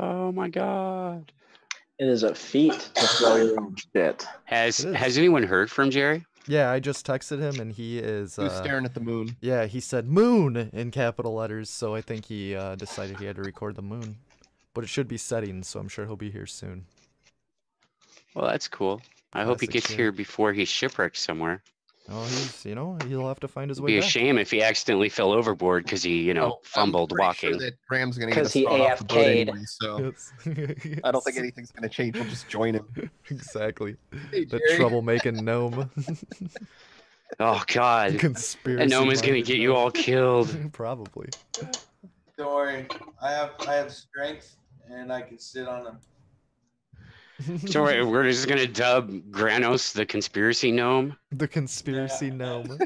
Oh my god. It is a feat to throw your own shit. Has anyone heard from Jerry? Yeah, I just texted him and he is He was staring at the moon. Yeah, he said moon in capital letters, so I think he decided he had to record the moon. But it should be setting, so I'm sure he'll be here soon. Well, that's cool. I hope he gets here before he's shipwrecked somewhere. Oh, he's, he'll have to find his way It'd be back. a shame if he accidentally fell overboard because he, fumbled walking. Sure that Graham's gonna because he AFK'd. Off the boat anyway, so Yes. I don't think anything's gonna change. We'll just join him. Exactly. Hey, The Jerry. troublemaking gnome. Oh god. Conspiracy. A gnome is gonna get you all killed. Probably. Don't worry, I have strength and I can sit on them. So we're just gonna dub Granos the conspiracy gnome. The conspiracy gnome.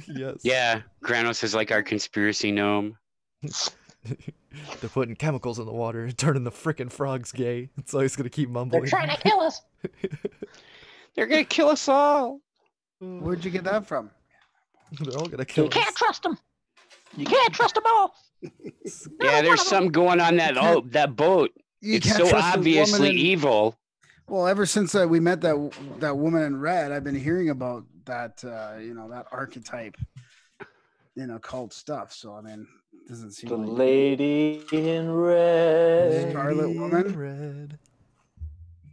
Yes. Yeah, Granos is like our conspiracy gnome. They're putting chemicals in the water, turning the frickin' frogs gay. So he's gonna keep mumbling. They're trying to kill us. They're gonna kill us all. Where'd you get that from? They're all gonna kill You us. can't trust them. You can't trust them all. Yeah, there's something going on that that boat. You It's can't so trust the obviously woman in- evil. Well, ever since we met that woman in red, I've been hearing about that that archetype, cult stuff. So I mean, it doesn't seem The like lady in red. Scarlet Woman. Red.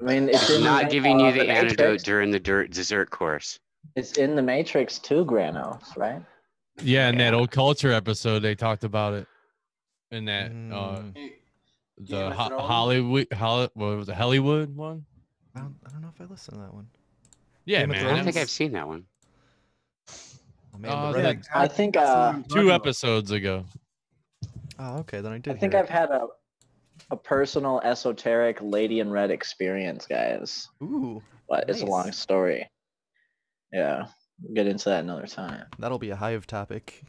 I mean, it's in Not giving you the antidote Matrix. during the dessert course. It's in the Matrix too, Granos, right? Yeah, in that old culture episode, they talked about it. In that the Hollywood, what was the Hollywood one? I don't know if I listened to that one. Yeah, Game of man. I don't think Thrones? I've seen that one. Oh, man, Oh, the red. like I think that's what I'm talking 2 about. episodes ago. Oh, okay, then I did. I think hear I've had a personal esoteric lady in red experience, guys. it. Ooh, But it's a nice. long story. Yeah, we'll get into that another time. That'll be a hive topic.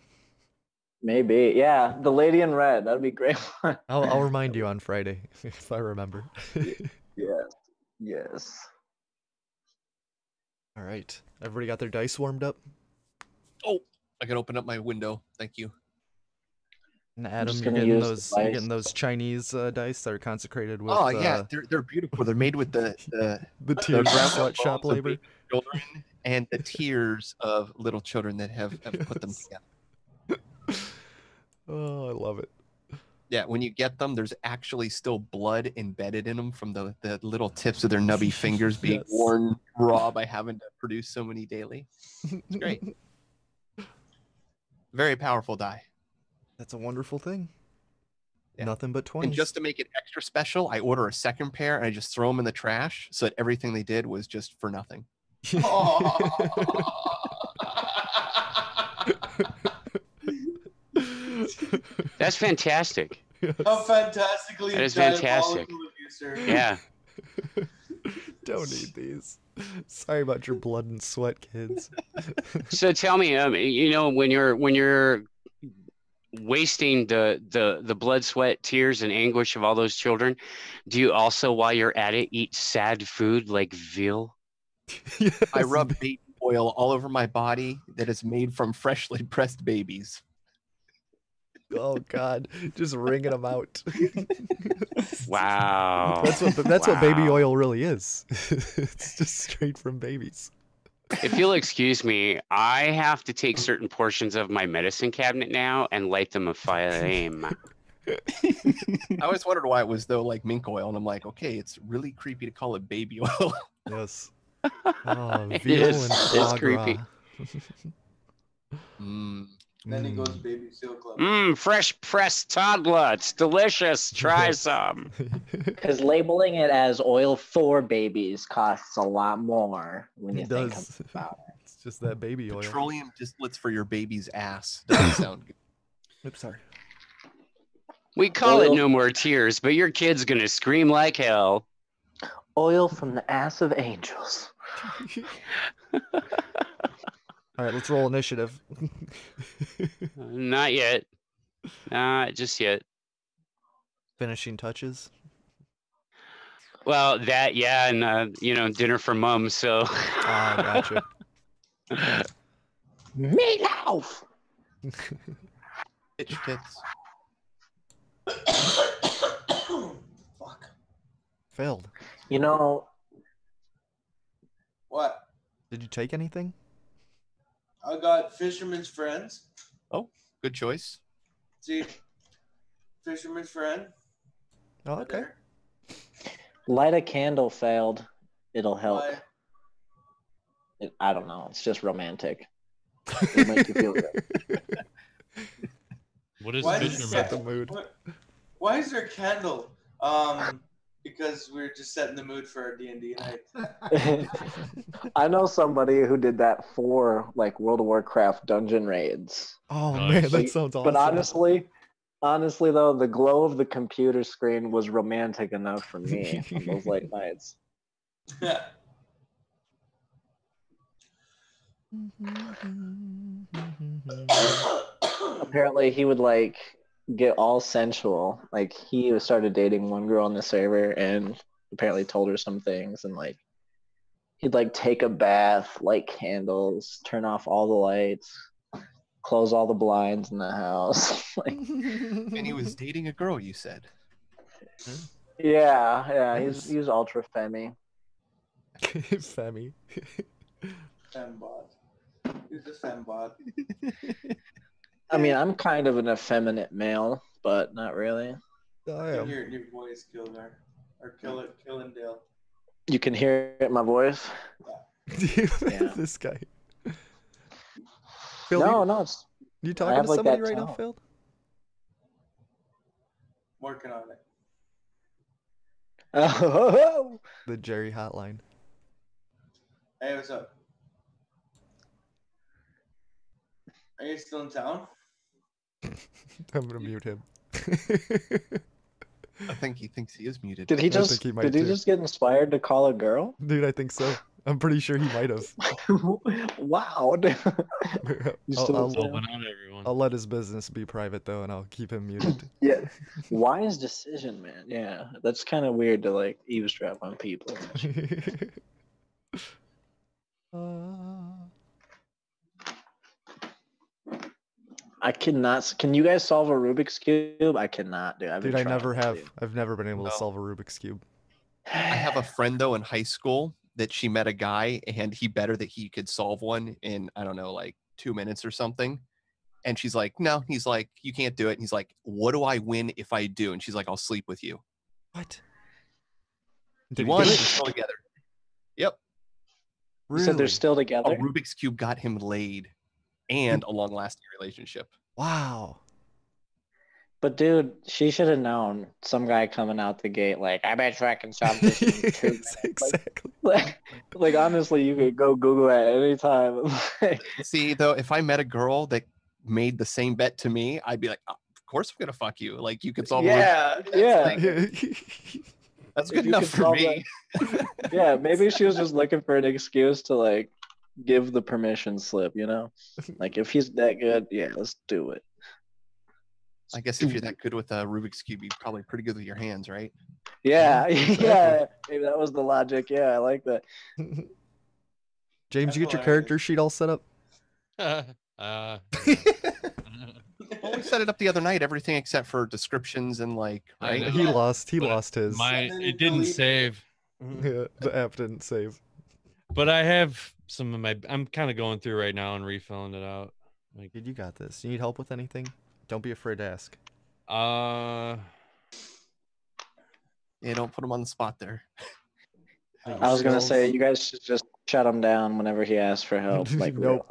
Maybe, yeah. The lady in red. That'd be a great one. I'll remind you on Friday if I remember. Yes. Yes. All right, everybody got their dice warmed up. Oh, I can open up my window. Thank you. And Adam, just you're gonna getting use those the you're dice. getting those Chinese dice that are consecrated with Oh yeah, they're beautiful. They're made with the tears of brown sweatshop bones of labor. baby children and the tears of little children that have put them together. Oh, I love it. Yeah, when you get them, there's actually still blood embedded in them from the little tips of their nubby fingers being Yes. worn raw by having to produce so many daily. It's great. Very powerful die. That's a wonderful thing. Yeah. Nothing but 20. And just to make it extra special, I order a second pair and I just throw them in the trash so that everything they did was just for nothing. That's fantastic. How fantastically That is diabolical fantastic. of you, sir. Yeah. Don't need these. Sorry about your blood and sweat, kids. So tell me, when you're wasting the blood, sweat, tears, and anguish of all those children, do you also, while you're at it, eat sad food like veal? Yes. I rub baby oil all over my body that is made from freshly pressed babies. Oh God, just wringing them out. Wow. That's what baby Wow. oil really is. It's just straight from babies. If you'll excuse me, I have to take certain portions of my medicine cabinet now and light them aflame. I always wondered why it was though like mink oil, and I'm like, okay, it's really creepy to call it baby oil. Yes. Oh, It veal is. and It's foie creepy. gras. Then he goes Baby Seal Club. Fresh pressed toddler. It's delicious. Try some. Because labeling it as oil for babies costs a lot more when you It think does. about it. It's just that baby oil. Petroleum distillates for your baby's ass. Doesn't sound good. Oops, sorry. We call it Oil. No More Tears, but your kid's gonna scream like hell. Oil from the ass of angels. All right, let's roll initiative. Not yet. Not just yet. Finishing touches. Well, that, yeah, and, dinner for mom, so. Ah, gotcha. Meatloaf! Bitch tits. Fuck. Failed. You know, What? Did you take anything? I got Fisherman's Friends. Oh, good choice. See, Fisherman's Friend. Oh, right okay. there. light a candle failed. It'll help. Why? I don't know. It's just romantic. It'll make you feel good. What is Why Fisherman? is Set the mood. Why is there a candle? Because we're just setting the mood for our D&D night. I know somebody who did that for like World of Warcraft dungeon raids. Oh Nice. man, that sounds awesome. But honestly though, the glow of the computer screen was romantic enough for me on those late nights. Apparently he would like get all sensual. Like he started dating one girl on the server and apparently told her some things, and like he'd like take a bath, light candles, turn off all the lights, close all the blinds in the house. Like, And he was dating a girl, you said. yeah, Nice. he's ultra femmy. Femi. Fembot. He's a fembot. I mean, I'm kind of an effeminate male, but not really. I You can am. hear it in your voice, Kildare. Or Killendale. You can hear it in my voice. Yeah. This guy. Phil, No, it's you I talking have, to like, somebody that right now, tone. Phil? Working on it. oh, The Jerry hotline. Hey, what's up? Are you still in town? I'm gonna mute him. I think he thinks he is muted. did he I just think he might did he too. just get inspired to call a girl? Dude, I think so. I'm pretty sure he might have. Wow. You still I'll, in town? Open on everyone. I'll let his business be private though, and I'll keep him muted. Yeah. Wise decision, man. Yeah. That's kind of weird to like eavesdrop on people. I cannot. Can you guys solve a Rubik's Cube? I cannot, dude. Dude, I never have. Dude. I've never been able to No. solve a Rubik's Cube. I have a friend though in high school that she met a guy and he bet her that he could solve one in, I don't know, like 2 minutes or something. And she's like, no. He's like, you can't do it. And he's like, what do I win if I do? And she's like, I'll sleep with you. What? He Did won. do They're it? still together. Yep. You said they're Really? still A together. Rubik's Cube got him laid and a long-lasting relationship. Wow. But dude, she should have known. Some guy coming out the gate like, I bet you I can solve this in 2 minutes. Exactly. Like honestly, you could go Google that anytime. See, though, if I met a girl that made the same bet to me, I'd be like, oh, of course I'm gonna fuck you. Like you could solve a Rubik's yeah, Cube. yeah. Like, that's If good you enough could for solve me. Yeah, maybe she was just looking for an excuse to like give the permission slip, you know? Like if he's that good, yeah, let's do it. I guess if you're that good with a Rubik's Cube, you're probably pretty good with your hands, right? Yeah, exactly. yeah. Maybe that was the logic. Yeah, I like that. James, you get your hilarious. character sheet all set up? Well, we set it up the other night, everything except for descriptions and like, I right? know. He lost. He But lost his. it didn't save. Yeah, the app didn't save. But I have some of my. I'm kind of going through right now and refilling it out. Like, Dude, you got this. You need help with anything? Don't be afraid to ask. Yeah, don't put him on the spot there. I was gonna say you guys should just shut him down whenever he asks for help. Like nope.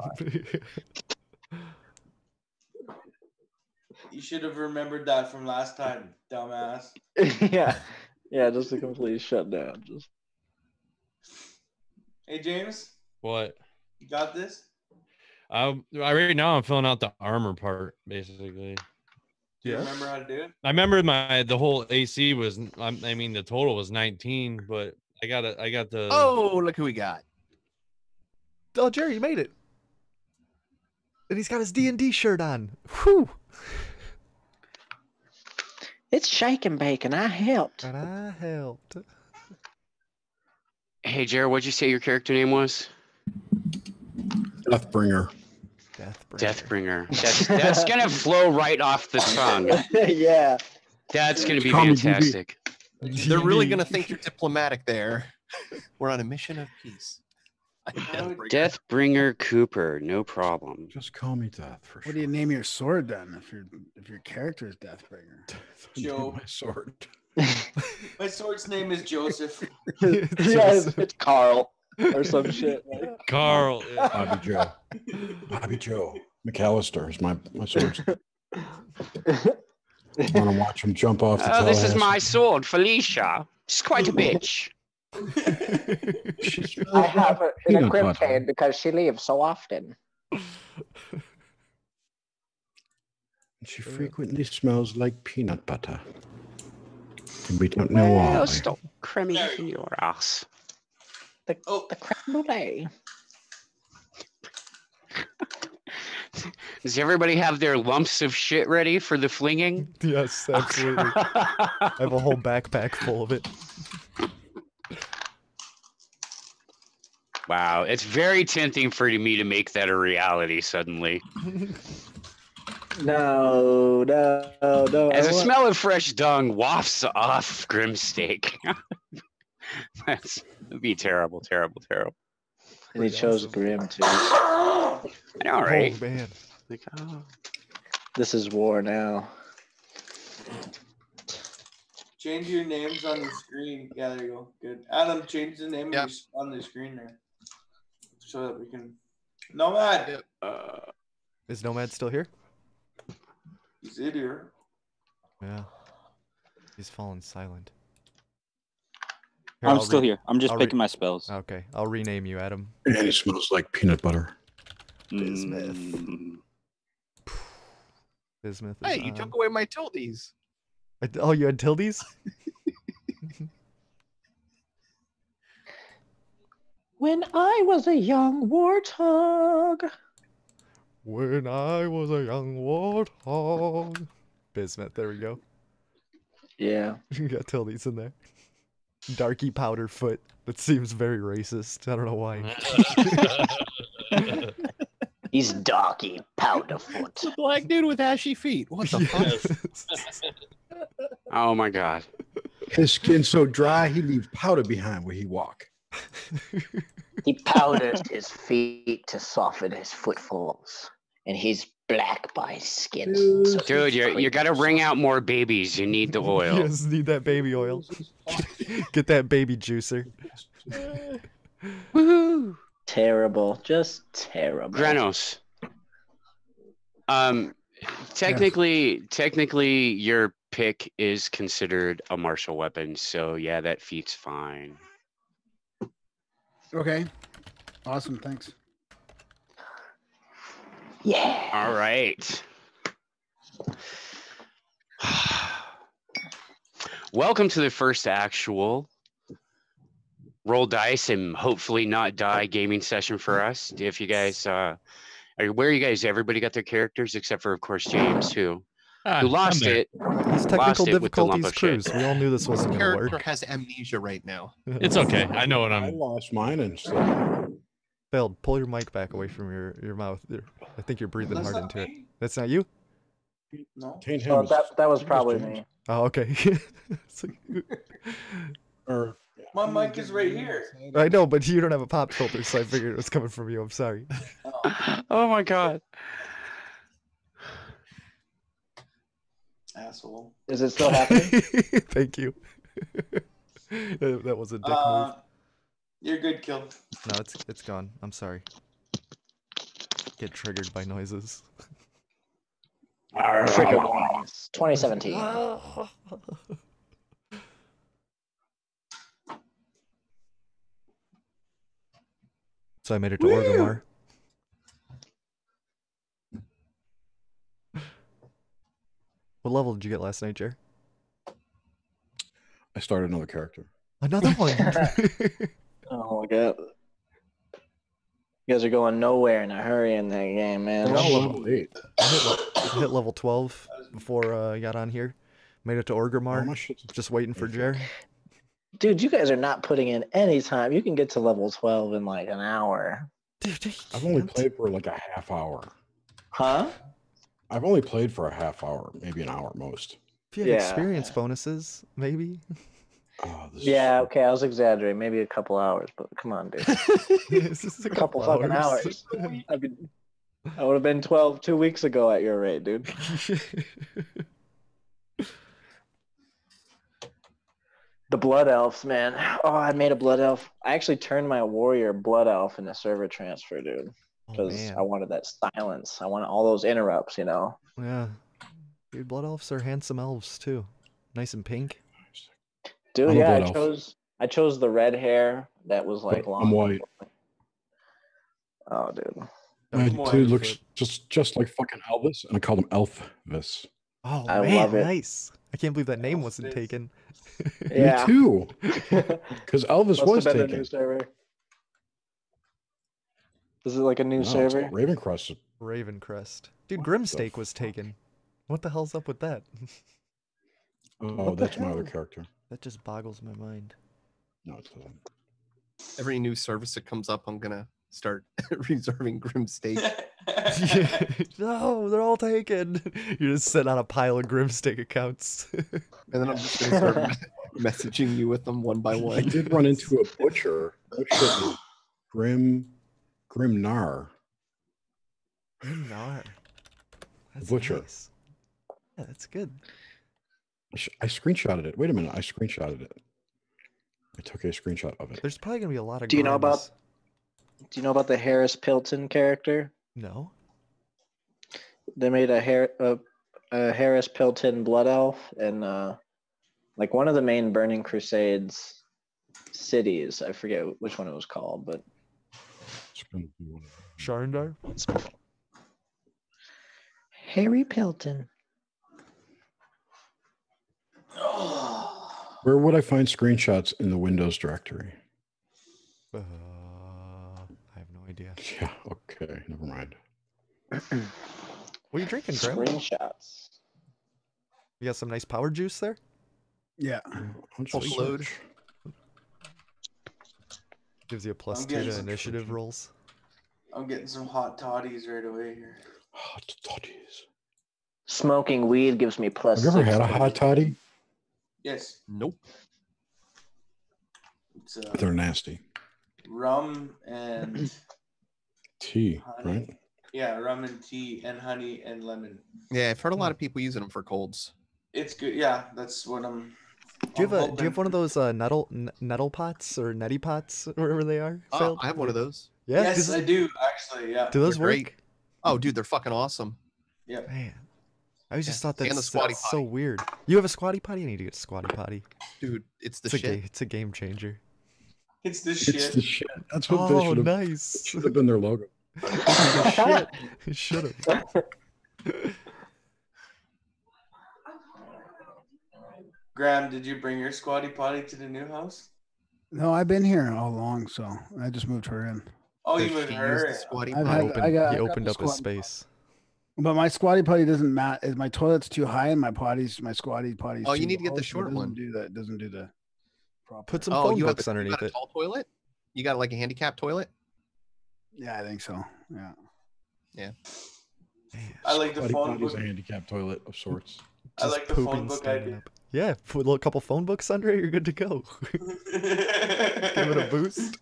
You should have remembered that from last time, dumbass. yeah, just a complete shutdown. Just Hey, James, what? you got this? Right now I'm filling out the armor part basically. Do you Yeah. remember how to do it? I remember the whole AC was. I mean the total was 19, but I got the. Oh, look who we got. Oh, Jerry, you made it. And he's got his D&D shirt on. Whew. it's shake and bake, and I helped. And I helped. Hey, Jared, what'd you say your character name was? Deathbringer. Deathbringer. Deathbringer. That's gonna flow right off the tongue. yeah. That's gonna be Call me DB. fantastic. They're really gonna think you're diplomatic there. We're on a mission of peace. Deathbringer Cooper, no problem. Just call me Death for sure. What do you name your sword then? If your character is Deathbringer, Joe. My sword. My sword's name is Joseph. Yes, it's Carl or some shit. Like. Carl. Yeah. Bobby Joe. Bobby Joe. McAllister is my sword. Want to watch him jump off the Oh, this is Tallahassee? my sword, Felicia. She's quite a bitch. I have her in a Peanut crib butter. cage because she leaves so often. She frequently smells like peanut butter. And we don't know why. Well, stop cramming in your ass. The creme brulee. Does everybody have their lumps of shit ready for the flinging? Yes, absolutely. I have a whole backpack full of it. Wow, it's very tempting for me to make that a reality suddenly. No. As the smell of fresh dung wafts off Grimsteak. That'd be terrible, terrible, terrible. And he chose Grim too. I know, right? Oh man. Like, oh. This is war now. Change your names on the screen. Yeah, there you go. Good. Adam, change the name Yep. on the screen there. So that we can. Nomad! Is Nomad still here? He's in here. Yeah. He's fallen silent. I'm still here. I'm just I'll picking my spells. Okay, I'll rename you, Adam. And it smells like peanut butter. Bismuth. Mm. Bismuth. Hey, you took away my tildes. Oh, you had tildes? When I was a young warthog. When I was a young warthog. Bismuth, there we go. Yeah. You got tildes in there. Darky powder foot. That seems very racist. I don't know why. He's Darky Powderfoot. It's a black dude with ashy feet. What the fuck? Oh my god. His skin's so dry, he leaves powder behind where he walk. He powders his feet to soften his footfalls, and he's black by skin. So Dude, you gotta bring out more babies. You need the oil. Yes, need that baby oil. Get that baby juicer. Woohoo! terrible, just terrible. Granos. Technically, your pick is considered a martial weapon, so yeah, that feat's fine. Okay. Awesome. Thanks. Yeah. All right. Welcome to the first actual roll dice and hopefully not die gaming session for us. If you guys, where are you guys? Everybody got their characters except for, of course, James, who lost it. These technical Lost it with the lump difficulties of shit. cruise. We all knew this wasn't going to Character work. has amnesia right now. It's okay. I know what I I'm. lost mine and so Failed. Pull your mic back away from your mouth. I think you're breathing That's hard not into it. me. That's not you? No. taint him. Oh, is- that was him is probably James. me. Oh, okay. It's like- Or My mic is right here. I know, but you don't have a pop filter, so I figured it was coming from you. I'm sorry. Oh, Oh my god. asshole. Is it still happening? Thank you. That was a dick move. You're good, Kill. No, it's gone. I'm sorry. Get triggered by noises. Trigger warnings. 2017. So I made it to Orgrimmar. What level did you get last night, Jer? I started another character. Another one. Oh my god. You guys are going nowhere in a hurry in that game, man. We're all level 8. I hit level 12 before I got on here. Made it to All Orgrimmar. my shit's Just waiting for Jer. Dude, you guys are not putting in any time. You can get to level 12 in like an hour. Dude, I've only played for like a half hour. Huh? I've only played for a half hour, maybe an hour most. If you have Yeah. experience bonuses, maybe. Oh, this Yeah, okay, I was exaggerating. Maybe a couple hours, but come on, dude. This is a Couple fucking hours. I would have been 12 2 weeks ago at your rate, dude. The blood elves, man. Oh, I made a blood elf. I actually turned my warrior blood elf into server transfer, dude. Because I wanted that silence. I wanted all those interrupts, you know. Yeah. Dude, blood elves are handsome elves too. Nice and pink. Dude, yeah, I chose the red hair that was like long. I'm white. Oh, dude. My dude looks just like fucking Elvis, and I called him Elvis. Oh, I man, love it. Nice. I can't believe that name wasn't taken. Yeah. Me too. Because Elvis was Must have been a taken. new server. Is it like a new server? Ravencrest. Ravencrest. Dude, Grimstake was taken. What the hell's up with that? Oh, that's my other character. That just boggles my mind. No, it doesn't. Every new service that comes up, I'm gonna start reserving Grimstake. No, they're all taken. You just sit on a pile of Grimstake accounts. And then I'm just gonna start messaging you with them one by one. I did run into a butcher. Butcher is Grimnar. Grimnar. That's Butcher. Nice. Yeah, that's good. I screenshotted it. Wait a minute. I screenshotted it. I took a screenshot of it. There's probably gonna be a lot of. Do you know about the Harris Pilton character? No. They made a Harris Pilton blood elf, and like one of the main Burning Crusades cities. I forget which one it was called, but Sharndar? Harry Pilton. Where would I find screenshots in the Windows directory? I have no idea. Yeah, okay, never mind. What are you drinking, Graham? Screenshots. You got some nice power juice there? Yeah. Upload. Gives you a +2 getting to some initiative rolls. I'm getting some hot toddies right away here. Hot toddies. Smoking weed gives me +6. Have you ever had a hot toddy? Yes. Nope. It's They're nasty. rum and Tea, honey. right? Yeah, rum and tea and honey and lemon. Yeah, I've heard a lot of people using them for colds. It's good. Yeah, that's what I'm. Do you have one of those nettle pots or neti pots, or whatever they are? Oh, Phil? I have one of those. Yeah. Yes, I do actually. Yeah. Do those They're great. work? Oh, dude, they're fucking awesome. Yeah. Man, I always just thought And the that's squatty so weird. You have a squatty potty? I need to get a squatty potty. Dude, it's the It's shit. it's a game changer. It's the It's shit. the shit. That's what they Oh, should have. nice. Should have been their logo. Shit. It should have. Graham, did you bring your squatty potty to the new house? No, I've been here all along, so I just moved her in. Oh, you Does moved she her use the in. squatty I've potty? had- I got He the opened up his squatty space. But my squatty potty doesn't match. My toilet's too high, and my squatty potty. Oh, you need to get the short one. Do that? Doesn't do the. Proper. Put some Oh, phone you have books you underneath got a it. tall toilet? You got like a handicapped toilet? Yeah, I think so. Yeah. Yeah. I like the Squatty phone potty's book. a handicapped toilet of sorts. I Just like the phone pooping book standing idea. up. Yeah, put a couple phone books under it, you're good to go. Give it a boost.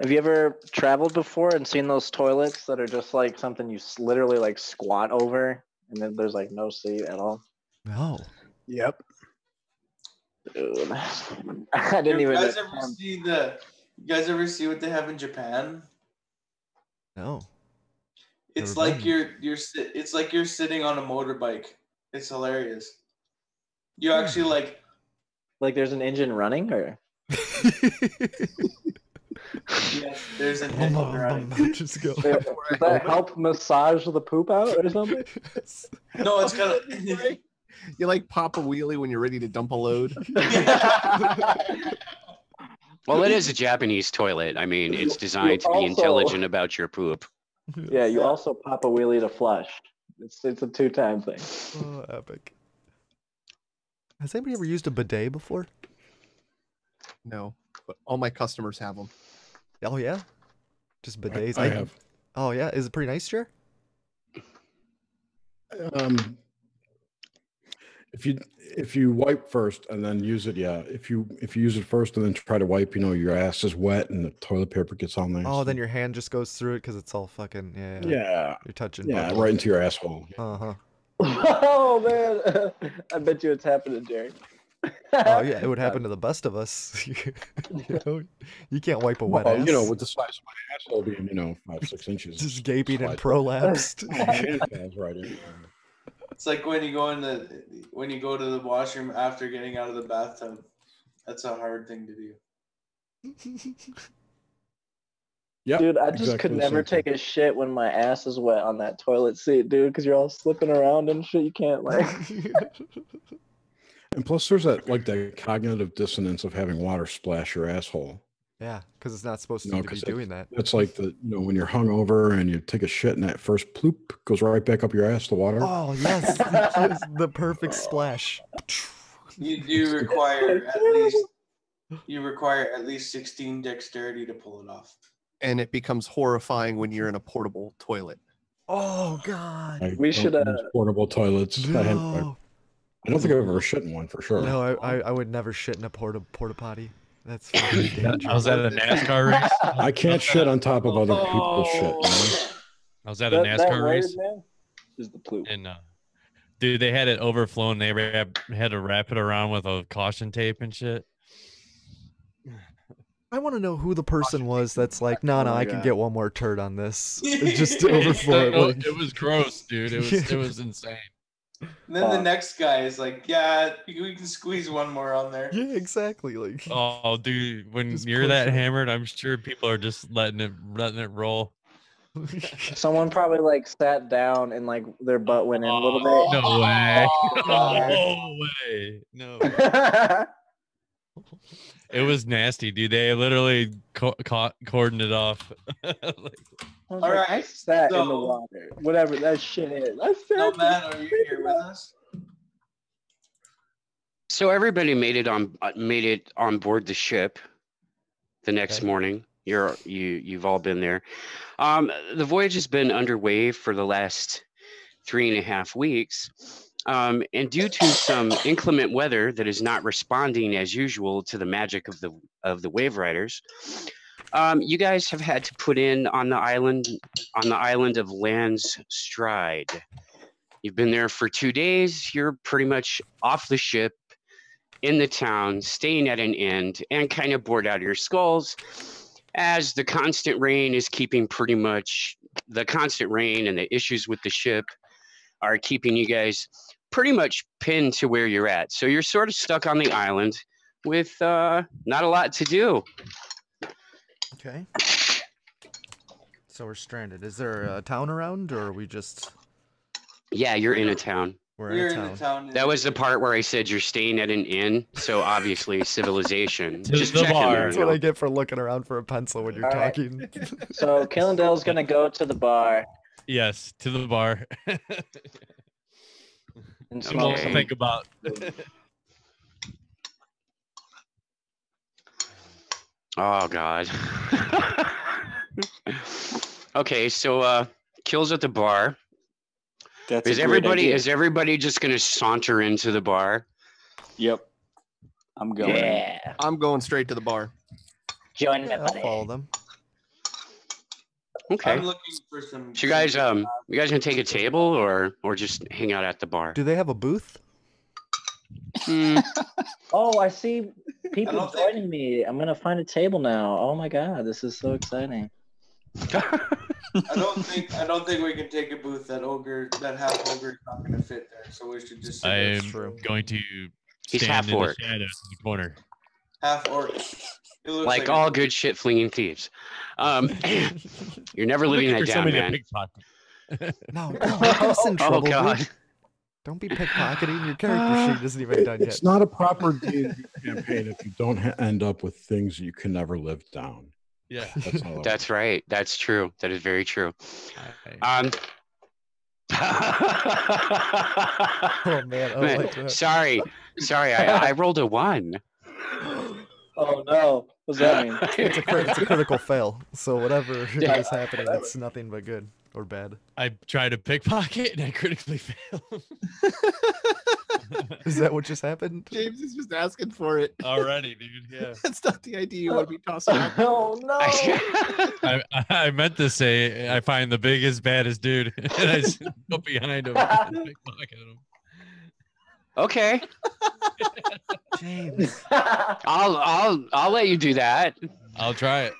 Have you ever traveled before and seen those toilets that are just like something you literally like squat over, and then there's like no seat at all? No. Yep. Dude, I didn't even. You guys ever see what they have in Japan? No. It's Never like been. it's like you're sitting on a motorbike. It's hilarious. You actually Like there's an engine running, or yes, there's an engine running. Just go. does that help massage the poop out or something? No, it's kind of You like pop a wheelie when you're ready to dump a load? Well, it is a Japanese toilet. I mean, it's designed to be also- intelligent about your poop. Yeah, you also pop a wheelie to flush. It's a 2-time thing. Oh, epic. Has anybody ever used a bidet before? No, but all my customers have them. Oh, yeah? Just bidets? I have. Oh, yeah? Is it pretty nice, Jer? if you wipe first and then use it, yeah. If you use it first and then try to wipe, your ass is wet and the toilet paper gets on there. Oh, then your hand just goes through it because it's all fucking yeah. You're touching. Yeah, right into your asshole. Oh man, I bet you it's happening, Jerry. Oh yeah, it would happen to the best of us. You can't wipe a wet ass. With the size of my asshole being 5-6 inches, just gaping and prolapsed. Right in. It's like when you go to the washroom after getting out of the bathtub. That's a hard thing to do. Yeah, dude, I just could never take a shit when my ass is wet on that toilet seat, dude, because you're all slipping around and shit. You can't And plus, there's that cognitive dissonance of having water splash your asshole. Yeah, because it's not supposed to be doing that. It's like when you're hungover and you take a shit and that first ploop goes right back up your ass, the water. Oh yes, the perfect splash. You do require at least 16 dexterity to pull it off. And it becomes horrifying when you're in a portable toilet. Oh god. We should portable toilets. No. I don't think I've ever shit in one for sure. No, I would never shit in a porta potty. That's fucking dangerous. I was at a NASCAR race. I can't shit on top of other people's shit. Man. I was at a NASCAR race. Is the plume. And dude, they had it overflowing. They had to wrap it around with a caution tape and shit. I want to know who the person was that's like, no, I can get one more turd on this. Just to overflow it. It was gross, dude. It was insane. And then the next guy is like, yeah, we can squeeze one more on there. Yeah, exactly. Like, oh, dude, when you're that hammered, I'm sure people are just letting it roll. Someone probably sat down and their butt went in a little bit. No way. No way. No. It was nasty, dude. They literally cordoned it off. All right, I sat in the water. Whatever that shit is. No, Matt, are you here with us? So everybody made it on board the ship the next morning. You've all been there. The voyage has been underway for the last 3.5 weeks. And due to some inclement weather that is not responding as usual to the magic of the wave riders, you guys have had to put in on the island of Land's Stride. You've been there for 2 days. You're pretty much off the ship, in the town, staying at an inn, and kind of bored out of your skulls, as the constant rain is keeping the constant rain and the issues with the ship are keeping you guys pretty much pinned to where you're at. So you're sort of stuck on the island with not a lot to do. Okay. So we're stranded. Is there a town around, or are we just... Yeah, you're in a town. We're in a town. That was the part where I said you're staying at an inn, so obviously civilization. Just the bar. That's what I get for looking around for a pencil when you're talking. Right. So Killendale's gonna go to the bar. Yes, to the bar. And think about. Oh God. Okay, so Kill's at the bar. Is everybody just gonna saunter into the bar? Yep. I'm going. Yeah. I'm going straight to the bar. Join me, I'll follow them. Okay. I'm looking for some. So you guys gonna take a table or just hang out at the bar? Do they have a booth? Oh, I see people joining me. I'm gonna find a table now. Oh my God, this is so exciting. I don't think we can take a booth. That half ogre is not gonna fit there. So we should just. I'm going to He's stand half in the orc. shadows in the corner. Half orc. Like all good shit flinging thieves. You're never living that down, man. No, don't get us in trouble. Oh God. Dude. Don't be pickpocketing. Your character sheet isn't even done yet. It's not a proper D&D campaign if you don't end up with things you can never live down. Yeah, that's right. That's true. That is very true. Oh man, I like that. Sorry. I rolled a 1. Oh no, what's that mean? It's a critical fail. So whatever is happening, it's nothing but good or bad. I tried to pickpocket and I critically failed. Is that what just happened? James is just asking for it. Already, dude. Yeah. That's not the idea you want to be tossing out. Oh no! I meant to say I find the biggest, baddest dude, and I go behind him and pickpocket him. Okay, James. I'll let you do that. I'll try it.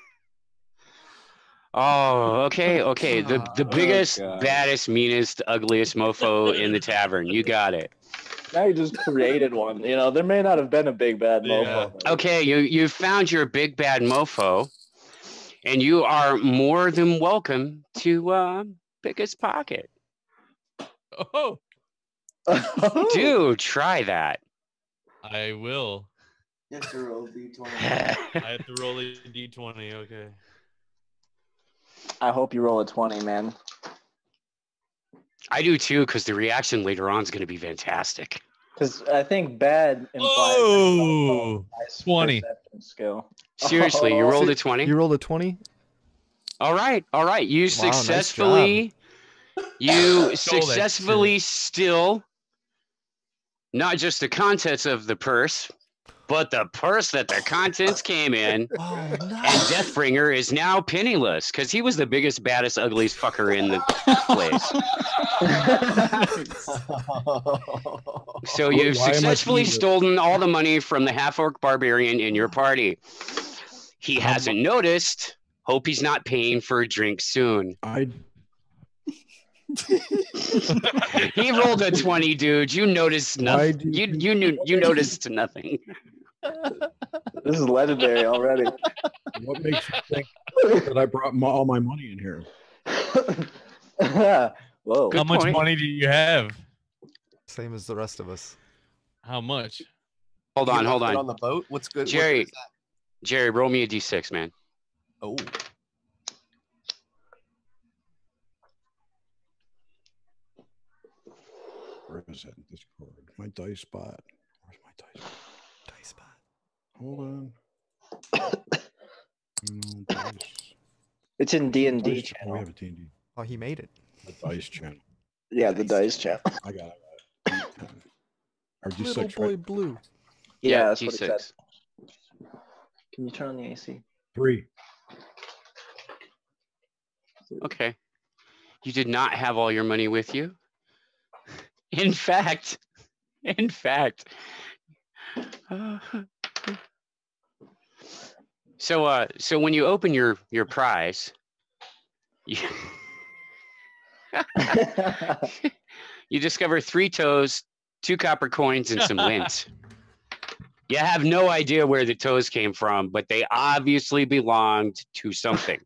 Oh, okay. The biggest, God. baddest, meanest, ugliest mofo in the tavern. You got it. Now you just created one. You know, there may not have been a big bad mofo. but- Okay, you found your big bad mofo, and you are more than welcome to pick his pocket. Oh, Dude, try that. I will. You have to roll D20. I have to roll a d20. Okay. I hope you roll a 20, man. I do too, because the reaction later on is going to be fantastic. Because I think bad implies Oh, nice 20. perception skill. Seriously, you Oh. rolled a 20? You rolled a 20? All right. You Wow, nice successfully, still not just the contents of the purse, but the purse that the contents came in. Oh, And nice. Deathbringer is now penniless because he was the biggest, baddest, ugliest fucker in the place. So you've Why am I successfully penniless? stolen all the money from the half-orc barbarian in your party. He hasn't noticed. Hope he's not paying for a drink soon. He rolled a 20, dude. You noticed Why nothing. do You noticed nothing. This is legendary already. What makes you think that I brought all my money in here? Whoa. Good How much point. money do you have? Same as the rest of us. How much? Hold You on. left it on the boat. What's good? Jerry. What is Jerry, roll me a d6, man. that? Oh, Where is it? Discord. My dice spot. Where's my dice spot? Dice spot. Hold on. Dice. It's in D&D Oh, we channel. have a D&D. Oh, he made it. The dice channel. Yeah, the dice channel. I got it. Or Little D6, boy right? blue. Yeah, that's what it d6. said. Can you turn on the AC? 3. Okay. You did not have all your money with you. In fact. So when you open your prize, you, you discover 3 toes, 2 copper coins, and some lint. You have no idea where the toes came from, but they obviously belonged to something.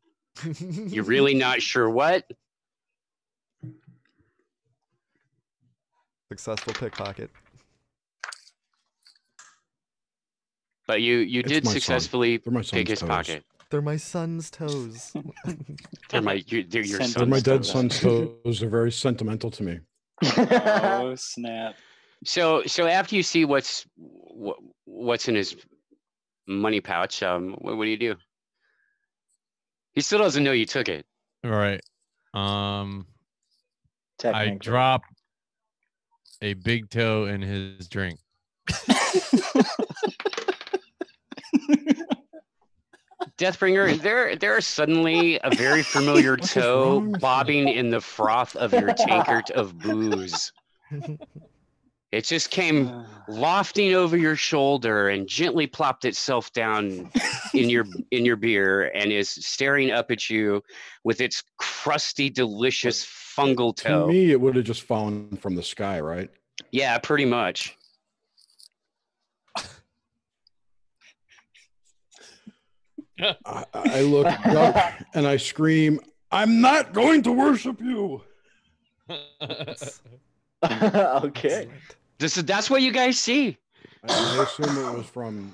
You're really not sure what. Successful pickpocket. But you It's did my son. successfully They're my pick son's his toes. pocket. They're my son's toes. They're your They're They're my son's dead toes. son's toes. They're very sentimental to me. Oh snap! So after you see what's in his money pouch, what do you do? He still doesn't know you took it. All right. I Technically. drop a big toe in his drink. Deathbringer, there is suddenly a very familiar What is toe wrong with you? bobbing in the froth of your tankard of booze. It just came lofting over your shoulder and gently plopped itself down in your beer and is staring up at you with its crusty, delicious fungal To toe. me, it would have just fallen from the sky, right? Yeah, pretty much. I look up and I scream, "I'm not going to worship you!" Okay. That's what you guys see. I assume it was from.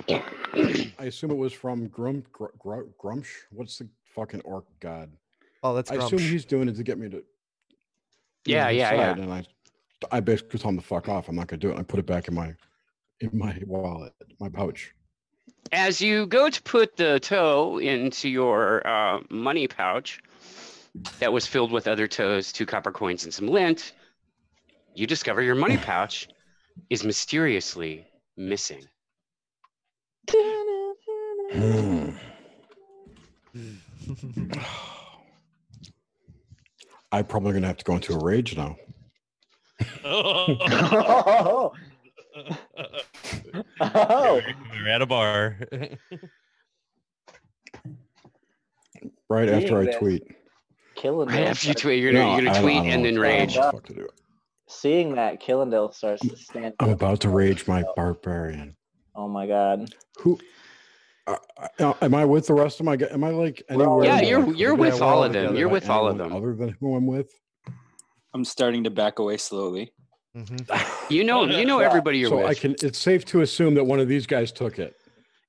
I assume it was from Grumsh. What's the fucking orc god? Oh, that's I assume Grumsh. he's doing it to get me to. Yeah, his yeah. side, and I basically told him to fuck off. I'm not gonna do it. I put it back in my wallet, my pouch. As you go to put the toe into your money pouch that was filled with other toes, 2 copper coins, and some lint, you discover your money pouch is mysteriously missing. I'm probably gonna have to go into a rage now. Oh. We're at a bar. Right after Seeing I this, tweet. Killendale. Right after you starts- tweet, you're No, gonna I tweet don't and know then what rage. the fuck to do. Seeing that, Killendale starts to stand. I'm about to rage my barbarian. Oh my god. Who? Am I with the rest of my? Am I like We're all- anywhere? Yeah, that I you're could've with been? we're all all of them. together. You're By with all of anyone them. Other than who I'm with. I'm starting to back away slowly. You know Yeah. everybody you're So with. I can. It's safe to assume that one of these guys took it.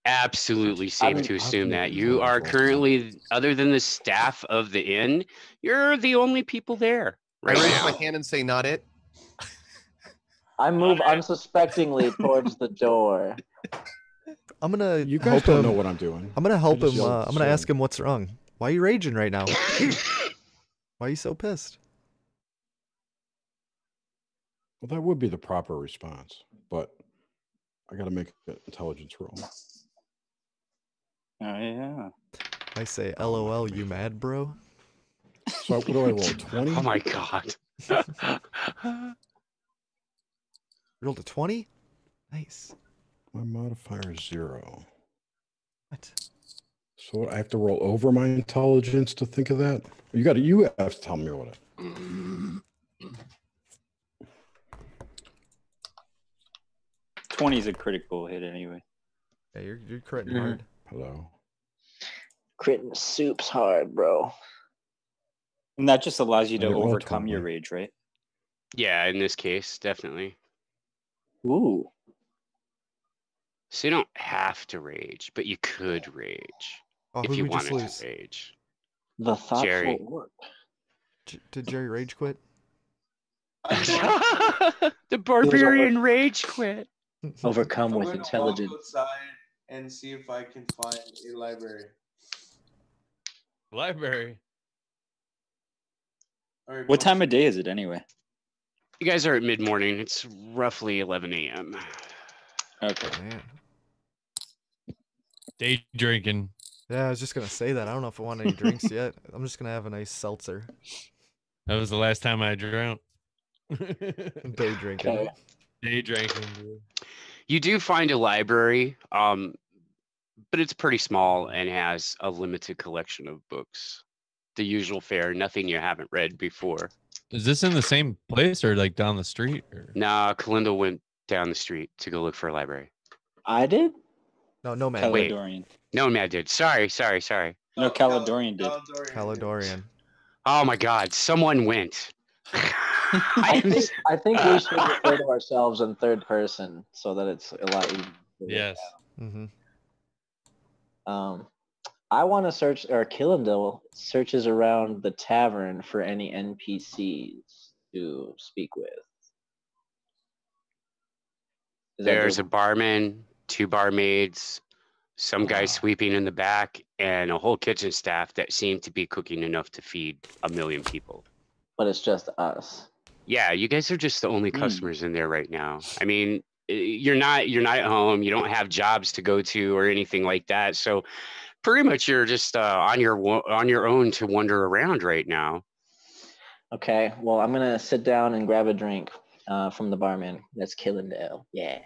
Absolutely safe I'm- to I'll assume make that it you more are as well. currently, other than the staff of the inn, you're the only people there I right raise now. my hand and say, "Not it." I move unsuspectingly towards the door. I'm gonna You help guys don't him. know what I'm doing. I'm gonna help just him. yelled I'm gonna ask soon. him what's wrong. Why are you raging right now? Why are you so pissed? Well, that would be the proper response, but I got to make an intelligence roll. Oh yeah. I say, LOL, you mad, bro? So what do I roll? 20? Oh my god. Rolled a 20. Nice. My modifier is 0. What? So what, I have to roll over my intelligence to think of that. You have to tell me what it. 20 is a critical hit anyway. Yeah, you're critting Mhm. hard. Hello. Critting soup's hard, bro. And that just allows you I to didn't roll overcome your 20. rage, right? Yeah, in this case, definitely. Ooh. So you don't have to rage, but you could rage Oh, if who'd you we just wanted lose? to rage. The thoughtful Jerry. orc. Did Jerry rage quit? The barbarian rage quit. Overcome I'm with gonna walk intelligence. outside and see if I can find a library. Library. Or What time of day is it anyway? You guys are at mid-morning. It's roughly 11 a.m. Okay. Man. Day drinking. Yeah, I was just gonna say that. I don't know if I want any drinks yet. I'm just gonna have a nice seltzer. That was the last time I drank. Day drinking. Okay. Day drinking. Dude. You do find a library, but it's pretty small and has a limited collection of books. The usual fare, nothing you haven't read before. Is this in the same place or like down the street? Or? Nah, Kalinda went down the street to go look for a library. I did? No, man. Wait. Caledonian. No, Matt did. Sorry. No, Caledonian did. Caledorian. Oh my God, someone went. I think we should refer to ourselves in third person so that it's a lot easier. Yes. Mm-hmm. I want to search, or Killendale searches around the tavern for any NPCs to speak with. Is that There's a doable? barman, 2 barmaids, some guy sweeping in the back, and a whole kitchen staff that seem to be cooking enough to feed 1 million people. But it's just us. Yeah, you guys are just the only customers in there right now. I mean, you're not at home. You don't have jobs to go to or anything like that. So pretty much you're just on your own to wander around right now. Okay, well, I'm gonna sit down and grab a drink from the barman. That's Killendale. Yeah.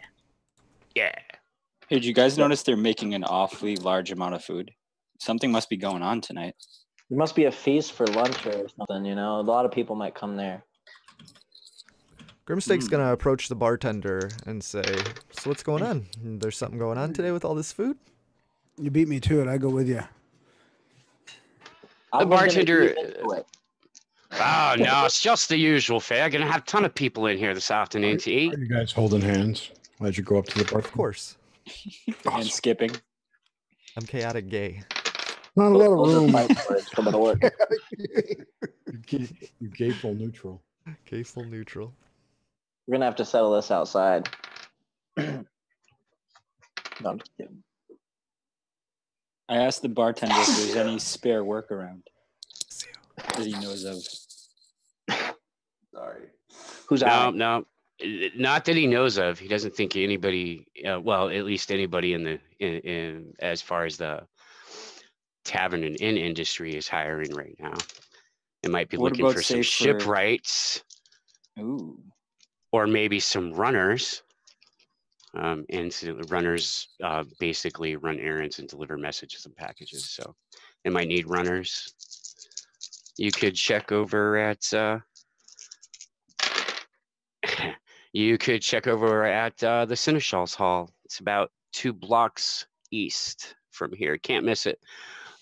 Yeah. Hey, did you guys notice they're making an awfully large amount of food? Something must be going on tonight. It must be a feast for lunch or something, you know? A lot of people might come there. Grimstake's gonna approach the bartender and say, "So what's going on? There's something going on today with all this food?" You beat me to it. I go with you. I'm gonna bartender- eat into it. Oh no, it's just the usual fare. Gonna have a ton of people in here this afternoon to eat. Are you guys holding hands as you go up to the bar? Of course. And skipping. I'm chaotic gay. Not a lot of Those are room. fight words coming to work. You gay full neutral. Gay full neutral. We're gonna have to settle this outside. No, I'm just kidding. I asked the bartender if there's any spare work around that he knows of. Sorry. Who's I? No, not that he knows of. He doesn't think anybody, well, at least anybody in as far as the tavern and inn industry is hiring right now. It might be What looking about, for some say, shipwrights Ooh. or maybe some runners. And so runners basically run errands and deliver messages and packages. So they might need runners. You could check over at the Seneschal's Hall. It's about 2 blocks east from here. Can't miss it.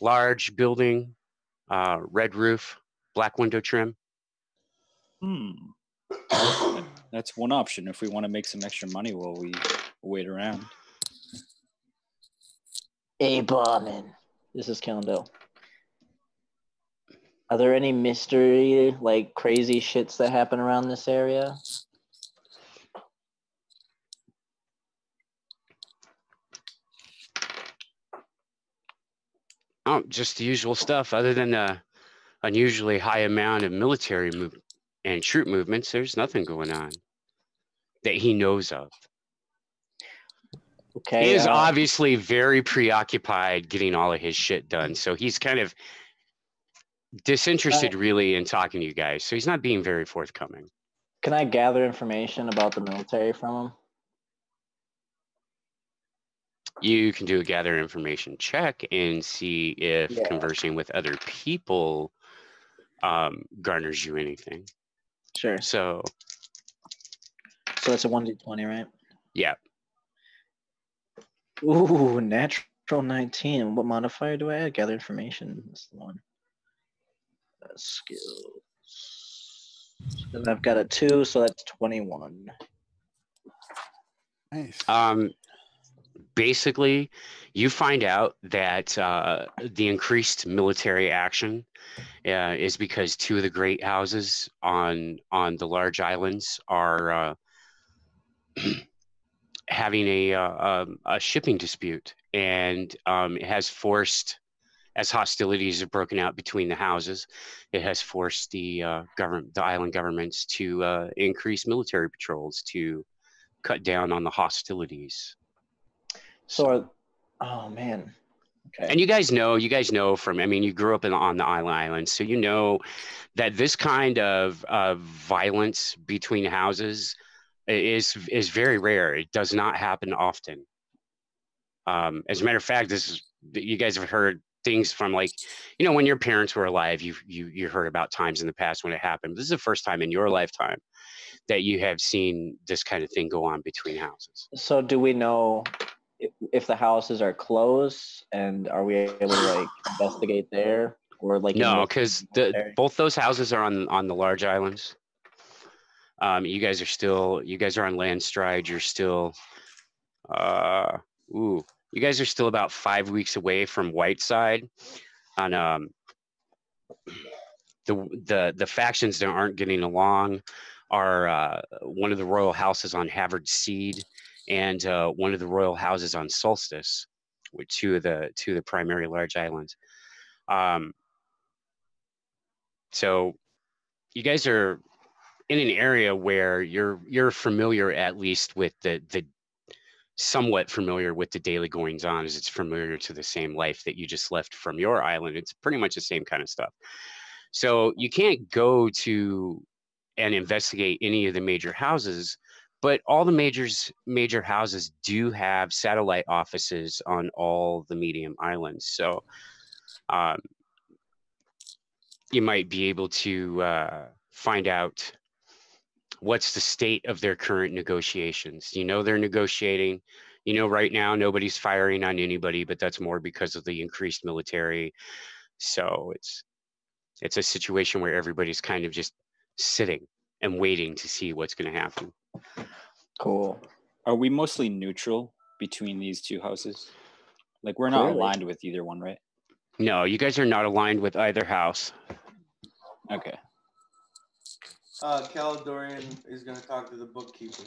Large building, red roof, black window trim. That's one option if we want to make some extra money while we wait around. Hey, Barman. This is Calendel. Are there any mystery, like crazy shits that happen around this area? Oh, just the usual stuff. Other than the unusually high amount of military and troop movements, there's nothing going on that he knows of. Okay. He is obviously very preoccupied getting all of his shit done. So he's kind of disinterested really in talking to you guys. So he's not being very forthcoming. Can I gather information about the military from him? You can do a gather information check and see if conversing with other people garners you anything. Sure. So that's a 1d20, right? Yeah. Ooh, natural 19. What modifier do I add? Gather information. That's the one. Skills. And I've got a 2, so that's 21. Nice. Basically, you find out that the increased military action is because 2 of the great houses on the large islands are having a shipping dispute, and it has forced, as hostilities have broken out between the houses, it has forced the island governments to increase military patrols to cut down on the hostilities. So, oh man. Okay. And you guys know from, I mean, you grew up on the island, so you know that this kind of violence between houses is very rare. It does not happen often. As a matter of fact, you guys have heard things from, like, you know, when your parents were alive, you heard about times in the past when it happened. This is the first time in your lifetime that you have seen this kind of thing go on between houses. So do we know if the houses are close, and are we able to like investigate there, or like? No, because both those houses are on the large islands. You guys are on Landstride. You're still, you guys are still about 5 weeks away from Whiteside. On the factions that aren't getting along are one of the royal houses on Havard Seed and one of the royal houses on Solstice, with two of the primary large islands. So you guys are in an area where you're familiar, at least with the somewhat familiar with the daily goings on, as it's familiar to the same life that you just left from your island. It's pretty much the same kind of stuff. So you can't go to and investigate any of the major houses, but all the major houses do have satellite offices on all the medium islands. So you might be able to find out what's the state of their current negotiations. You know, they're negotiating. You know, right now nobody's firing on anybody, but that's more because of the increased military. So it's a situation where everybody's kind of just sitting and waiting to see what's going to happen. Cool. Are we mostly neutral between these two houses? Like, we're not Clearly. aligned with either one, right? No, you guys are not aligned with either house. Okay. Caledorian is going to talk to the bookkeeper.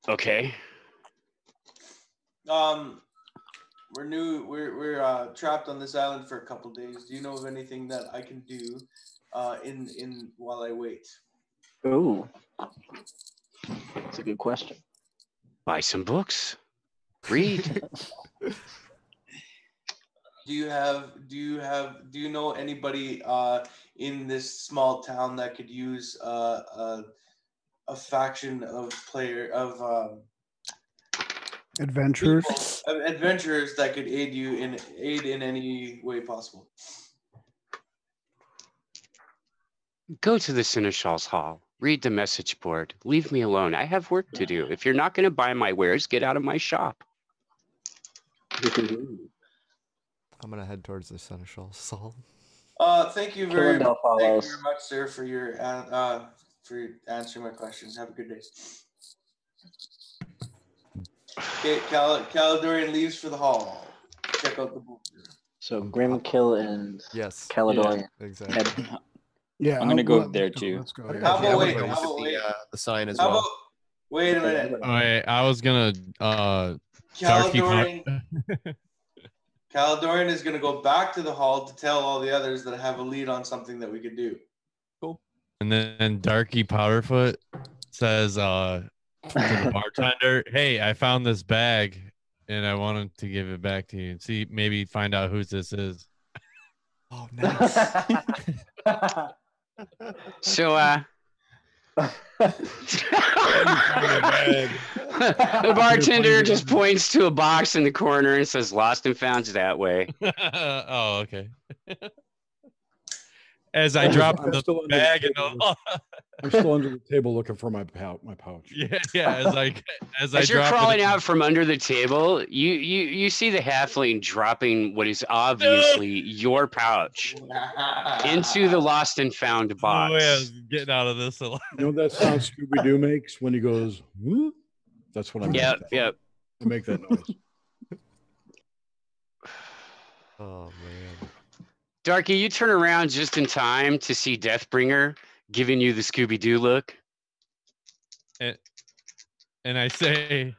Okay. We're trapped on this island for a couple days. Do you know of anything that I can do in while I wait? Ooh, that's a good question. Buy some books. Read. Do you know anybody in this small town that could use a faction of Adventurers. adventurers that could aid in any way possible? Go to the Seneschal's Hall. Read the message board. Leave me alone. I have work to do. If you're not going to buy my wares, get out of my shop. I'm gonna head towards the Seneschal's Hall. Thank you very much, follows. sir, for answering my questions. Have a good day. Okay, Caledorian leaves for the hall. Check out the book. So Grimkill and Yes. Caledonian. Exactly. Yeah, I'm gonna go let's there go, too. Let's go. How Yeah. How about wait? look How at about wait? the sign as How well. about wait a minute? Wait, I was gonna Darky Caledorian is going to go back to the hall to tell all the others that have a lead on something that we could do. and then Darky Powderfoot says to the bartender, "Hey, I found this bag, and I wanted to give it back to you and see maybe find out whose this is." Oh, nice. So, the bartender just points to a box in the corner and says, "Lost and found's that way." Oh, okay. As I drop I'm the still under the bag in table. the I'm still under the table looking for my pouch. yeah. As I As you're drop crawling it, out from under the table, you see the halfling dropping what is obviously your pouch into the lost and found box. Oh, yeah, I was getting out of this alive. You know that sound Scooby Doo makes when he goes, "Whoop"? That's what I make. Yep. I make that noise. Oh man. Darky, you turn around just in time to see Deathbringer giving you the Scooby Doo look. And I say,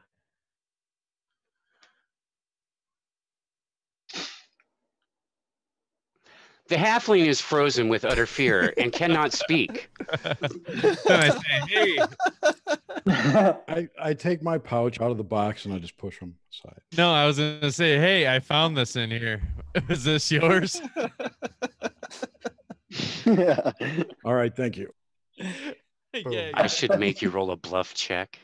The halfling is frozen with utter fear and cannot speak. and I say, "Hey, I take my pouch out of the box and I just push them aside. no, I was gonna say, hey, I found this in here. Is this yours?" Yeah. All right, thank you. Yeah, I should make you roll a bluff check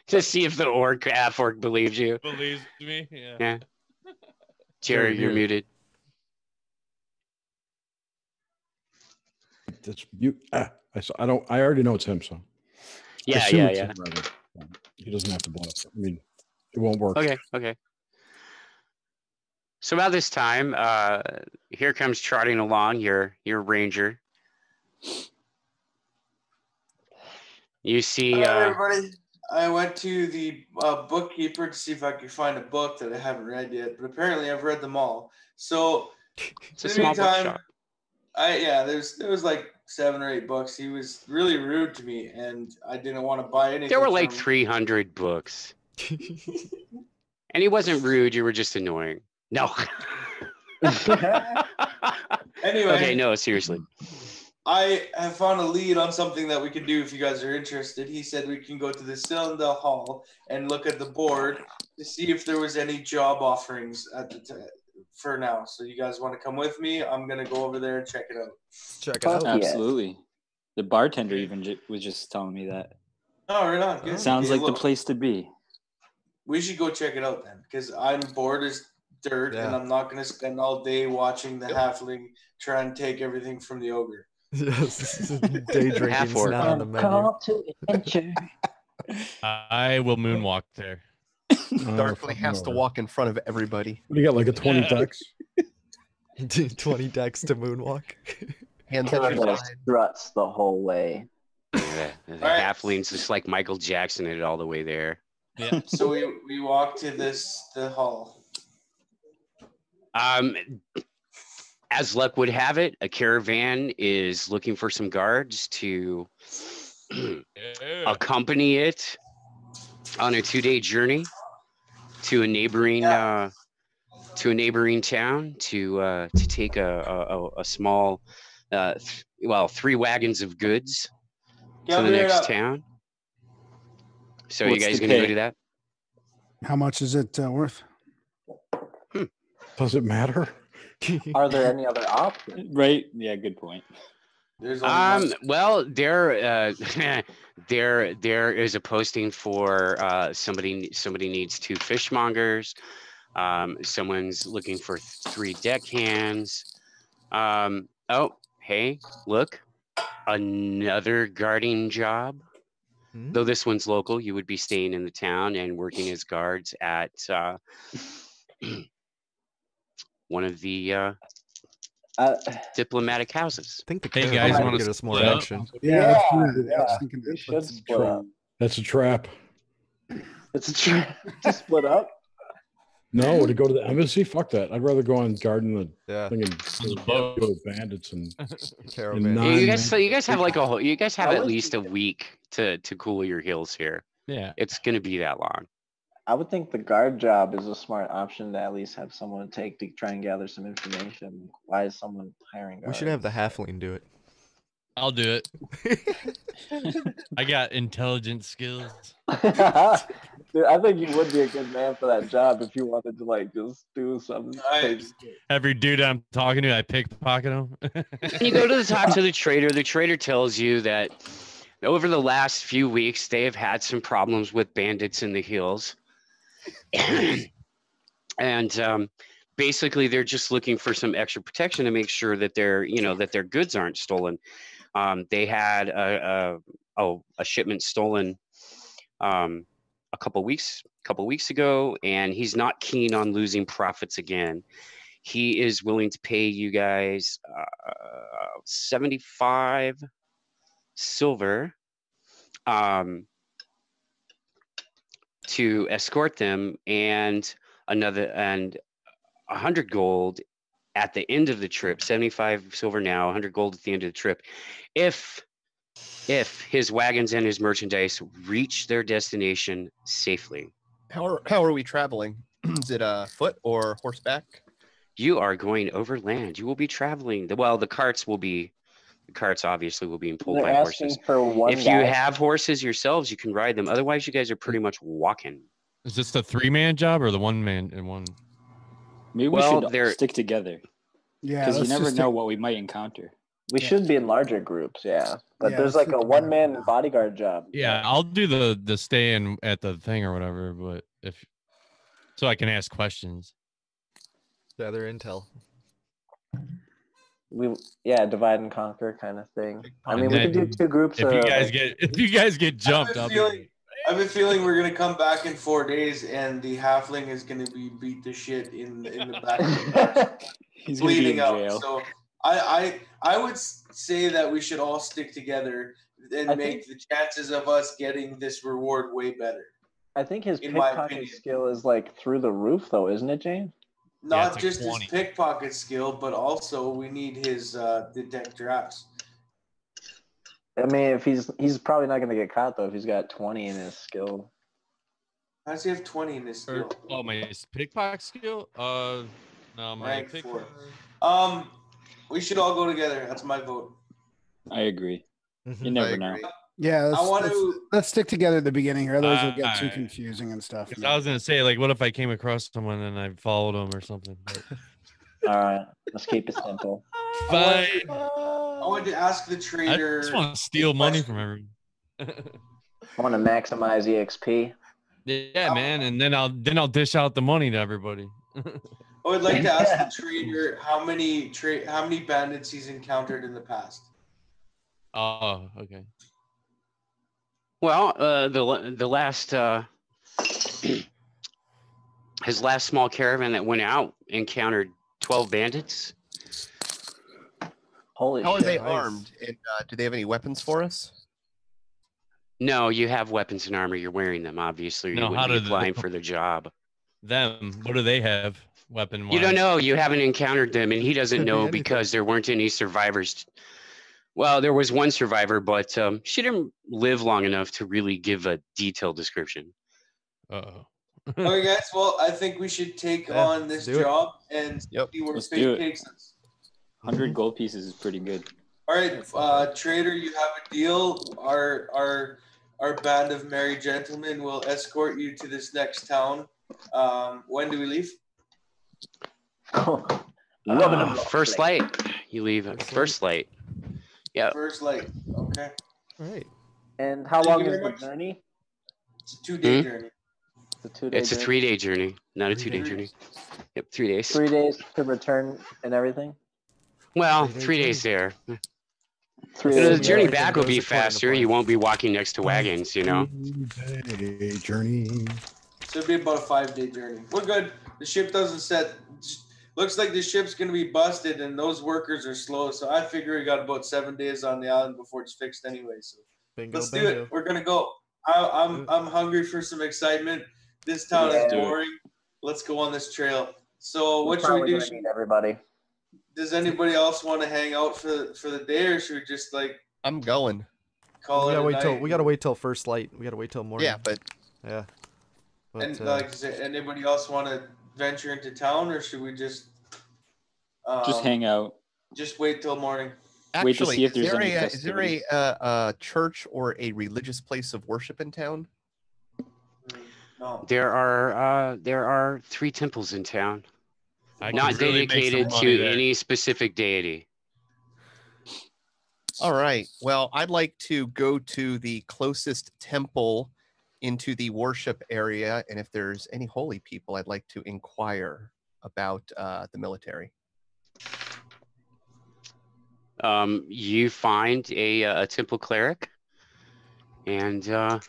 to see if the half-orc believes you. believes me. Yeah. Yeah. Jerry, you're muted. That's you. I already know it's him, so. I Yeah. assume it's him, rather. He doesn't have to bluff. I mean, it won't work. Okay. So about this time, here comes trotting along your ranger. You see, Hello, everybody. I went to the bookkeeper to see if I could find a book that I haven't read yet, but apparently I've read them all. So it's a small bookshop. There was like 7 or 8 books. He was really rude to me, and I didn't want to buy anything. There were like from him. 300 books, and he wasn't rude. You were just annoying. No. Anyway. Okay, no, seriously. I have found a lead on something that we can do if you guys are interested. He said we can go to the Cylinder Hall and look at the board to see if there was any job offerings at the for now. So you guys want to come with me? I'm going to go over there and check it out. Check it out. Absolutely. The bartender even was just telling me that. Oh, right on. Good. Sounds Okay, like the place to be. We should go check it out then, because I'm bored as dirt, and I'm not going to spend all day watching the halfling try and take everything from the ogre. Yes, day drinking's Half-orc. not on the menu. Call to adventure. I will moonwalk there. Darkly has to walk in front of everybody. What do you got, like a 20 dex? 20 decks to moonwalk. Hands Killer at your just side. struts the whole way. The right. halfling's just like Michael Jackson it all the way there. Yeah. So we walk to the hall. As luck would have it, a caravan is looking for some guards to accompany it on a 2-day journey to a neighboring town to take a small 3 wagons of goods to Gather the it next up. town. So What's you guys the gonna go pay? do that? How much is it worth? Does it matter? Are there any other options? Right? Yeah, good point. There's only one. Well, there there is a posting for somebody needs 2 fishmongers. Someone's looking for 3 deckhands. Oh, hey, look, another guarding job. Though this one's local, you would be staying in the town and working as guards at one of the diplomatic houses. I think the Hey, caravan guys, would wanna get us more split up? action. Yeah, that's what I was yeah. thinking. We That. should split up. That's a trap. It's a trap to split up. No, to go to the embassy? Fuck that. I'd rather go on guard in the Yeah, thing and the boat. deal with bandits and caravan. not- You guys have like a whole. You guys have I at would- least a week to cool your heels here. Yeah. It's gonna be that long. I would think the guard job is a smart option to at least have someone take to try and gather some information. Why is someone hiring guards? We should have the halfling do it. I'll do it. I got intelligent skills. Dude, I think you would be a good man for that job if you wanted to like just do something. Every dude I'm talking to, I pickpocket him. You go to talk to the trader. The trader tells you that over the last few weeks, they have had some problems with bandits in the hills. And basically, they're just looking for some extra protection to make sure that their goods aren't stolen. They had a shipment stolen a couple weeks ago, and he's not keen on losing profits again. He is willing to pay you guys 75 silver to escort them, and 100 gold at the end of the trip. 75 silver now, 100 gold at the end of the trip, if his wagons and his merchandise reach their destination safely. How are we traveling? Is it foot or horseback? You are going overland. You will be traveling. The carts obviously will be pulled They're by asking horses. for one If guy. you have horses yourselves, you can ride them. Otherwise, you guys are pretty much walking. Is this the 3-man job or the 1-man and one? Maybe we should stick together Yeah, because you let's never just know what we might encounter. We should be in larger groups, yeah. But Yeah, there's let's like a keep one-man bodyguard job. Yeah, I'll do the stay in at the thing or whatever, but so I can ask questions. Gather intel. Divide and conquer kind of thing. I mean, And we could do then 2 groups. If you guys get jumped, I've a feeling we're gonna come back in 4 days, and the halfling is gonna be beat to shit in the back, He's gonna be bleeding in out. jail. So I would say that we should all stick together and make the chances of us getting this reward way better. I think his in my pickpocket opinion. skill is like through the roof, though, isn't it, James? Not it's like just 20. his pickpocket skill, but also we need his detect traps. I mean, if he's probably not going to get caught though if he's got 20 in his skill. How does he have 20 in his skill? My pickpocket skill? No, my Rank pickpocket. 4. We should all go together. That's my vote. I agree. Mhm. You never know. Yeah, I want to. let's stick together at the beginning here. Otherwise, it'll get too Alright. confusing and stuff. 'Cause I was gonna say, like, what if I came across someone and I followed them or something? But All right, let's keep it simple. fine. I want to ask the I trader. just want to steal money from everyone. I want to maximize EXP. Yeah, man, and then I'll dish out the money to everybody. I would like to ask the trader how many bandits he's encountered in the past. Oh, okay. Well, the last his last small caravan that went out encountered 12 bandits. Holy How are shit. they nice. armed? And do they have any weapons for us? No, you have weapons and armor. You're wearing them, obviously. No, You how wouldn't be did applying they- for the job. Them, what do they have weapon-wise? You don't know. You haven't encountered them, and he doesn't Could be know anything. because there weren't any survivors. Well, there was one survivor, but she didn't live long enough to really give a detailed description. Uh-oh. Okay, guys. Well, I think we should take Yeah, on this do it. job and Yep, see where let's fate do it. takes us. 100 gold pieces is pretty good. All right, trader, you have a deal. Our band of merry gentlemen will escort you to this next town. When do we leave? First light. You leave at first light. Yeah. First light. Okay. All right. And how Thank long you is very the much. journey? It's a 2-day journey. It's a 2-day It's a journey. 3-day journey, not a 2-day journey. Yep, 3 days. 3 days to return and everything? Well, 3-day 3 days there. 3 The days. journey everything back will goes be according to faster. plan. You won't be walking next to wagons, you know. 3-day journey. So it'll be about a 5-day journey. We're good. The ship doesn't set. Looks like the ship's gonna be busted, and those workers are slow. So I figure we got about 7 days on the island before it's fixed anyway. So Bingo, let's bingo. do it. We're gonna go. I'm hungry for some excitement. This town Yeah. is boring. Let's go on this trail. So what should we Probably do? gonna meet everybody. Does anybody else want to hang out for the day, or should we just like I'm going. call We it gotta a wait till night? we gotta wait till first light. We gotta wait till morning. Yeah, but Yeah. But, And like, does anybody else want to venture into town, or should we just Just hang out. Just wait till morning? Wait to actually, see if there's any is there a church or a religious place of worship in town? No. There are 3 temples in town, I not could really make some dedicated money to there. any specific deity. All right. Well, I'd like to go to the closest temple into the worship area, and if there's any holy people, I'd like to inquire about the military. You find a temple cleric, and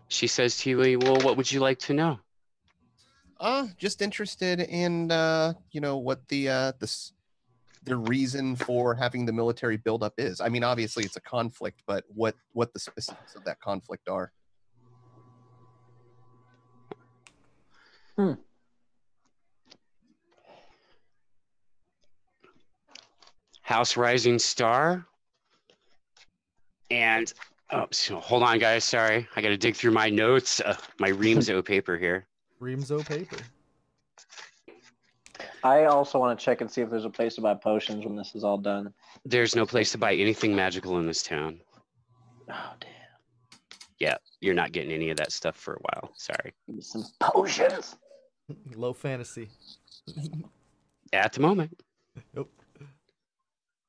she says to you, "Well, what would you like to know?" Just interested in what the reason for having the military buildup is. I mean, obviously it's a conflict, but what the specifics of that conflict are. House Rising Star. And so hold on, guys. Sorry, I got to dig through my notes, my Reamso paper here. Reamso paper. I also want to check and see if there's a place to buy potions when this is all done. There's no place to buy anything magical in this town. Oh damn! Yeah, you're not getting any of that stuff for a while. Sorry. Give me some potions. Low fantasy. At the moment. Nope.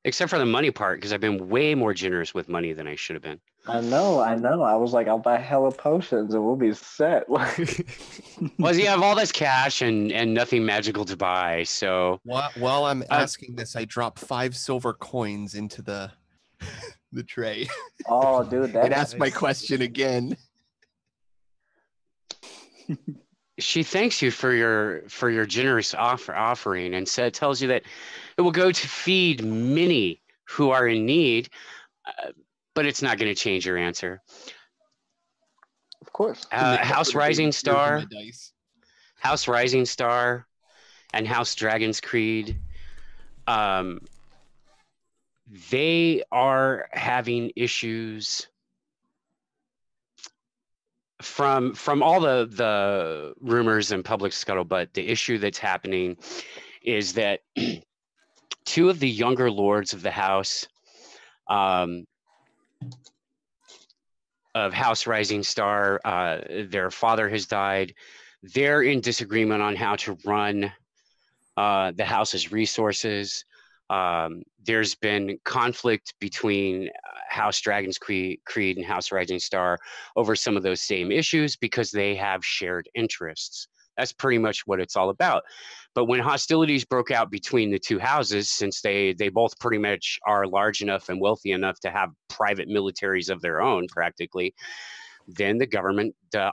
Except for the money part, because I've been way more generous with money than I should have been. I know. I was like, I'll buy hella potions and we'll be set. Well, you have all this cash and nothing magical to buy, so While I'm asking this, I drop 5 silver coins into the the tray. Oh, dude, And that's ask my question again. she thanks you for your generous offering and tells you that it will go to feed many who are in need, but it's not going to change your answer. of course. House Rising Star, Dice. House Rising Star, and House Dragon's Creed. They are having issues from all the rumors and public scuttlebutt. The issue that's happening is that 2 of the younger lords of the house of House Rising Star, their father has died. They're in disagreement on how to run the house's resources. There's been conflict between House Dragon's Creed and House Rising Star over some of those same issues because they have shared interests. That's pretty much what it's all about. But when hostilities broke out between the 2 houses, since they both pretty much are large enough and wealthy enough to have private militaries of their own practically, then the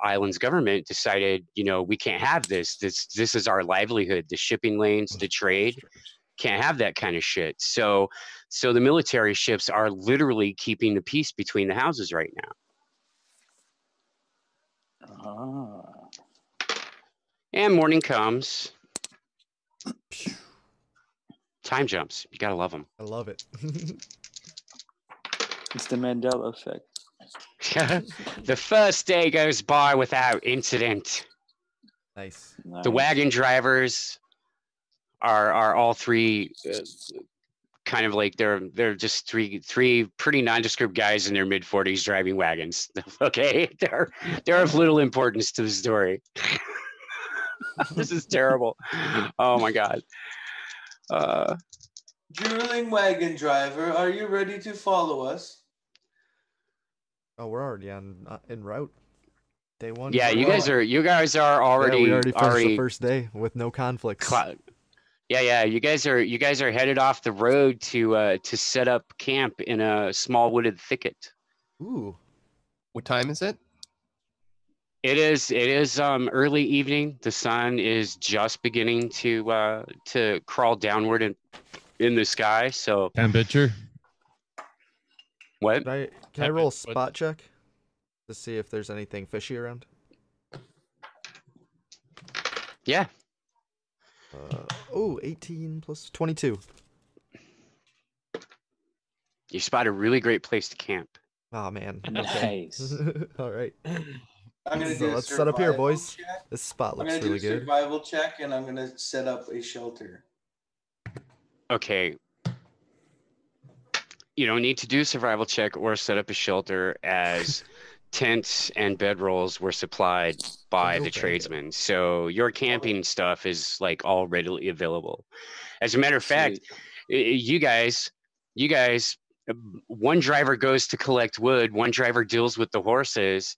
island's government decided, we can't have this. This is our livelihood, the shipping lanes, the trade. Can't have that kind of shit. So the military ships are literally keeping the peace between the houses right now. And morning comes. Time jumps. You gotta love them. I love it. It's the Mandela effect. The first day goes by without incident. Nice. The wagon drivers are all 3 kind of like they're just three pretty nondescript guys in their mid-40s driving wagons. Okay, they're of little importance to the story. This is terrible. Oh my god. Drooling wagon driver, are you ready to follow us? Oh, we're already on en route. Day one. Yeah, we're you guys on. are already Yeah, we already finished the first day with no conflicts. Yeah, you guys are headed off the road to set up camp in a small wooded thicket. Ooh. What time is it? It is early evening. The sun is just beginning to crawl downward in the sky. So Temperature. what? Can I roll a spot check to see if there's anything fishy around? Yeah. 18 plus 22. You spot a really great place to camp. Oh man. Nice. All right. I'm gonna So do let's a set up here, survival boys. check. This spot I'm looks gonna do really a good. survival check, and I'm gonna set up a shelter. Okay. You don't need to do a survival check or set up a shelter, as tents and bedrolls were supplied by the tradesmen. So your camping stuff is like all readily available. As a matter of fact, you guys, one driver goes to collect wood, one driver deals with the horses,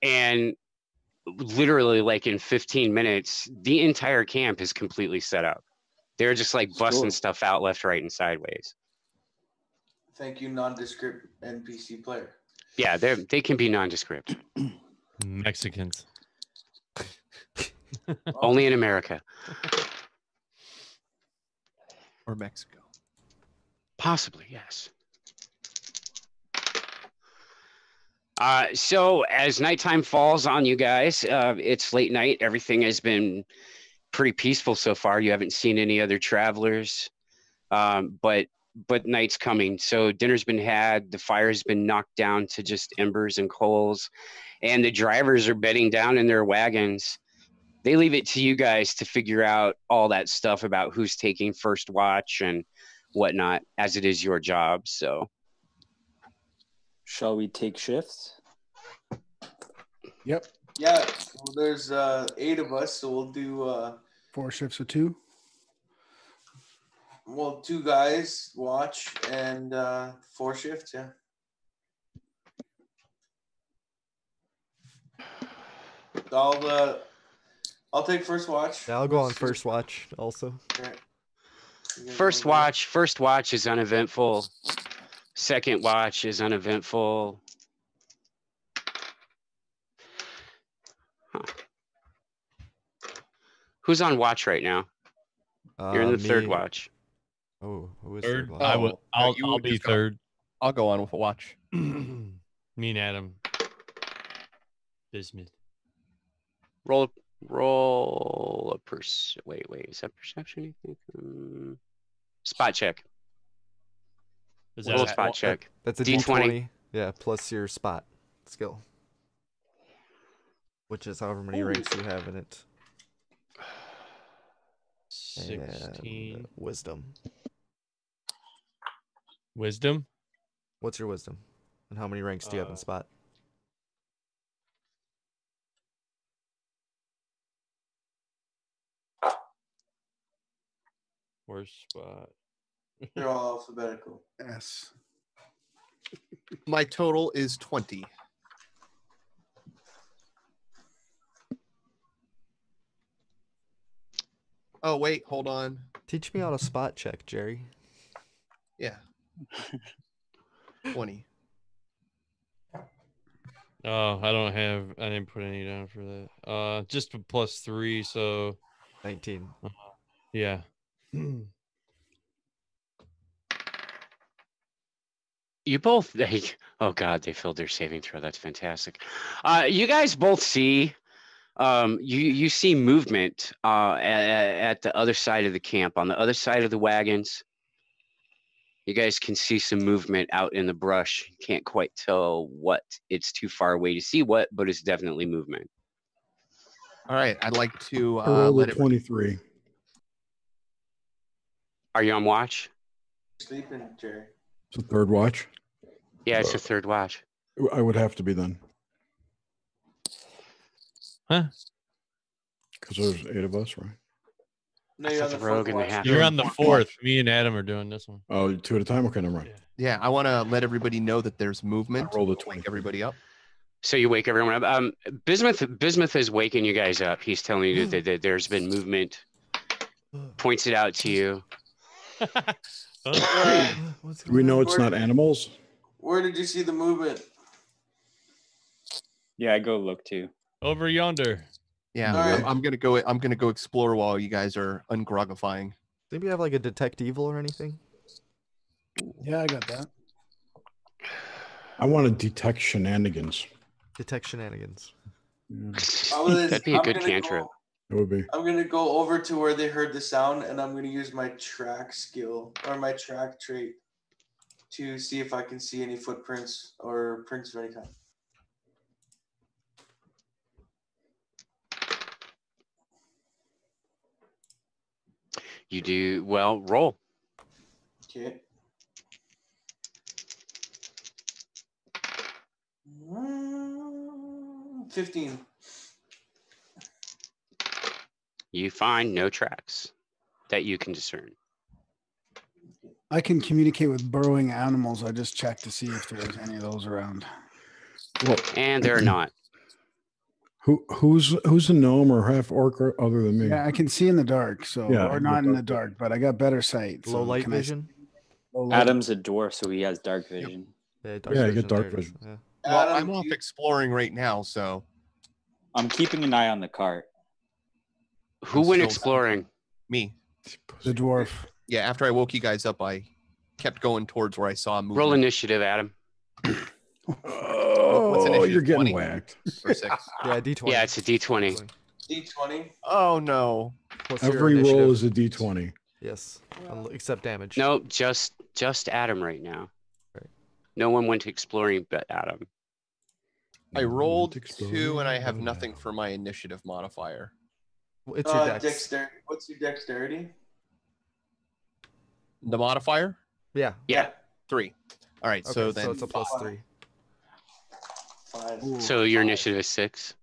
and literally like in 15 minutes, the entire camp is completely set up. They're just like busting Cool. stuff out left, right, and sideways. Thank you, nondescript NPC player. Yeah, they can be nondescript. Mexicans. Only in America. Or Mexico? Possibly, yes. So as nighttime falls on you guys, it's late night. Everything has been pretty peaceful so far. You haven't seen any other travelers, but night's coming. So dinner's been had. The fire's been knocked down to just embers and coals, and the drivers are bedding down in their wagons. They leave it to you guys to figure out all that stuff about who's taking first watch and whatnot, as it is your job. So Shall we take shifts? Yep. Yeah, well, there's 8 of us, so we'll do 4 shifts of 2. 2 guys watch and 4 shifts. Yeah. I'll take first watch. Yeah, I'll go on first watch also. Okay. first watch is uneventful. Second watch is uneventful. Huh. Who's on watch right now? You're in the third Me. watch. Oh, who is Third. third watch? I'll you be just go. third. I'll go on with a watch. Me and Adam. Bismuth. Roll a wait, is that perception, you think? Spot check. Is Roll a that spot check. That's a D20. D20. Yeah, plus your spot skill, which is however many ranks you have in it. 16? And wisdom. Wisdom? What's your wisdom? And how many ranks do you have in spot? Worst spot. They're all alphabetical. S. My total is 20. Oh, wait, hold on. Teach me how to spot check, Jerry. Yeah. 20. Oh, I didn't put any down for that. Just a +3, so 19. yeah. You both, oh God, they failed their saving throw. That's fantastic. You guys both see, you see movement at the other side of the camp, on the other side of the wagons. You guys can see some movement out in the brush. Can't quite tell what. It's too far away to see what, but it's definitely movement. All right, I'd like to I rolled let a it. 23. Are you on watch? sleeping, Jerry? It's the third watch. Yeah, it's the third watch. I would have to be then. Huh? Because there's 8 of us, right? No, I you're thought on the the rogue fourth and the watch. half. You're on the Fourth fourth. watch. Me and Adam are doing this one. Oh, 2 at a time? Okay, never mind. Yeah, I want to let everybody know that there's movement. I rolled a Wake 20. everybody up. So you wake everyone up. Bismuth is waking you guys up. He's telling you that there's been movement. Points it out to you. What's Do we going know on? it's not animals? Where did you see the movement? Yeah, I go look too. Over yonder. Yeah, All right. I'm gonna go explore while you guys are ungrogifying. Maybe you have like a detect evil or anything? Yeah, I got that. I want to detect shenanigans. Detect shenanigans. Yeah, That'd be a good cantrip. it would be. I'm gonna go over to where they heard the sound, and I'm gonna use my track skill or my track trait to see if I can see any footprints or prints of any kind. You do well. Roll. Okay. Mm, 15. You find no tracks that you can discern. I can communicate with burrowing animals. I just checked to see if there's any of those around. Well, And they're not. who's a gnome or half orc other than me? Yeah, I can see in the dark, so Yeah, or in not the in the dark. dark, but I got better sight. Low so light can I- vision? low light- Adam's a dwarf, so he has dark vision. Yeah, Yeah, I get dark there it is. vision. Yeah. Well, Adam, I'm off exploring right now, so I'm keeping an eye on the cart. Who I'm went still- exploring? me. The dwarf. Yeah, after I woke you guys up, I kept going towards where I saw movement. Roll initiative, Adam. What's Oh, initiative, you're getting 20? whacked. Or 6. Yeah, D20. Yeah, it's a D20. D20. Oh no. Plus your Every roll initiative. is a d20. Yes, except damage. No, just Adam right now. Right. No one went exploring but Adam. I rolled Exploring 2 and I have down. nothing for my initiative modifier. It's your dex. Dexterity. What's your dexterity? The modifier? Yeah. Yeah. 3. All right, Okay, so then it's a +3. 5. Ooh, So your initiative is 6.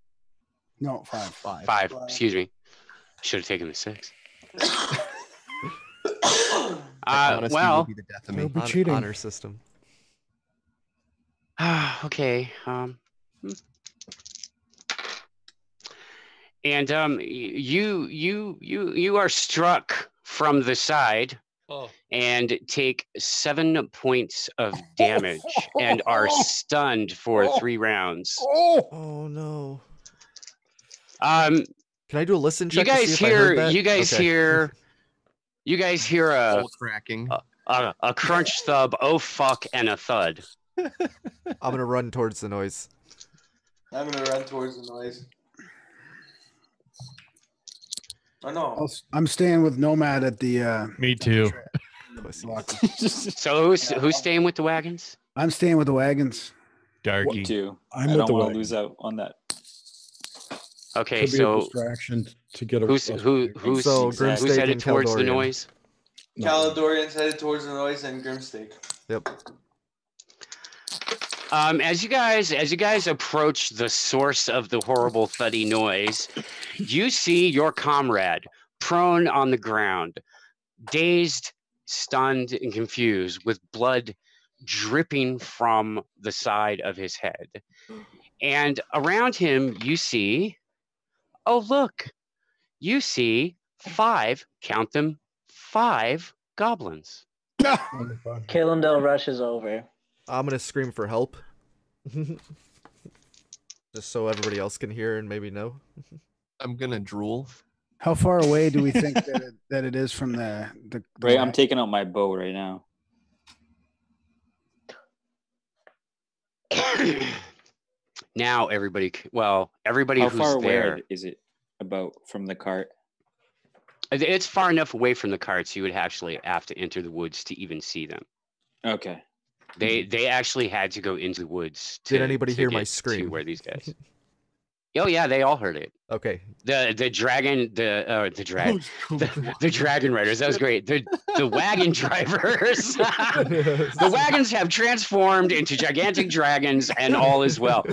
No, 5. 5. 5. Five. Excuse me. Should have taken the 6. Honesty will Well, be the death of Don't me. be cheating. Honor system. okay. And you are struck from the side Oh. and take 7 points of damage and are stunned for 3 rounds. Oh no. Um, Can I do a listen you check? to see guys if I heard hear that? you Okay. guys hear a Soul cracking. a crunch thub, oh fuck, and a thud. I'm gonna run towards the noise. I'm gonna run towards the noise. Oh no. I'm staying with Nomad at the. Me too. block. So who's staying with the wagons? I'm staying with the wagons. Darky. Too. I'm I with don't the want to wagon. lose out on that. Okay, Could be a so distraction to get a. who's a- who's So, who's Grimstake headed and towards the Caldorian. noise? No. Caledorian's headed towards the noise and Grimstake. Yep. As you guys approach the source of the horrible thuddy noise, you see your comrade prone on the ground, dazed, stunned, and confused, with blood dripping from the side of his head. And around him, you see, oh look, you see 5, count them, 5 goblins. Kalendel rushes over. I'm gonna scream for help. Just so everybody else can hear and maybe know. I'm gonna drool. How far away do we think that it is from the Right, I'm taking out my bow right now. Now everybody How who's far there, away is it about from the cart? it's far enough away from the carts you would actually have to enter the woods to even see them. Okay. They actually had to go into the woods. Did anybody to hear my get to scream? where these guys? Oh yeah, they all heard it. Okay. The dragon the dragon riders. That was great. The wagon drivers. The wagons have transformed into gigantic dragons, and all is well.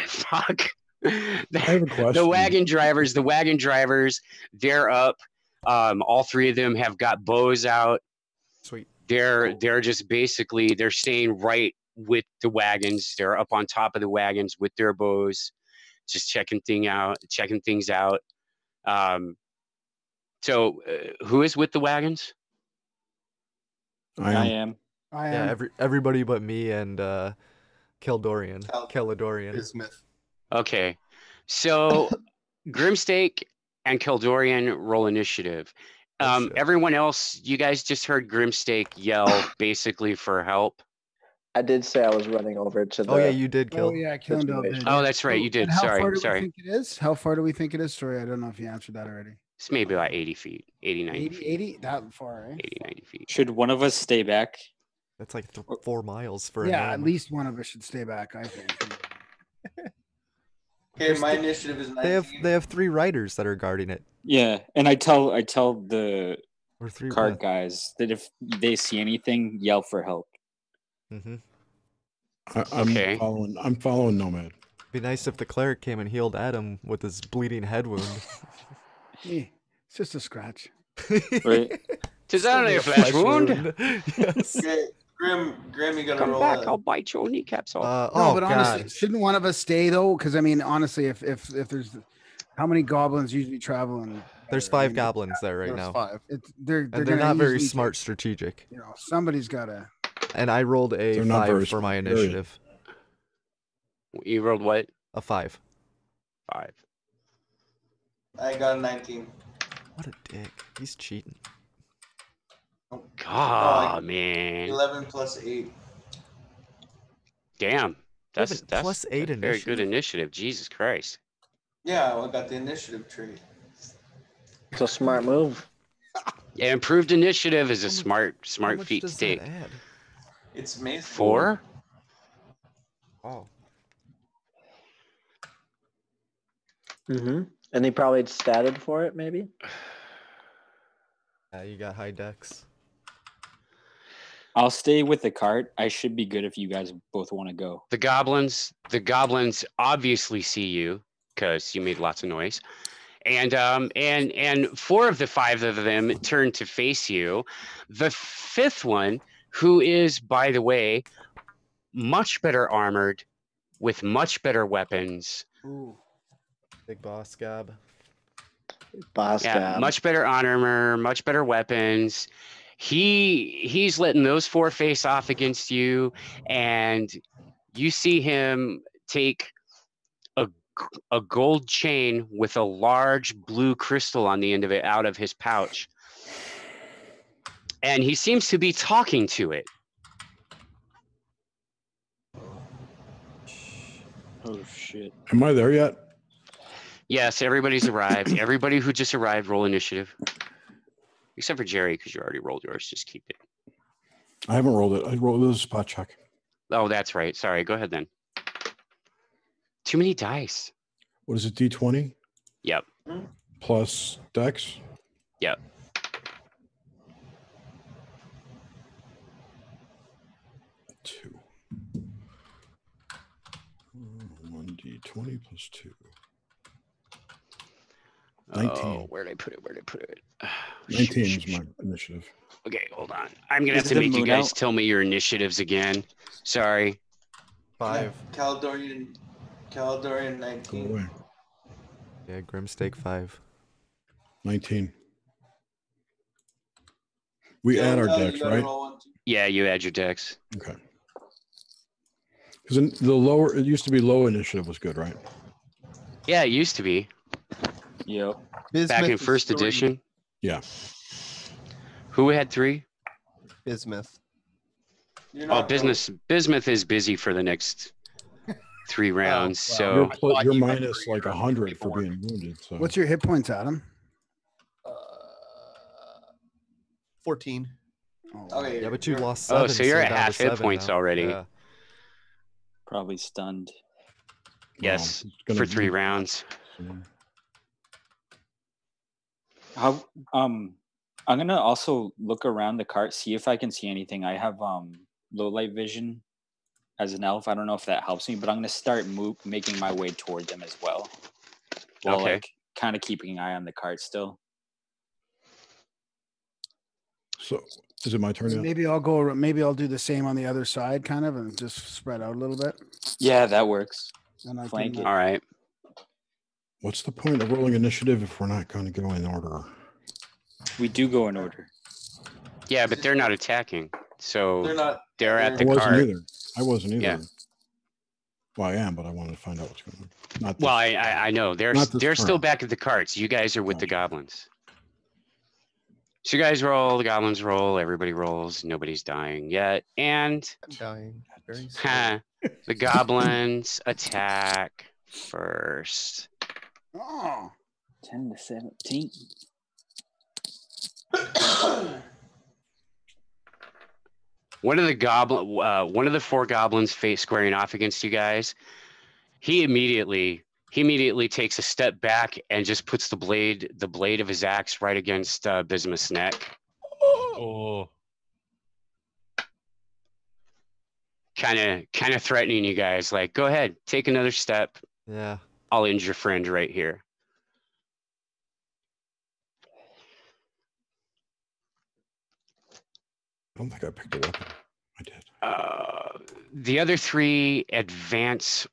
Fuck. I have a question. The wagon drivers, they're up. All three of them have got bows out. Sweet. They're just basically they're staying right with the wagons. They're up on top of the wagons with their bows, just checking things out. So who is with the wagons? I am. Yeah, everybody but me and Keldorian. Bismuth. Okay, so Grimstake and Keldorian roll initiative. Oh, shit. Everyone else, you guys just heard Grimstake yell basically for help. I did say I was running over to the. Oh yeah, you did kill. Oh yeah, Kilndale did. Oh, that's right, you did. And how far do Sorry. we think it is? How far do we think it is? Sorry, I don't know if you answered that already. It's maybe about 80 feet, 80, 90 80, feet. 80? That far, eh? 80, 90 feet. Should one of us stay back? That's like 4 miles for a Yeah, gnome. at least one of us should stay back, I think. Okay, my initiative is 19. They have 3 riders that are guarding it. Yeah, and I tell the Or 3 cart guys that if they see anything, yell for help. Mm-hmm. Okay. I'm following Nomad. Be nice if the cleric came and healed Adam with his bleeding head wound. Hey, it's just a scratch. Right? Is that only a flesh wound? Yes. Okay, Grim, you gotta Come roll back, that. I'll bite your kneecaps off. No, Oh but god. honestly, shouldn't one of us stay though? Because I mean, honestly, if there's how many goblins usually travel in? There's 5 goblins there right There's now. 5. They're And they're gonna not very usually smart strategic. You know, somebody's gotta. And I rolled a They're not very 5 for my smart, period. initiative. You rolled what? A 5. 5. I got a 19. What a dick. He's cheating. God, man. 11 plus 8. Damn. That's plus 8 a very good initiative? initiative. Jesus Christ. Yeah, I got the initiative trait. It's a smart move. Yeah, improved initiative is a How smart much feat does to take. that add? It's amazing. 4? Oh. Mm-hmm. And he probably statted for it, maybe. Yeah, you got high dex. I'll stay with the cart. I should be good if you guys both want to go. The goblins obviously see you because you made lots of noise. And 4 of the 5 of them turn to face you. The 5th one, who is, by the way, much better armored with much better weapons. Ooh. Big boss Gab. Boss Yeah, Gab. much better armor, much better weapons. He's letting those 4 face off against you, and you see him take a gold chain with a large blue crystal on the end of it out of his pouch, and he seems to be talking to it. Oh shit. Am I there yet? Yes, everybody's arrived. Everybody who just arrived, roll initiative. Except for Jerry, because you already rolled yours. Just keep it. I haven't rolled it. I rolled it as a spot check. Oh, that's right. Sorry. Go ahead then. Too many dice. What is it? D20 Yep. plus Dex. Yep. Two. 1d20 plus 2. 19. Oh, where'd I put it? 19 is my initiative. Okay, hold on. I'm gonna have Is to the make you moon guys out? tell me your initiatives again. Sorry. 5. Caledorian Go 19. away. Yeah, Grimstake 5. 19. We add our you Dex, gotta right? roll one, too. Yeah, you add your decks. Okay. Because the lower, it used to be low initiative was good, right? Yeah, it used to be Yo. back in first edition. Yeah. Who had 3? Bismuth. You're Oh, not Bismuth is busy for the next 3 rounds. well, So You're, I thought you're you had minus 3 like or 100 for 24. being wounded. So What's your hit points, Adam? 14. Oh, Okay. Yeah, but you you're- lost 7. Oh, so you're at down to half hit 7 points now. already. Yeah. Probably stunned. Yes, it's gonna for 3 be- rounds. How I'm gonna also look around the cart, see if I can see anything. I have low light vision as an elf. I don't know if that helps me, but I'm gonna start making my way toward them as well. While Okay. like kind of keeping an eye on the cart still. So is it my turn yet? Maybe I'll go. Maybe I'll do the same on the other side, kind of, and just spread out a little bit. Yeah, that works. And I Flank can, it. All right. What's the point of rolling initiative if we're not going to go in order? We do go in order. Yeah, but they're not attacking. So They're not. they're at I the wasn't cart. either. I wasn't either. Yeah. Well, I am, but I wanted to find out what's going on. Not Well, this- I know they're Not this still turn. back at the carts. You guys are with the Gotcha. goblins. So you guys roll, the goblins roll, everybody rolls, nobody's dying yet, and I'm dying. Very soon. huh, the goblins attack first. oh, 10 to 17. One of the 4 goblins face squaring off against you guys. He immediately takes a step back and just puts the blade of his axe right against Bismuth's neck. Oh, Kind of threatening you guys, like, go ahead, take another step. Yeah. I'll end your friend right here. I don't think I picked a weapon. I did. The other 3 advance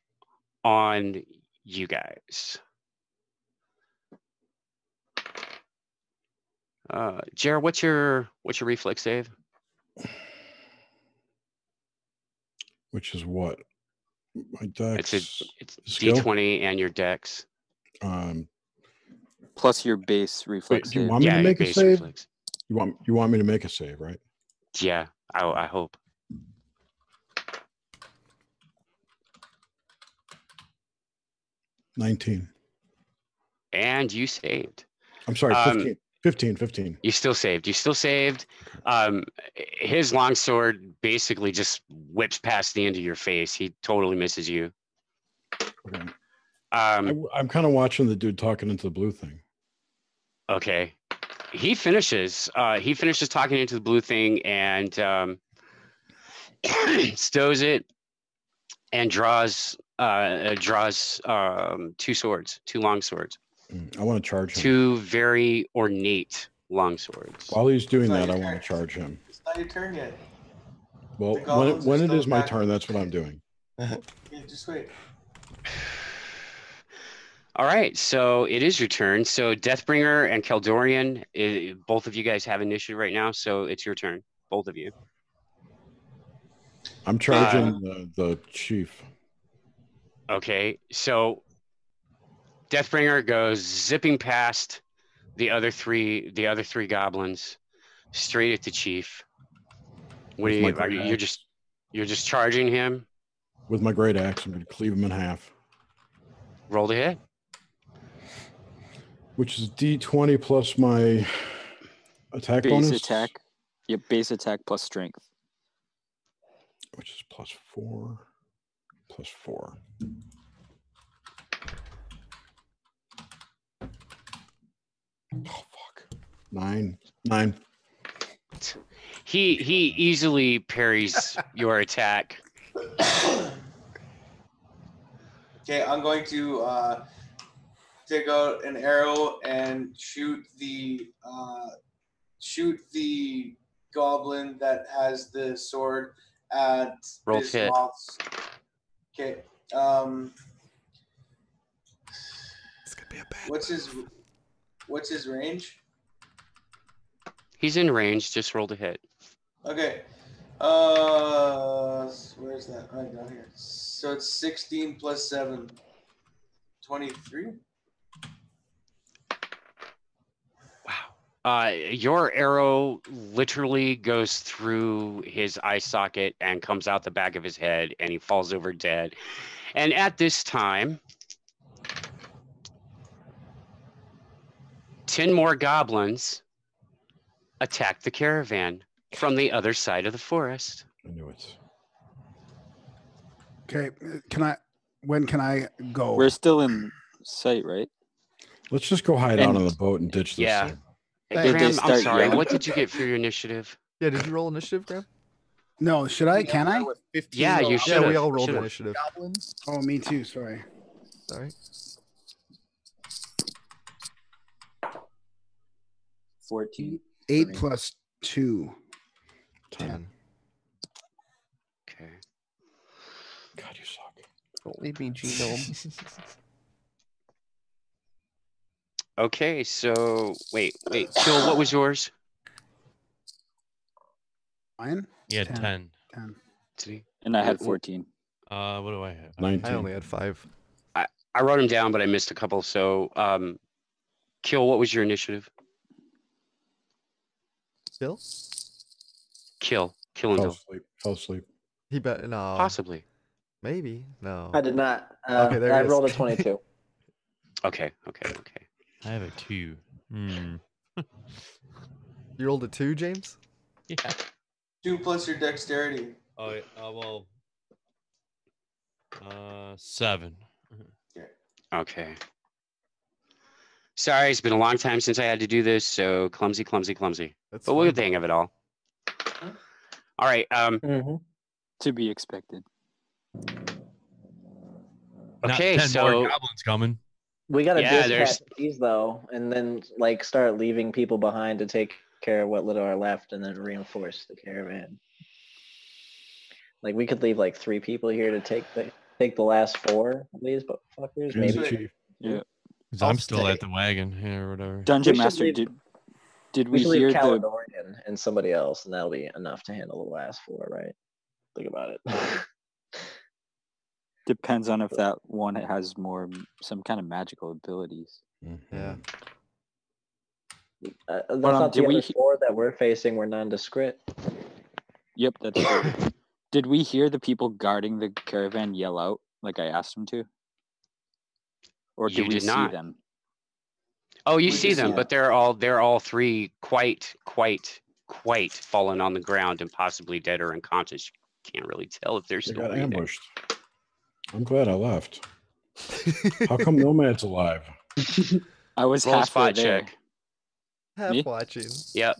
on you guys. Jared, what's your reflex save? Which is what? My dex. It's skill? D20 and your dex. Plus your base Wait, reflex do you save. want me to your make a base save? reflex. You want me to make a save, right? Yeah, I hope. $19. And you saved. I'm sorry, 15. You still saved. His longsword basically just whips past the end of your face. He totally misses you. Okay. Um, I'm kind of watching the dude talking into the blue thing. Okay. He finishes talking into the blue thing and stows it and draws 2 swords, 2 long swords, I want to charge him. 2 very ornate long swords. While he's doing It's not that, I your want to turn. charge him. It's not your turn yet. Well, The goblins when are it still is my back. turn, that's what I'm doing. Yeah, just wait. All right, so it is your turn. So Deathbringer and Keldorian, both of you guys have initiative right now, so it's your turn, both of you. I'm charging the chief. Okay, so Deathbringer goes zipping past the other three goblins, straight at the chief. What With do my you? great You're just charging him. With my great axe, I'm going to cleave him in half. Roll to hit. Which is D20 plus my attack Base bonus. attack. Yep, base attack plus strength. Which is plus 4. Plus 4. Oh, fuck. 9. He easily parries your attack. Okay, I'm going to take out an arrow and shoot the goblin that has the sword at Roll to hit. Bismuth's. Okay. It's gonna be a bad. What's his range? He's in range. Just roll to hit. Okay. Where's that? Right down here. So it's 16 plus 7. 23? Wow. Your arrow literally goes through his eye socket and comes out the back of his head, and he falls over dead. And at this time, 10 more goblins attack the caravan from the other side of the forest. I knew it. okay. Can I? When can I go? We're still in sight, right? Let's just go hide out on the boat and ditch this Yeah. thing. Hey, Did they Graham, I'm start sorry. yelling? What did you get for your initiative? Yeah, did you roll initiative, Graham? No, should I? Can I? With 15 Yeah, you Yeah, should. we all rolled Should've. initiative. goblins. Oh, me too. Sorry. Sorry. 14. 8 me. plus 2. 10. Okay. God, you suck. Don't leave me, Genome. Okay, so wait. Kill, what was yours? Mine? Yeah, 10. 10. 10. See? And I had 14. What do I have? 19. I only had 5. I wrote them down, but I missed a couple. So, Kill, what was your initiative? Bill? Kill and Fell kill. asleep. Fell asleep. He bet no. Possibly. Maybe. No. I did not. Okay, there I it is. rolled a 22. Okay. I have a 2. Hmm. You rolled a 2, James? Yeah. 2 plus your dexterity. Oh, yeah, well. 7. Okay. Sorry, it's been a long time since I had to do this, so clumsy. That's But we'll fine. get the hang of it all. All right. Mm-hmm. To be expected. Okay, Not 10 so more goblins coming. We gotta Yeah, dispatch these though, and then like start leaving people behind to take care of what little are left, and then reinforce the caravan. Like we could leave like 3 people here to take the last 4 of these fuckers, And maybe. the chief. Yeah. 'Cause I'll I'm still stay. at the wagon here or whatever. Dungeon We should Master, leave- did We we should hear leave the Caledonian and somebody else, and that'll be enough to handle the last 4, right? Think about it. depends on if that one has some kind of magical abilities. Yeah. That's But, not did the we other he- 4 that we're facing. We're nondescript. Yep, that's true. Did we hear the people guarding the caravan yell out like I asked them to? Or You did we did see not. them? oh, you We see can them, see but they're all 3 quite fallen on the ground and possibly dead or unconscious. You can't really tell if they're They still got breathing. ambushed. I'm glad I left. How come Nomad's alive? I was Roll a halfway spot there. check. Half Me? watching. Yep.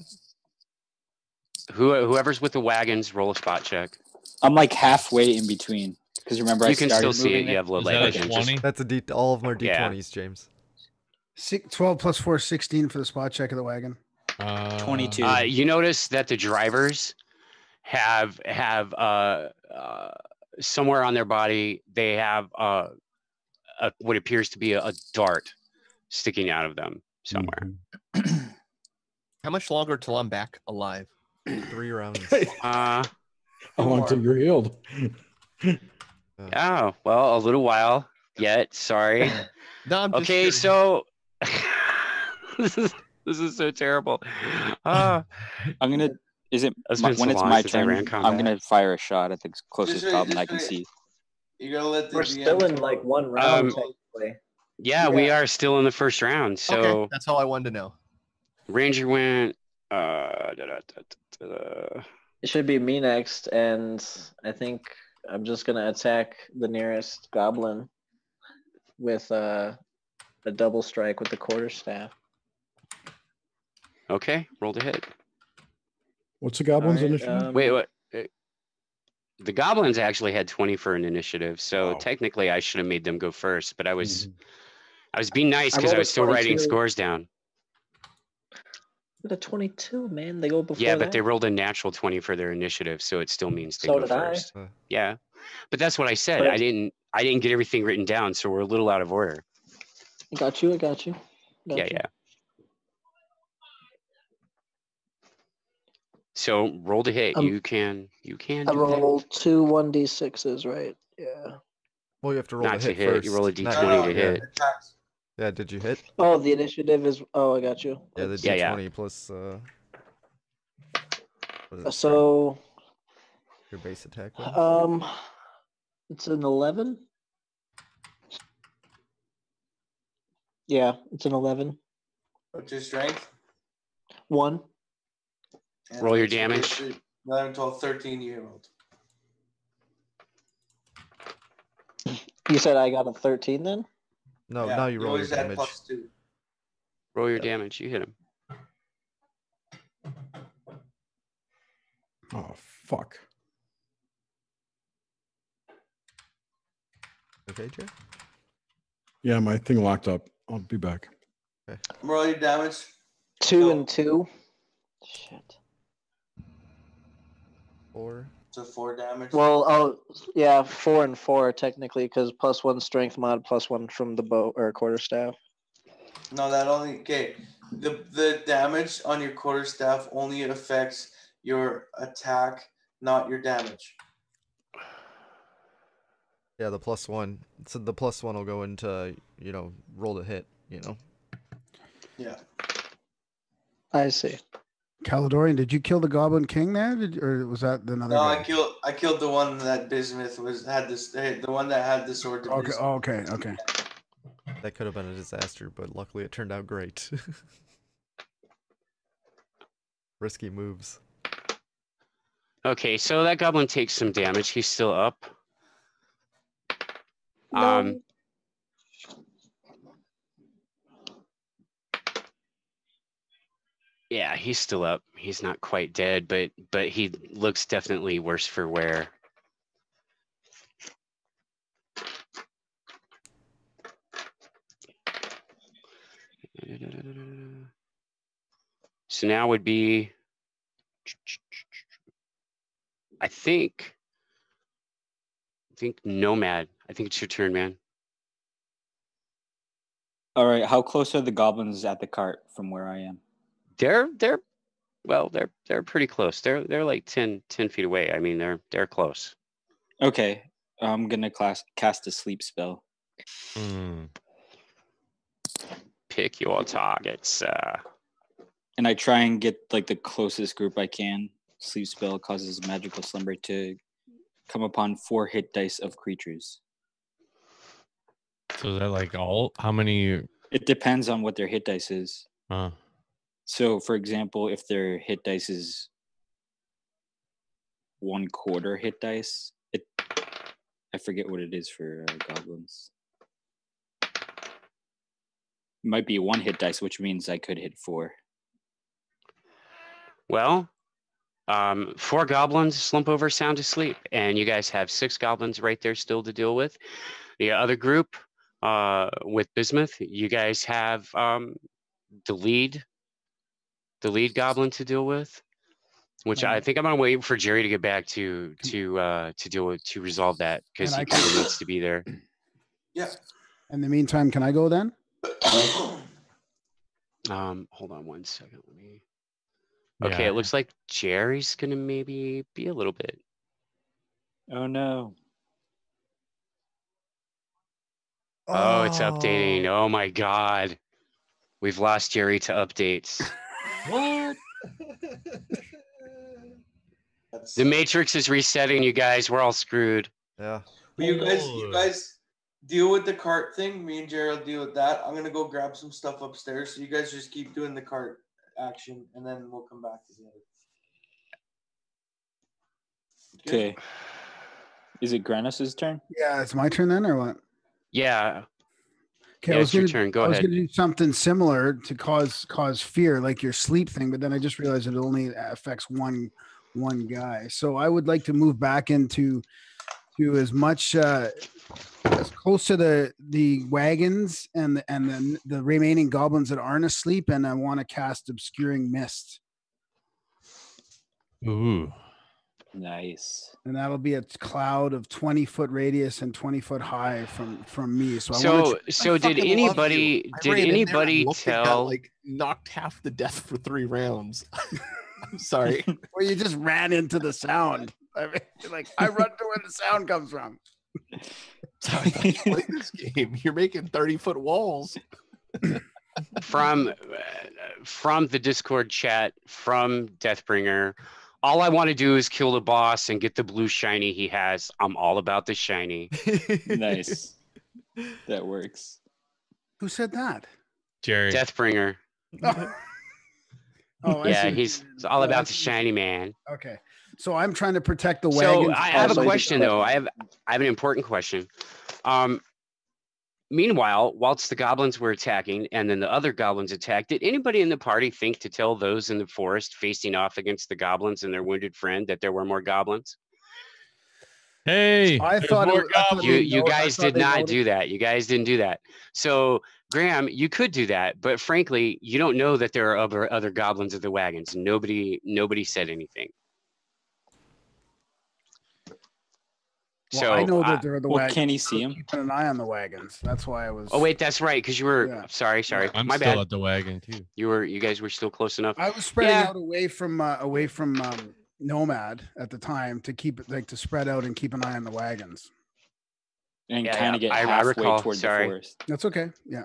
Whoever's with the wagons, roll a spot check. I'm like halfway in between. Because remember, I You can started still see it. moving You have low Is light that a vision. Just- 20? That's a all of them are Yeah. D20s, James. 12 plus 4, 16 for the spot check of the wagon. 22. you notice that the drivers have somewhere on their body they have what appears to be a dart sticking out of them somewhere. How much longer till I'm back alive? 3 rounds. How long till you're healed? Oh well, a little while yet. Sorry. No, I'm just Okay, curious. so this is so terrible. I'm gonna. Is it It's my, been when so it's long my since I turn? ran I'm combat. gonna fire a shot at the closest Just wait, goblin I just can wait. see. You gotta let the We're DM still in talk. like 1 round technically. Yeah, we are still in the first round. So Okay, that's all I wanted to know. Ranger went. It should be me next, and I think I'm just gonna attack the nearest goblin with a double strike with the quarterstaff. Okay, roll to hit. What's the goblin's All right, initiative? Wait, what? The goblins actually had 20 for an initiative, so Wow. technically I should have made them go first. But I was being nice I because I rolled a was still writing 22. scores down. With a 22, man, they go before Yeah, that. but they rolled a natural 20 for their initiative, so it still means they So go did I. first. Yeah, but that's what I said. But- I didn't get everything written down, so we're a little out of order. I got you. Got Yeah, you. yeah. So roll to hit. You can. I Do that. rolled 2 1d6s, right? Yeah. Well, you have to roll Not the to hit hit. first. You roll a Not d20 yet. to Yeah. hit. Attacks. Yeah, did you hit? Oh, the initiative is. Oh, I got you. Yeah, the Let's- Yeah, yeah. D20 plus what is it? So, Your base attack roll? it's an 11. Yeah, it's an 11. What's your strength? 1. And Roll your what's damage. 11, 12, 13 you rolled. You said I got a 13 then? No, Yeah, now you roll your always add damage. +2. Roll your damage. You hit him. Oh fuck. Okay, Jerry? Yeah, my thing locked up. I'll be back. Roll your damage. 2 No. and 2. Shit. 4. So 4 damage. Well, oh yeah, 4 and 4 technically, because +1 strength mod, +1 from the bow or quarterstaff. No, that only okay. The damage on your quarterstaff only affects your attack, not your damage. Yeah, the +1. So the +1 will go into, roll to hit, Yeah. I see. Caledorian, did you kill the Goblin King there, or was that another No, guy? I killed the one that Bismuth had the one that had the sword. Okay, okay. That could have been a disaster, but luckily it turned out great. Risky moves. Okay, so that goblin takes some damage. He's still up. No. Yeah, he's still up. He's not quite dead, but he looks definitely worse for wear. So now would be, I think Nomad. I think it's your turn, man. All right. How close are the goblins at the cart from where I am? They're pretty close. They're like 10 feet away. I mean, they're close. Okay. I'm gonna cast a sleep spell. Pick your targets. And I try and get like the closest group I can. Sleep spell causes magical slumber to come upon 4 hit dice of creatures. So is that like all? How many? It depends on what their hit dice is. Uh, So, for example, if their hit dice is 1/4 hit dice, I forget what it is for goblins. It might be 1 hit dice, which means I could hit 4. Well, 4 goblins slump over sound asleep, and you guys have 6 goblins right there still to deal with. The other group, with Bismuth, you guys have the lead goblin to deal with, which I think I'm gonna wait for Jerry to get back to deal with, to resolve that, because he kind of needs to be there. Yeah. In the meantime, can I go then? Hold on one second. Let me. Okay, yeah. it looks like Jerry's gonna maybe be a little bit. Oh no. Oh, it's updating. Oh my God. We've lost Jerry to updates. What? The Matrix is resetting, you guys. We're all screwed. Yeah. But you guys deal with the cart thing. Me and Jared will deal with that. I'm gonna go grab some stuff upstairs. So you guys just keep doing the cart action, and then we'll come back together. Okay. Is it Granos' turn? Yeah, it's my turn then, or what? Yeah. Okay, Yeah, it's your turn. Go I was ahead. going to do something similar to cause fear, like your sleep thing, but then I just realized it only affects one guy. So I would like to move back into as much as close to the wagons and the remaining goblins that aren't asleep, and I want to cast Obscuring Mist. Ooh. Nice. And that'll be a cloud of 20-foot radius and 20-foot high from me. So did anybody tell? Like knocked half the death for 3 rounds. I'm sorry. Well, you just ran into the sound. I mean, like I run to where the sound comes from. Sorry, play this game. You're making 30-foot walls. From the Discord chat, from Deathbringer, all I want to do is kill the boss and get the blue shiny he has. I'm all about the shiny. Nice. That works. Who said that? Jerry. Deathbringer. Oh, yeah, he's all about the shiny, man. Okay. So I'm trying to protect the So wagons. I have so a you question did- though. I have an important question. Meanwhile, whilst the goblins were attacking and then the other goblins attacked, did anybody in the party think to tell those in the forest facing off against the goblins and their wounded friend that there were more goblins? Hey, I there's thought it more was- I thought goblins. they- You no, I guys thought did they not noticed- do that. You guys didn't do that. So Graham, you could do that, but frankly, you don't know that there are other goblins at the wagons. Nobody said anything. Well, So I know that there are the Well, wagons. can he I see was him? keeping an eye on the wagons. That's why I was. oh wait, that's right, because you were Yeah. sorry. I'm My still bad. at the wagon too. You guys were still close enough. I was spreading Yeah. out away from Nomad at the time to keep it to spread out and keep an eye on the wagons. And Yeah, kind of yeah, get I halfway recall, towards sorry. the forest. That's okay. Yeah.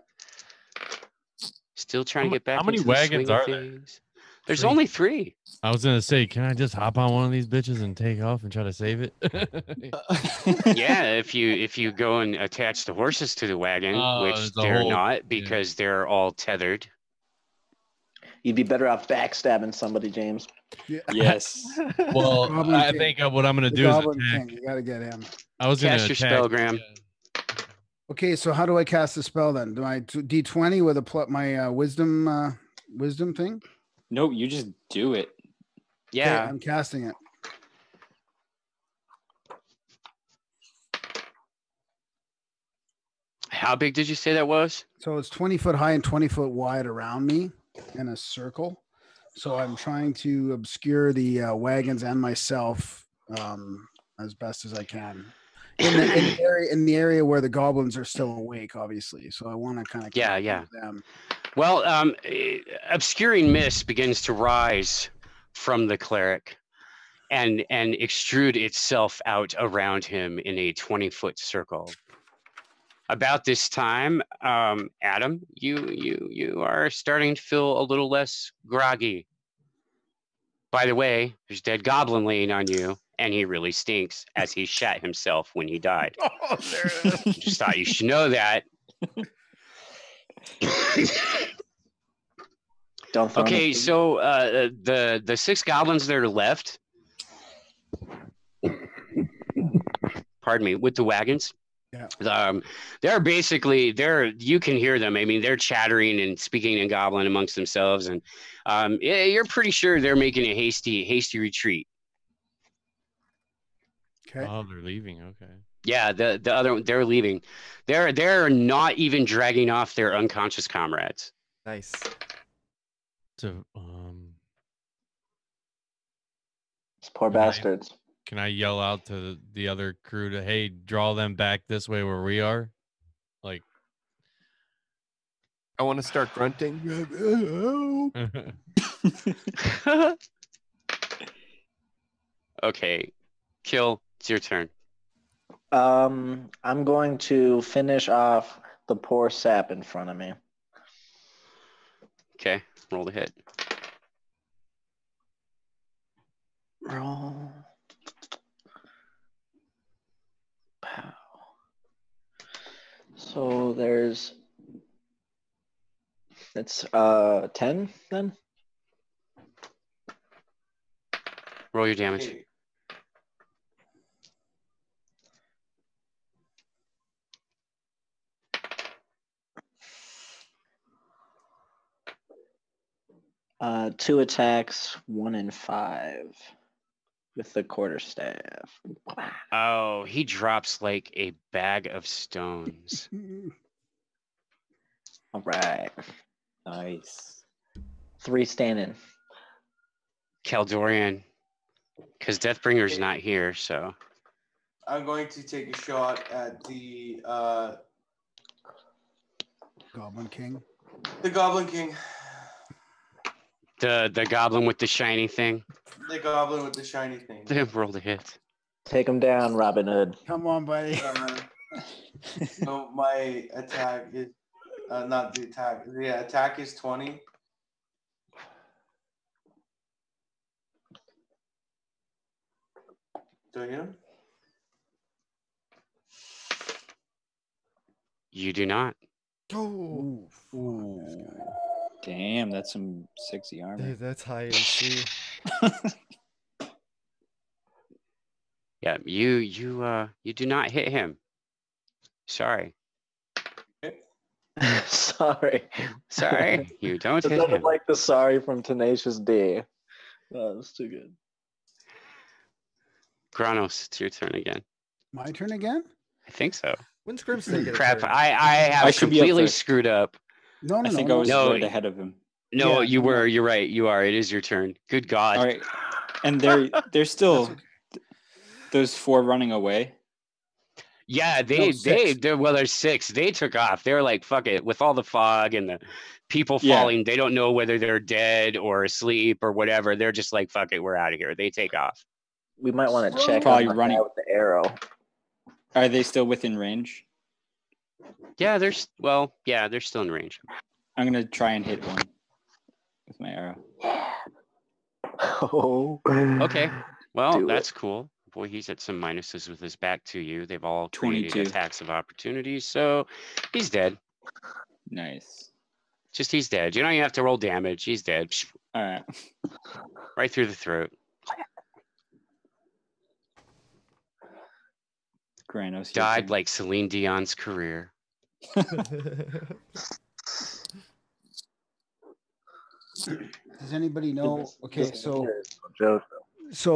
Still trying to How get back. how many into the wagons swing of are there? things. There's 3. only 3. I was gonna say, can I just hop on one of these bitches and take off and try to save it? Yeah, if you go and attach the horses to the wagon, Oh, which there's a they're whole- not because they're all tethered. You'd be better off backstabbing somebody, James. Yeah. Yes. Well, Goblin I King. think what I'm gonna The do is Goblin attack. King. You got to get him. I was gonna Cast your attack. spell, Graham. Okay, so how do I cast the spell then? Do I D20 with my wisdom thing? Nope, you just do it. Okay, Yeah. I'm casting it. How big did you say that was? So it's 20 foot high and 20 foot wide around me in a circle. So I'm trying to obscure the wagons and myself as best as I can. In the area where the goblins are still awake, obviously. So I want to kind of Yeah. them. Well, obscuring mist begins to rise from the cleric and extrude itself out around him in a 20-foot circle. About this time, Adam, you are starting to feel a little less groggy. By the way, there's dead goblin laying on you, and he really stinks, as he shat himself when he died. Oh, there it is. Just thought you should know that. Don't throw Okay, me- so the 6 goblins that are left, pardon me, with the wagons. Yeah. They're basically you can hear them. I mean, they're chattering and speaking in goblin amongst themselves, and you're pretty sure they're making a hasty retreat. Okay. Oh, they're leaving. Okay. Yeah, the other they're leaving. They're not even dragging off their unconscious comrades. Nice. So, These poor Right. bastards. can I yell out to the other crew to, hey, draw them back this way where we are? Like, I want to start grunting. Okay, Kill, it's your turn. I'm going to finish off the poor sap in front of me. Okay, roll the hit. Roll. Pow. So it's 10 then? Roll your damage. Okay. Two attacks, 1 and 5 with the quarterstaff. Oh, he drops like a bag of stones. All right. Nice. 3 standing. Kaldorian, because Deathbringer's not here, so I'm going to take a shot at the Goblin King. Goblin King. the goblin with the shiny thing. The goblin with the shiny thing. Roll the hit. Take him down, Robin Hood. Come on, buddy. So my attack is not the attack. The attack is 20. Do I hit him? You do not. Ooh. Damn, that's some sexy armor. Dude, that's high AC. Yeah, you do not hit him. Sorry. Sorry. Sorry, you don't It hit sounded him. like the sorry from Tenacious D. Oh, that's too good. Granos, it's your turn again. My turn again? I think so. When's Grimstick get a Crap, turn? I have I should be up completely first. screwed up. No, no, I think no. I was No. right ahead of him. No, Yeah, you no, were. no. You're right. You are. It is your turn. Good God. All right, and there's still those 4 running away. Yeah, six. there's 6. They took off. They're like, fuck it. With all the fog and the people Yeah. falling, they don't know whether they're dead or asleep or whatever. They're just like, fuck it, we're out of here. They take off. We might want to check Probably on the guy running. with the arrow. Are they still within range? Yeah, they're still in range. I'm gonna try and hit one with my arrow. Oh. Okay. Well, Do that's cool. Boy, he's at some minuses with his back to you. They've all created 22. attacks of opportunity, so he's dead. Nice. Just he's dead. You don't even have to roll damage. He's dead. All right. Right through the throat. Granos Died like Celine Dion's career. Does anybody know? Okay, so Joe.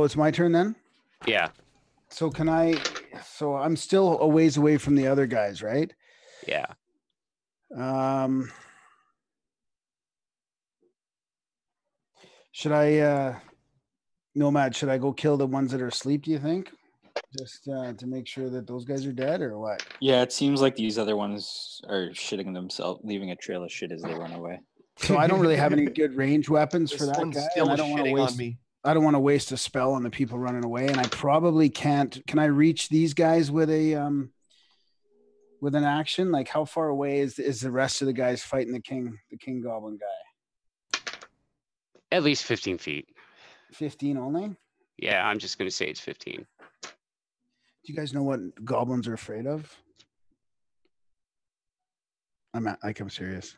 it's my turn then. Yeah. So can I? So I'm still a ways away from the other guys, right? Yeah. Should I, Nomad? Should I go kill the ones that are asleep? Do you think? Just to make sure that those guys are dead, or what? Yeah, it seems like these other ones are shitting themselves, leaving a trail of shit as they run away. So I don't really have any good range weapons for This that one's guy. still And I don't want to shitting on waste. me. I don't want to waste a spell on the people running away, and I probably can't. Can I reach these guys with a with an action? Like, how far away is the rest of the guys fighting the king goblin guy? At least 15 feet. 15 only? Yeah, I'm just going to say it's 15. Do you guys know what goblins are afraid of? I'm serious.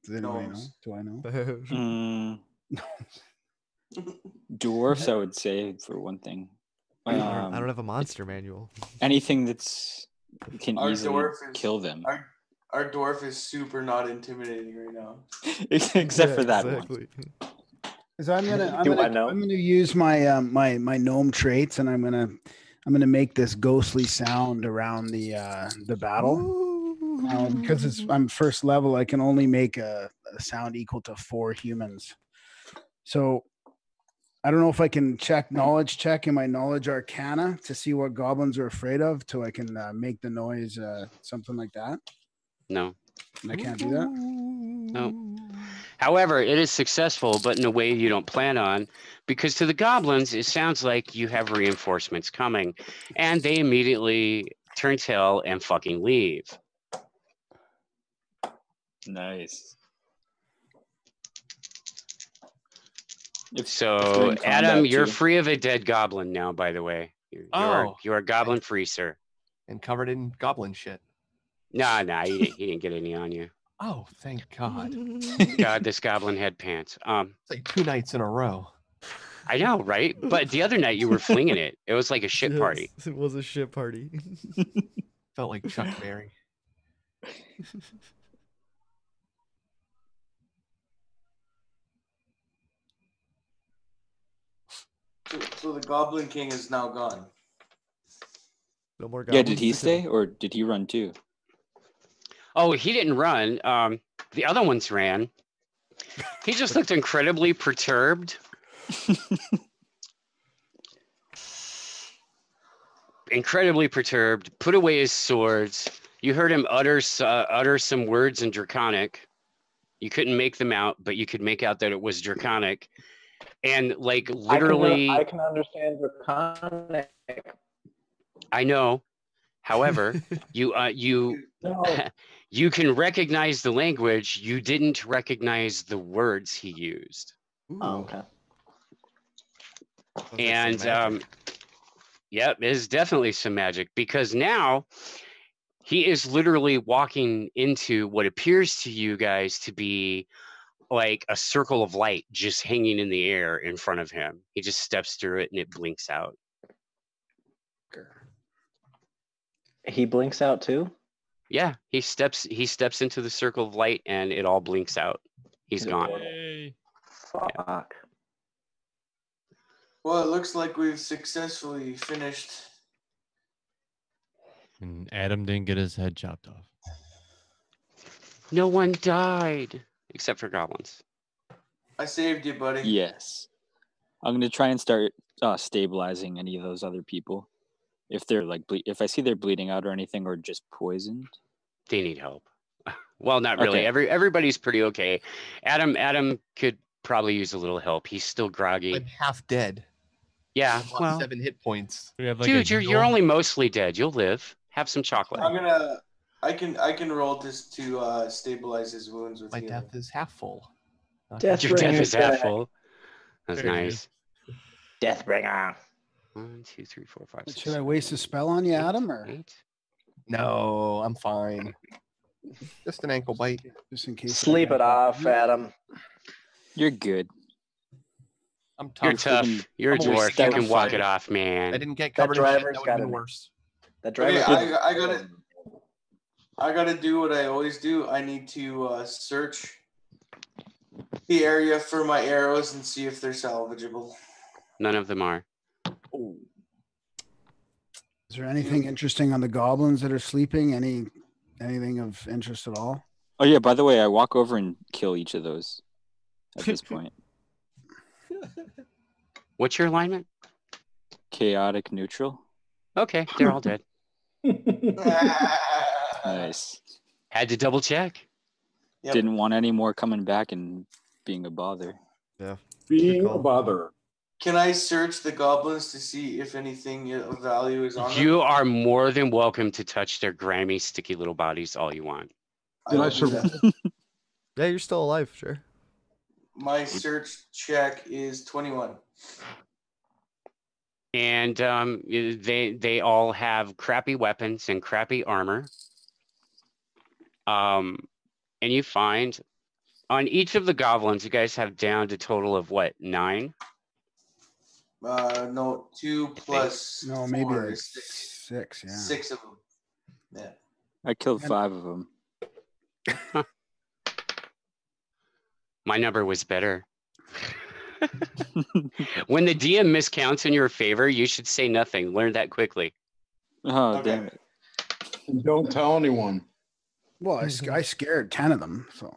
Does anybody know? Gnomes. Do I know? Dwarfs, I would say, for one thing. I don't have a monster manual. Anything that's can Our easily dwarf is- kill them, Our dwarf is super not intimidating right now. except for that one. exactly. Because I'm Do I know? gonna use my my gnome traits, and I'm gonna make this ghostly sound around the battle. Because I'm first level, I can only make a sound equal to 4 humans. So I don't know if I can knowledge check in my knowledge arcana to see what goblins are afraid of, so I can make the noise something like that. No. I can't do that. No. However, it is successful, but in a way you don't plan on, because to the goblins, it sounds like you have reinforcements coming, and they immediately turn tail and fucking leave. Nice. If they're So, in combat Adam, you're too. free of a dead goblin now, by the way. You're goblin free, sir. And covered in goblin shit. Nah, he didn't get any on you. Oh, thank God. God, this goblin had pants. It's like 2 nights in a row. I know, right? But the other night you were flinging it. It was like a shit party. Yes, it was a shit party. Felt like Chuck Berry. So the Goblin King is now gone. No more Yeah, goblins did he to kill. stay or did he run too? Oh, he didn't run. The other ones ran. He just looked incredibly perturbed. Incredibly perturbed. Put away his swords. You heard him utter some words in Draconic. You couldn't make them out, but you could make out that it was Draconic. And like literally, I can understand Draconic. I know. However, you No. you can recognize the language. You didn't recognize the words he used. Oh, okay. Sounds like some And magic. yep, it's definitely some magic, because now he is literally walking into what appears to you guys to be like a circle of light just hanging in the air in front of him. He just steps through it and it blinks out. He blinks out too? Yeah, he steps into the circle of light and it all blinks out. He's gone. Yay. Fuck. Well, it looks like we've successfully finished. And Adam didn't get his head chopped off. No one died except for goblins. I saved you, buddy. Yes. I'm gonna try and start stabilizing any of those other people. If they're like, if I see they're bleeding out or anything, or just poisoned. They need help. Well, not really. Okay. Everybody's pretty okay. Adam could probably use a little help. He's still groggy. I'm half dead. Yeah, I've lost well, 7 hit points. We have like dude, a you're heal. only mostly dead. You'll live. Have some chocolate. I can roll this to stabilize his wounds with My healing. death is half full. Death Your death is Bringer. half full. That's There he nice. Deathbringer. 1, 2, 3, 4, 5, 6. Should I waste a spell on you, Adam, or 8. No, I'm fine. Just an ankle bite. just in case? Sleep it off, Adam. You're good. I'm tough. You're tough. You're a I'm always dwarf. You scared can of walk fire. it off, I man. didn't get That covered in shit. driver's That would have been gotta- worse. That driver. Okay, I gotta do what I always do. I need to search the area for my arrows and see if they're salvageable. None of them are. Is there anything interesting on the goblins that are sleeping? Anything of interest at all? Oh yeah. By the way, I walk over and kill each of those. At this point, What's your alignment? chaotic neutral. Okay, they're all dead. Nice. Had to double check. Yep. Didn't want any more coming back and being a bother. Being call. a bother. Can I search the goblins to see if anything of value is on them? You are more than welcome to touch their grimy, sticky little bodies all you want. Did I will do survive? that. Yeah, you're still alive, sure. My search check is 21. And they all have crappy weapons and crappy armor. And you find on each of the goblins, you guys have down to total of what, 9? No, 2 plus No, 4 maybe like is 6. 6. Yeah. 6 of them. Yeah. I killed 5 of them. My number was better. When the DM miscounts in your favor, you should say nothing. Learn that quickly. Oh Okay. damn it! And don't tell anyone. Well, I scared 10 of them. So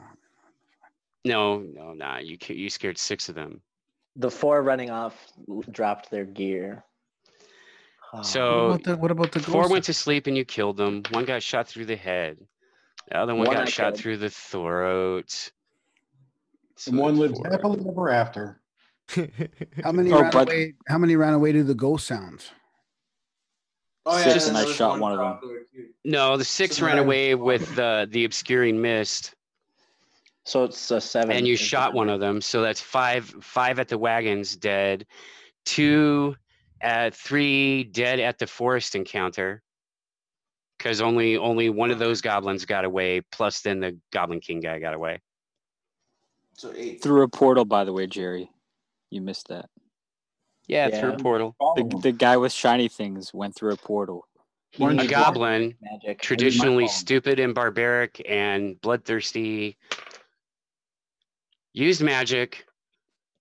No, nah. You scared 6 of them. The 4 running off dropped their gear. So what about the 4 ghost? went to sleep and you killed them. 1 got shot through the head. The other one One got I shot killed. through the throat. So And one that's lives 4. happily ever after. How many Oh, ran but- away? How many ran away to the ghost sounds? Oh, yeah, 6 and there I was shot one of them. drop there, too. No, the 6 So ran then- away with the obscuring mist, So it's a 7. and you shot one of them. So that's 5 at the wagons dead, 2 3 dead at the forest encounter, because only one of those goblins got away. Plus, then the Goblin King guy got away. So 8. Through a portal, by the way, Jerry. You missed that. Yeah, Yeah. through a portal. The guy with shiny things went through a portal. He A needs goblin, magic. traditionally phone. stupid and barbaric and bloodthirsty, used magic,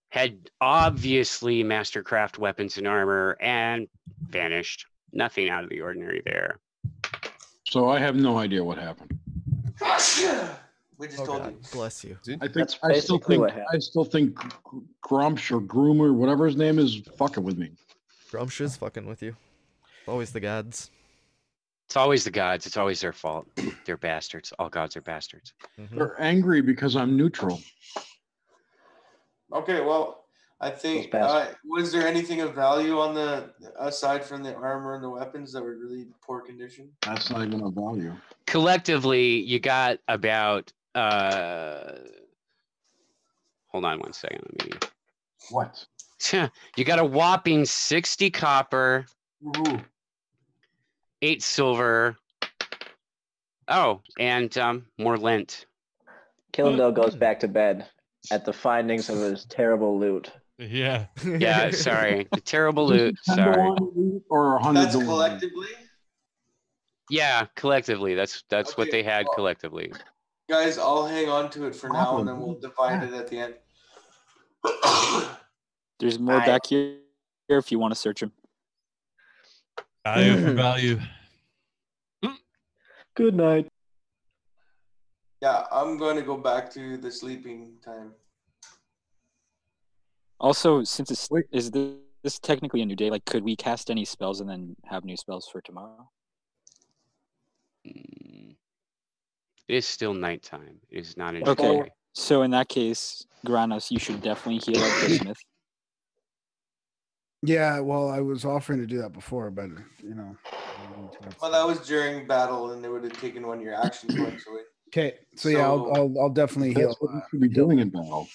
had obviously mastercraft weapons and armor, and vanished. Nothing out of the ordinary there. So I have no idea what happened. We just Oh, told God, you. bless you. I think That's I still basically think what Grumsh or Groomer, whatever his name is, fucking with me. Grumsh is fucking with you. Always the gods. It's always the gods. It's always their fault. They're bastards. All gods are bastards. Mhm. They're angry because I'm neutral. Okay, well, I think Those bastards. was there anything of value on the aside from the armor and the weapons that were really poor condition? That's not even a value. Collectively, you got about hold on one second. Let me What? you got a whopping 60 copper, Ooh. 8 silver. Oh, and more lint. Killendale goes back to bed at the findings of his terrible loot. Yeah. Yeah, sorry. The terrible loot. $10 Sorry. loot or $100 That's loot? collectively. Yeah, collectively. That's what Okay, they had well, collectively. Guys, I'll hang on to it for now, and then we'll divide it at the end. There's more back here if you want to search them. Value for value. Good night. Yeah, I'm going to go back to the sleeping time. Also, since it's Wait. is this technically a new day? Like, could we cast any spells and then have new spells for tomorrow? Mm. It is still nighttime. It is not a new Okay. day. So in that case, Granos, you should definitely heal up Bismuth. Yeah, well, I was offering to do that before, but Well, that was during battle, and they would have taken one of your action points away. okay. So yeah, I'll definitely heal. That's what you should be doing in battle.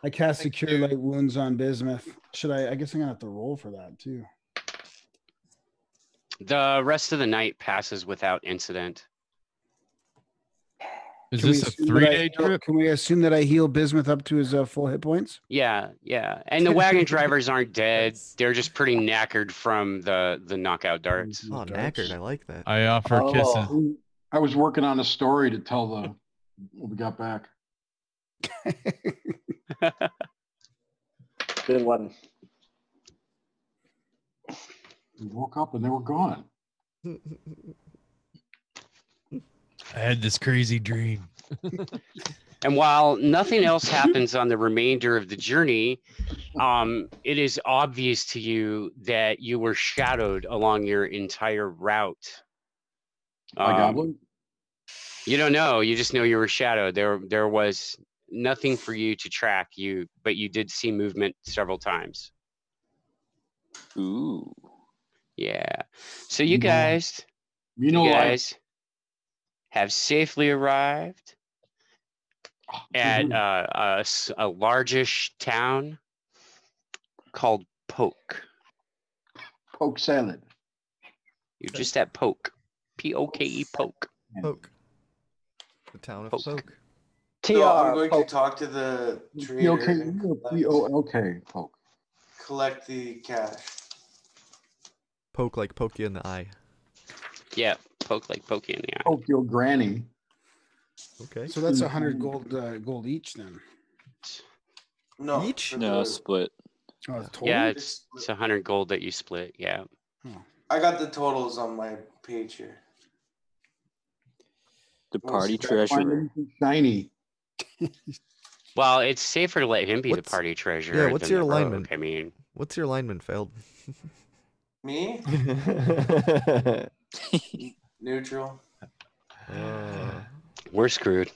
I cast Thank Secure you. Light Wounds on Bismuth. Should I guess I'm gonna have to roll for that too. The rest of the night passes without incident. Is Can we this a assume that I 3-day heal- trip? Can we assume that I heal Bismuth up to his full hit points? Yeah, yeah. And the wagon drivers aren't dead. That's- They're just pretty knackered from the knockout darts. Oh, knackered. I like that. I offer kisses. I was working on a story to tell what we got back. Good one. We woke up and they were gone. I had this crazy dream. And while nothing else happens on the remainder of the journey, it is obvious to you that you were shadowed along your entire route. By goblin? You don't know. You just know you were shadowed. There was nothing for you to track you, but you did see movement several times. Ooh. Yeah. So you guys, You know, have safely arrived at a largish town called Poke. poke salad. You're just at Poke. P-O-K-E, Poke. Poke. The town of Poke. Poke. So I'm TR. going Poke. to talk to the trader P-O-K-E and or P-O-L-K? Poke. collect the cash. Poke like poke you in the eye. Yeah, Poke like Poke in the eye. Poke your granny. Okay. So that's 100 gold each then. No. Each? for No, the- split. Oh, total? Yeah, it's 100 gold that you split. Yeah. I got the totals on my page here. The Well, party see, that's treasurer. Shiny. Well, it's safer to let him be the What's- party treasurer. yeah, what's than your the rogue, alignment? I mean, What's your alignment failed? Me? Neutral. we're screwed.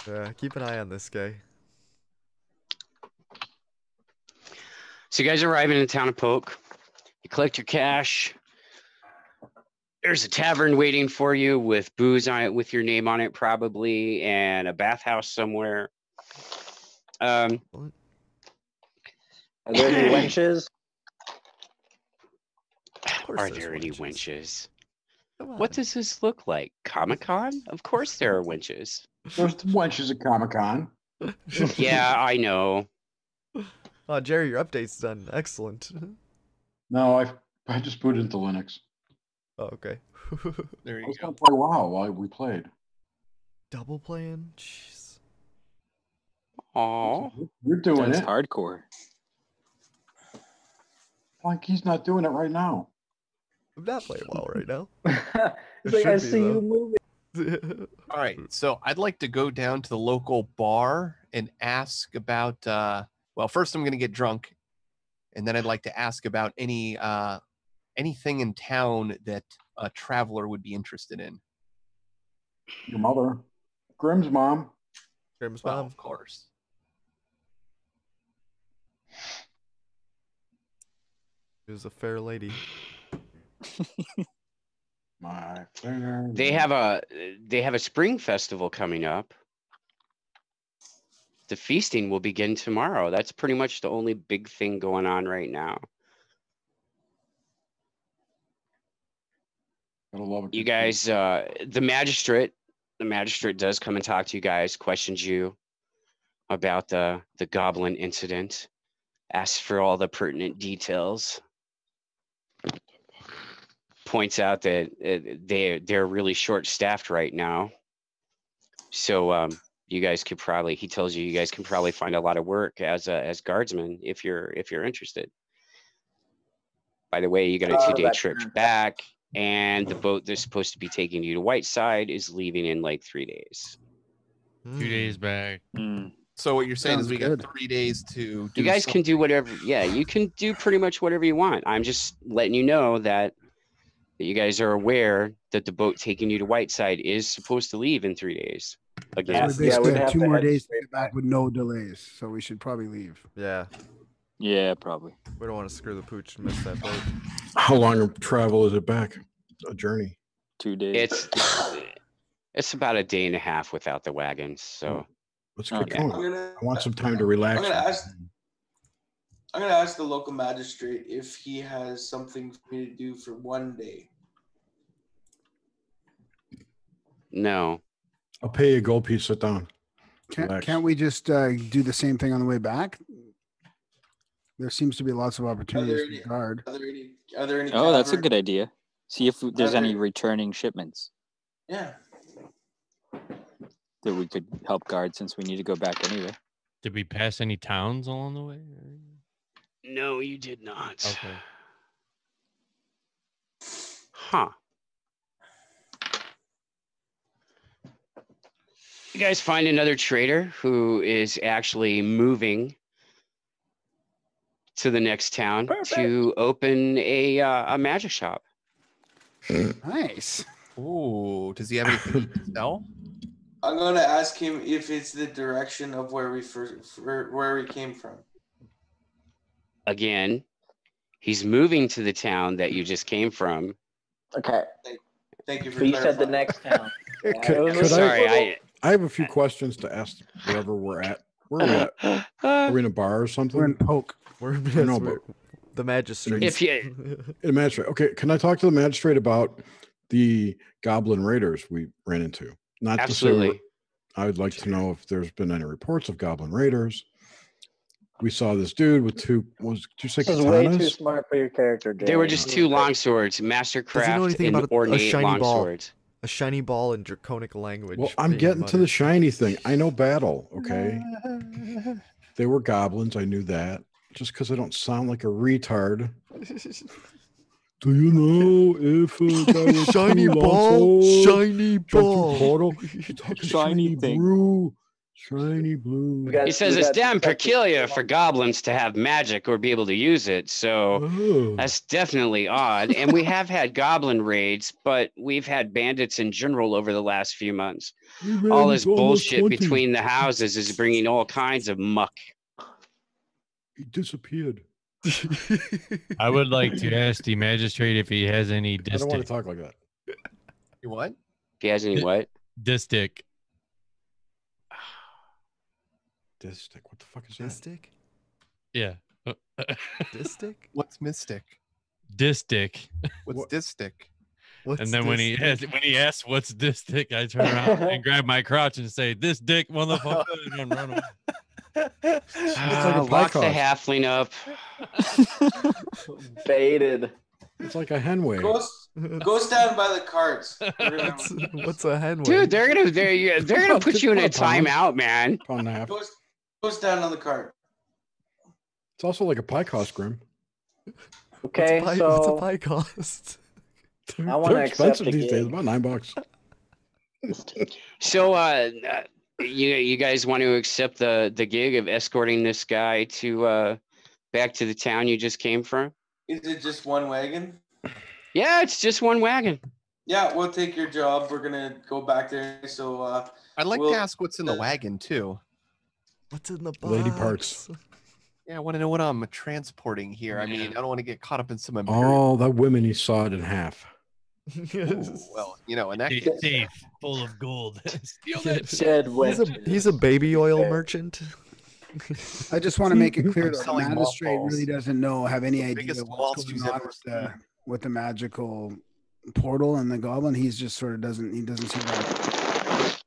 Yeah, keep an eye on this guy. So you guys arrive in the town of Poke. You collect your cash. There's a tavern waiting for you with booze on it, with your name on it, probably, and a bathhouse somewhere. Are there any wenches? Of course Are there's there any wenches. winches? Come on. What does this look like? Comic-Con? Of course there are winches. There's the wenches at Comic-Con. Yeah, I know. Oh, Jerry, your update's done. Excellent. No, I just booted into Linux. Oh, okay. There I you was go. going to play WoW while we played. Double playing? Jeez. Aw. You're doing That's it. hardcore. Like he's not doing it right now. I'm not playing well right now. It's It like I should be, see you though. moving. All right. So I'd like to go down to the local bar and ask about well, first I'm gonna get drunk, and then I'd like to ask about anything in town that a traveler would be interested in. Your mother. Grimm's mom. Grim's Well, mom. of course. She was a fair lady. My fair They have a spring festival coming up. The feasting will begin tomorrow. That's pretty much the only big thing going on right now. Gotta love it. You guys, the magistrate does come and talk to you guys, questions you about the goblin incident, asks for all the pertinent details. points out that they're really short staffed right now. So you guys could probably, he tells you guys can probably find a lot of work as guardsmen if you're interested. By the way, you got a 2-day trip back, and the boat that's supposed to be taking you to Whiteside is leaving in like 3 days. 2 days back. So what you're saying Sounds is we good. got 3 days to do You guys can do whatever. Yeah, you can do pretty much whatever you want. I'm just letting you know that you guys are aware that the boat taking you to Whiteside is supposed to leave in 3 days. Again, So we basically we'd have have 2 to more head days to straight get back with no delays. So we should probably leave. Yeah, Yeah, probably. we don't want to screw the pooch and miss that boat. How long of travel is it back? A journey. 2 days. it's about a day and a half without the wagons. So Let's get yeah. going. I want some time to relax. I'm gonna ask the local magistrate if he has something for me to do for 1 day. no, I'll pay you a gold piece. Sit down. Relax. Can't we just do the same thing on the way back? There seems to be lots of opportunities to guard. Are there any Oh, that's a tavern- good idea. See if there's there- any returning shipments Yeah. that we could help guard since we need to go back anyway. Did we pass any towns along the way? no, you did not. Okay. Huh. You guys find another trader who is actually moving to the next town to open a magic shop. Nice. Ooh, does he have anything to sell? I'm gonna ask him if it's the direction of where we came from. Again, he's moving to the town that you just came from. Okay. Thank you for But you said the clarifying. next town. Could Sorry, I have a few questions to ask wherever we're at. Where are we at? Are we in a bar or something? We're in Poke. We're, know, we're the magistrate. If you In a magistrate. Okay, can I talk to the magistrate about the goblin raiders we ran into? Not to say absolutely. I would like to know if there's been any reports of goblin raiders. We saw this dude with two say This is way too katanas? smart for your character, Jay. They were just two longswords, mastercraft anything and about a ornate shiny ball? longswords. A shiny ball in draconic language. Well, I'm being getting to the muttered. shiny thing. I know battle, okay? They were goblins, I knew that. Just because I don't sound like a retard. Do you know if Shiny ball, shiny ball. portal? Shiny Shiny thing. blue. Shiny blue. He says it's damn peculiar for goblins to have magic or be able to use it, so Oh. that's definitely odd. And we have had goblin raids, but we've had bandits in general over the last few months. We ran All this into almost bullshit 20. between the houses is bringing all kinds of muck. He disappeared. I would like to ask the magistrate if he has any I don't want to distic. talk like that. You what? If he has any what? Distic. Distic. What the fuck is that? Distic? Yeah. Distic? What's mystic? Distic. What's What- distic? What's And then when he distic? asks what's this dick, I turn around and grab my crotch and say, "This dick, motherfucker," and then run away. like a Lock the pie halfling up. Baited. It's like a henway. Go stand by the carts. What's a henway? Dude, they're gonna put you in a timeout, man. Pound and a half. Go stand on the cart. It's also like a pie cost, Grim. Okay, what's a so pie cost? I wanna They're accept expensive the these days. gig. About $9. So you guys want to accept the gig of escorting this guy to back to the town you just came from? Is it just one wagon? Yeah, it's just one wagon. Yeah, we'll take your job. We're gonna go back there. So I'd like Well, to ask what's in the wagon too. What's in the box? Lady parts. Yeah, I want to know what I'm transporting here. I mean, I don't want to get caught up in some imperial. Oh, that women he sawed in half. Ooh, well, you know, in that case, Safe, full of gold. Steal that shit. dead He's a baby oil merchant. I just want to make it clear I'm that the selling magistrate mothballs. really doesn't have any idea biggest what's waltz going she's on ever with the magical portal and the goblin. He's just sort of doesn't see that.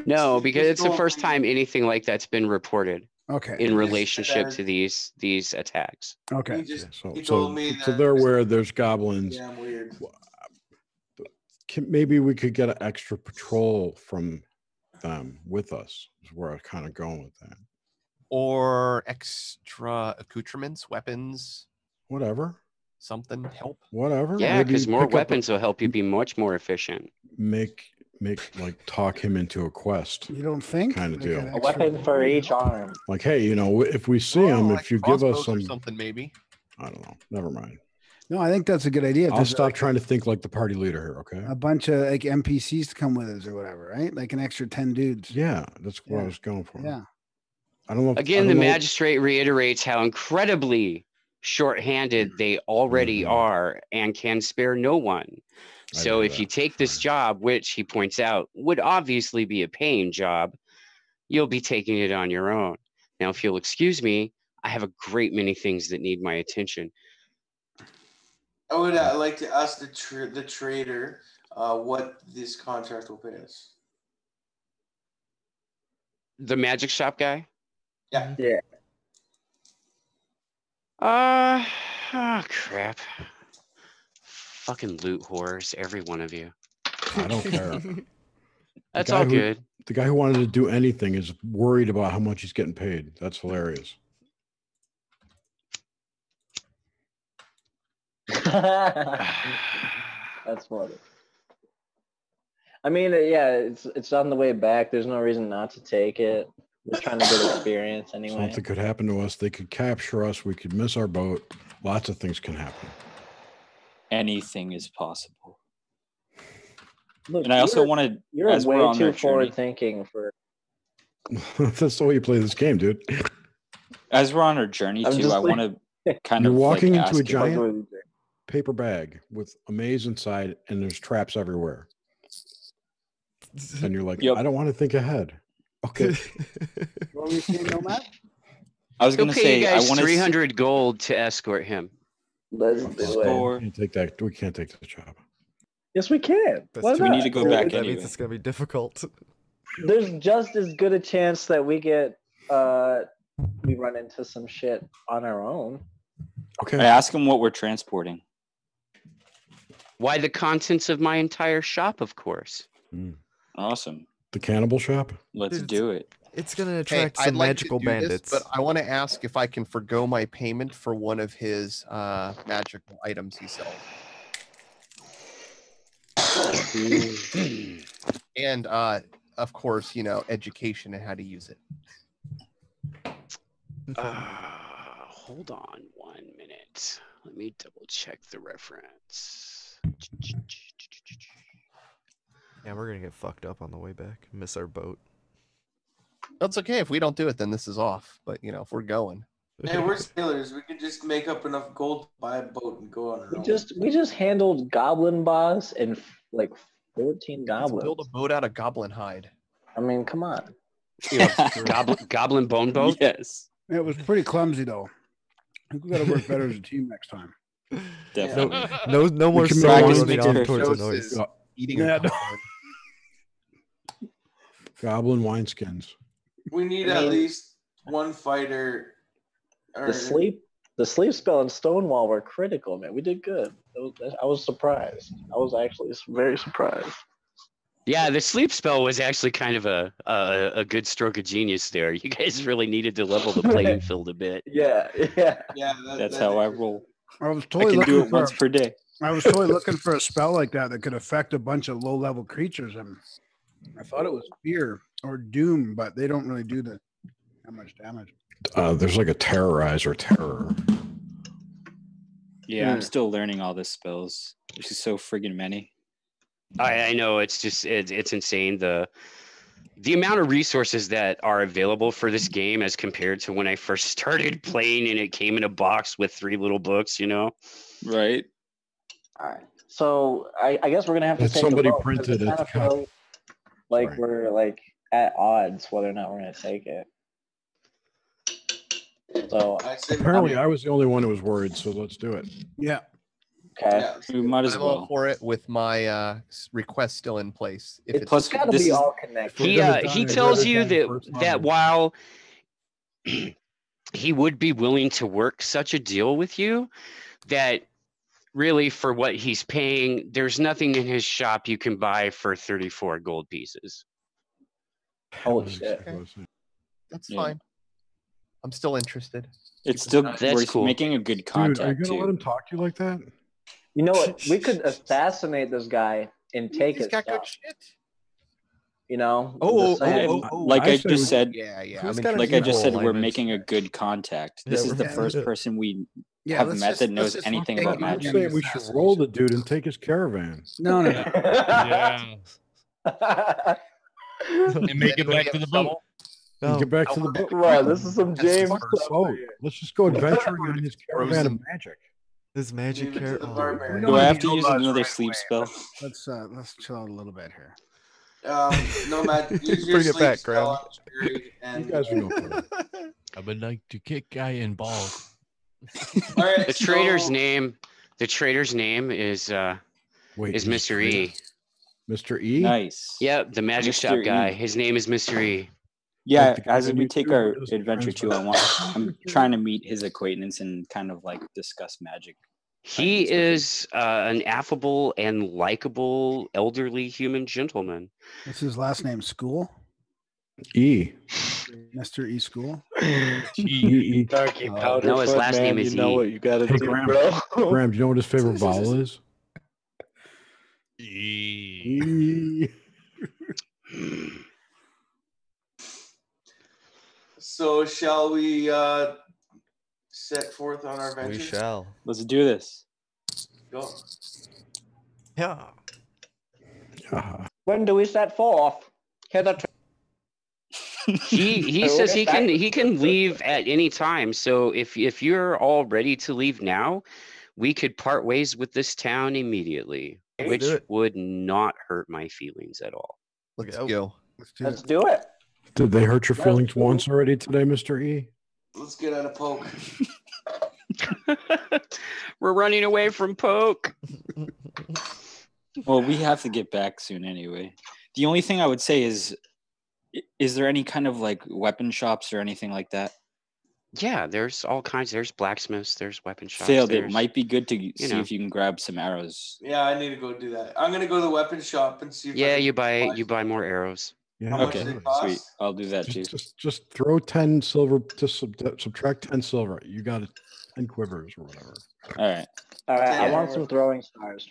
No, because it's the first time anything like that's been reported Okay. in relationship to these attacks. Okay. He just So, he so, told me so that they're aware there's goblins. damn weird. maybe we could get an extra patrol from them with us. Is where I was kind of going with that. Or extra accoutrements, weapons, Whatever. something help. Whatever. Yeah, Maybe because more pick up weapons will help you be much more efficient. make like talk him into a quest You don't think? kind of Like deal. an A extra- weapon for each arm. Like, hey, you know, if we see him, like if you give us crossbows or some, something, maybe. I don't know. Never mind. No, I think that's a good idea. If I'll there's, stop like, trying to think like the party leader here. Okay. a bunch of like NPCs to come with us or whatever, right? Like an extra 10 dudes. Yeah, that's what I Yeah. was going for. Yeah. I don't know. I Again, the don't know- magistrate reiterates how incredibly short-handed they already Mhm. are and can spare no one. I So know if you that, take this sure. job, which he points out would obviously be a paying job, you'll be taking it on your own. Now, if you'll excuse me, I have a great many things that need my attention. I would like to ask the trader what this contract will pay us. The magic shop guy? Yeah. Yeah. Oh crap. Fucking loot whores, every one of you. I don't care. That's guy all who- good. The guy who wanted to do anything is worried about how much he's getting paid. That's hilarious. That's funny. I mean, yeah, it's on the way back. There's no reason not to take it. We're trying to get experience anyway. Something could happen to us. They could capture us. We could miss our boat. Lots of things can happen. Anything is possible. Look, And I also you're- wanted, You're as we're way on too our journey, forward thinking for. That's the way you play this game, dude. as we're on our journey I'm too, just I like- want to kind You're of walking like, into a ask if- giant paper bag with a maze inside, and there's traps everywhere. And you're like, Yep. I don't want to think ahead. Okay. What were you saying, Nomad? I was He'll going to pay you say, I guys want 300 gold to escort him. Let's do it. Score. We can't take that. We can't take the job. Yes, we can. That's Why too We not? need to go difficult. back That anyway. means it's gonna be difficult. There's just as good a chance that we get we run into some shit on our own. I Okay. ask him what we're transporting. Why the contents of my entire shop, of course. Awesome. The cannibal shop. Let's Dude, do it. It's gonna Hey, attract I'd some like magical to do bandits. this, but I want to ask if I can forgo my payment for one of his magical items he sells. And of course, you know, education and how to use it. Hold on 1 minute. Let me double check the reference. Yeah, we're gonna get fucked up on the way back. Miss our boat. That's okay if we don't do it, then this is off. But you know, if we're going, Hey, we're sailors. We could just make up enough gold to buy a boat and go on our own. We just handled goblin boss and like 14 let's goblins. build a boat out of goblin hide. I mean, come on. Goblin bone boat? Yes, It was pretty clumsy though. I think we got to work better as a team next time. definitely. No more can solo practice running makes off perfect towards the Shows noise. is eating Yeah, a no. goblin. Goblin wineskins. We need I at mean- least one fighter. The sleep spell and Stonewall were critical, man. We did good. I was surprised. I was actually very surprised. Yeah, the sleep spell was actually kind of a good stroke of genius there. You guys really needed to level the playing field a bit. Yeah, yeah. Yeah, That's how I roll. I was I totally can do looking it for. once per day. I was totally looking for a spell like that that could affect a bunch of low-level creatures, and I thought it was fear or doom, but they don't really do that much damage. There's like a terrorize or terror. Yeah, I'm still learning all the spells. There's just so friggin' many. I know it's just it's insane the amount of resources that are available for this game as compared to when I first started playing and it came in a box with 3 little books, you know. Right? All right. So I guess we're gonna have to That take somebody a vote, 'cause printed it it. kind of feels like Sorry. we're like at odds whether or not we're gonna take it. So I say Apparently, I was the only one who was worried, so let's do it. Yeah. okay, yeah, We might as I'm all well. for it with my request still in place. If it's Plus, it's gotta this be is- all connected. We're He gonna he die tells rather you than first that time. while he would be willing to work such a deal with you, that really for what he's paying, there's nothing in his shop you can buy for 34 gold pieces. Holy shit. That's Yeah. fine. I'm still interested. It's still That's we're cool. making a good Dude, contact are you gonna too. let him talk to you like that? You know what? We could assassinate this guy and take He's his got stuff. good shit. You know? Oh, Just saying. Like I say just we- said, Yeah, yeah. Who's I'm got an like I just evil said, we're alignment? making a good contact. This Yeah, is the we're- first yeah. person we Yeah, have let's met just- that let's knows just anything fucking about do I'm magic. saying we should roll the dude and take his caravan. No. Yeah. And make it back to the boat. And No. get back to the boat. Wow, this is some That's James fucked stuff. Boat. Let's just go adventuring on his caravan of magic. This magic Leave it to carrot. the Oh, barbarian. Do I have to Don't use dodge another right sleep away. spell? Let's chill out a little bit here. Nomad, use your Bring it sleep back, spell Graham. on Jerry, You and guys will go for it. I would like to kick guy in balls. all right, The trader's name is Wait, is he's Mr. E. Mr. E? Nice. Yep, the magic Mr. shop guy. E. His name is Mr. E. Yeah, Like the guy as on we YouTube take who our does adventure too, I'm trying to meet his acquaintance and kind of like discuss magic. He Findings with him. is an affable and likable elderly human gentleman. What's his last name? School? E. Mr. E. School? E. Darky powder No, his last name is E. you gotta Hey, Graham. Graham, do you know what his favorite vowel is? E. E. So shall we set forth on our we venture? shall. Let's do this. Go. Yeah. When do we set forth? Hitherto. He says he can leave at any time. So if you're all ready to leave now, we could part ways with this town immediately, Let's which do it. would not hurt my feelings at all. Let's Okay, go. Let's do Let's it. do it. Did they hurt your feelings once already today, Mr. E? Let's get out of poke. We're running away from Poke. Well, we have to get back soon anyway. The only thing I would say is there any kind of like weapon shops or anything like that? Yeah, there's all kinds. There's blacksmiths. There's weapon shops. Failed. It there's- might be good to see know. if you can grab some arrows. Yeah, I need to go do that. I'm gonna go to the weapon shop and see if I Yeah, can you buy more arrows. Yeah. How much Okay, do they cost? sweet. I'll do that too. Just throw 10 silver to subtract 10 silver. You got it. 10 quivers or whatever. All right. All right, I Yeah. want some throwing stars.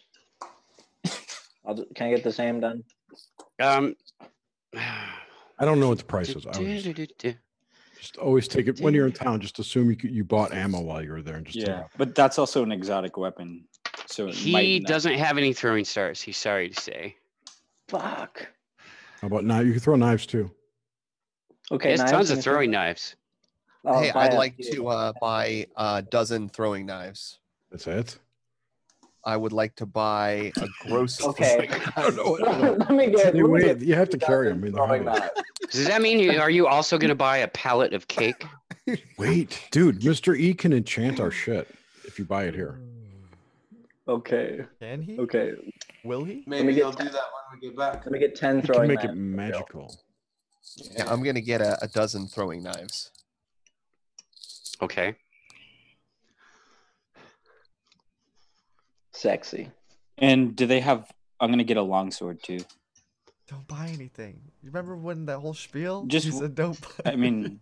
Can I get the same done? Um, I don't know what the price is. I would just always take it when you're in town. Just assume you bought ammo while you were there and just take Yeah, it. but that's also an exotic weapon, so it he might not- doesn't have any throwing stars. He's sorry to say. Fuck. How about knives? You can throw knives too. Okay, He has knives, tons let of me throwing see. knives. I'll Hey, buy I'd a like few. to buy a dozen throwing knives. That's it. I would like to buy a gross. Okay. I don't know. let me get. They let me weigh- get you have to 2 carry dozen 'em in the throwing house. knives. Does that mean are you also going to buy a pallet of cake? Wait, dude, Mr. E can enchant our shit if you buy it here. Okay. Can he? Okay. Will he? Maybe get he'll do that when we get back. Let me get 10 You can throwing make knives. it magical. Yeah, I'm gonna get a dozen throwing knives. Okay. Sexy. And do they have? I'm gonna get a longsword too. Don't buy anything. You remember when that whole spiel? Just he said don't buy. I mean,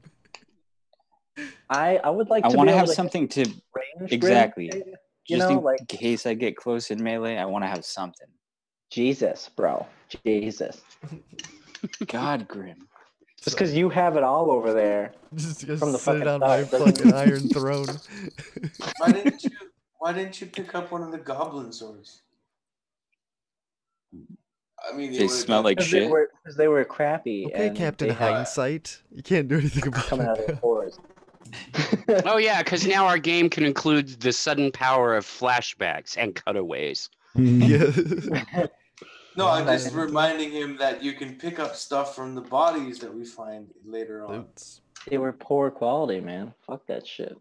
I would like I to want be to able have something to range exactly. grid, you Just know, in like case I get close in melee, I want to have something. Jesus, bro. Jesus. God, Grim. Just because you have it all over there. Just from the sit fucking on my start, doesn't fucking iron throne. Why didn't you pick up one of the goblin swords? I mean, They smell like Because shit. they were crappy. Okay, and Captain they had Hindsight. You can't do anything about coming out of the it. forest. Oh yeah, because now our game can include the sudden power of flashbacks and cutaways. Yeah. No, I'm just reminding him that you can pick up stuff from the bodies that we find later on. Boots. They were poor quality, man. Fuck that shit.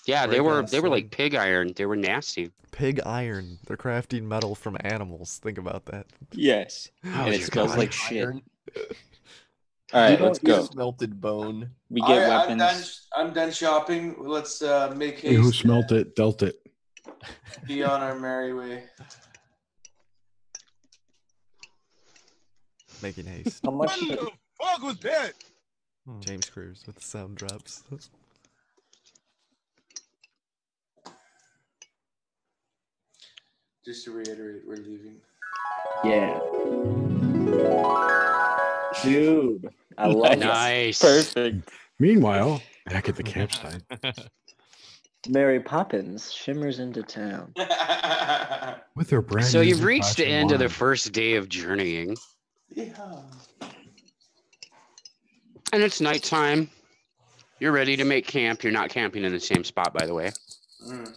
Yeah, they Break were ass like sword. pig iron. They were nasty. Pig iron. They're crafting metal from animals. Think about that. Yes, Oh, and it dear smells God. like shit. Iron, All right, let's go. Smelted bone. We get I'm weapons. done shopping. Let's make Hey, who haste. smelt it, dealt it. Be on our merry way. Making haste. How much? Fuck was that? James Cruz with the sound drops. Just to reiterate, we're leaving. Yeah. Dude, I love it. Nice. Perfect. Meanwhile, back at the campsite. Mary Poppins shimmers into town. With her brand So new you've reached the Versace end of the wand. first day of journeying, Yeah. and it's nighttime. You're ready to make camp. You're not camping in the same spot, by the way. Mm.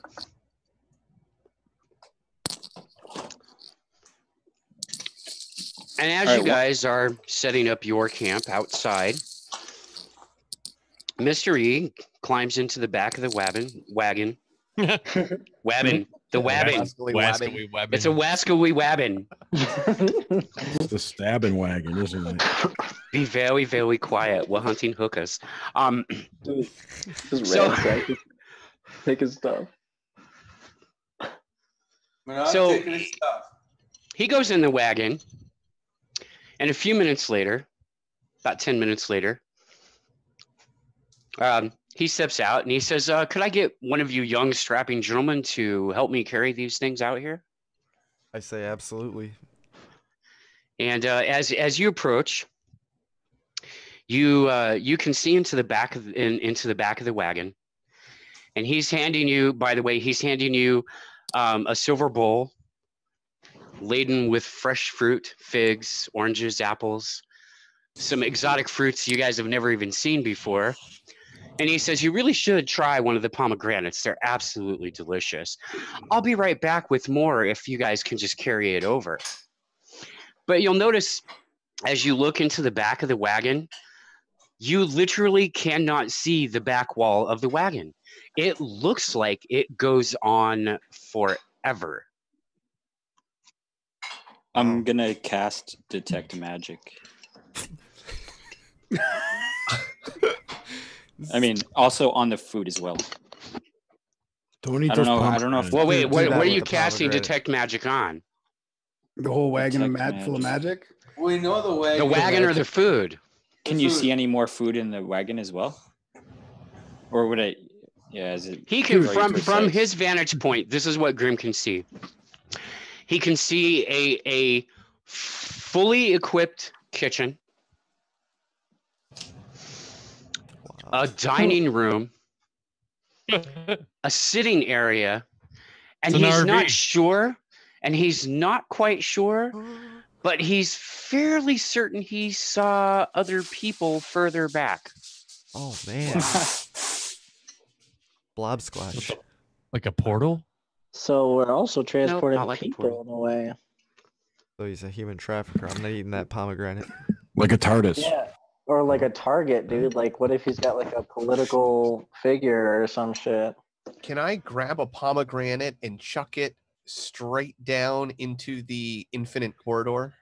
And as All you right, guys are setting up your camp outside, Mr. E climbs into the back of the wagon. Wabbin. The wabbin. Rascally wabbin. Wascally webbing. It's a wascally wabbin. It's the stabbing wagon, isn't it? Be very, very quiet. We're hunting hookers. Dude, just So- ransack take his stuff. We're not So- taking his stuff. He goes in the wagon, and a few minutes later, about 10 minutes later, he steps out and he says, could I get one of you young strapping gentlemen to help me carry these things out here? I say absolutely. And as you approach, you can see into the back of the wagon, and he's handing you. By the way, he's handing you a silver bowl laden with fresh fruit, figs, oranges, apples, some exotic fruits you guys have never even seen before. And he says, you really should try one of the pomegranates. They're absolutely delicious. I'll be right back with more if you guys can just carry it over. But you'll notice as you look into the back of the wagon, you literally cannot see the back wall of the wagon. It looks like it goes on forever. I'm gonna cast Detect Magic. I mean, also on the food as well. Don't eat I don't those know. I don't know if. pomegranates. Well, wait, Do what that are with you the casting pomegranate. Detect Magic on? The whole wagon of Detect full of magic. We know the wagon. The wagon or the food? Can you see any more food in the wagon as well? Or would it? Yeah, is it? He can, very from precise? his vantage point, this is what Grim can see. He can see a fully equipped kitchen, a dining room, a sitting area, and It's an he's not RV. sure, and he's not quite sure, but he's fairly certain he saw other people further back. Oh man. Blob squash. Like a portal? So we're also transporting not like a people portal. in a way. So he's a human trafficker. I'm not eating that pomegranate. Like a TARDIS. Yeah. Or like a target, dude. Like, what if he's got like a political figure or some shit? Can I grab a pomegranate and chuck it straight down into the infinite corridor?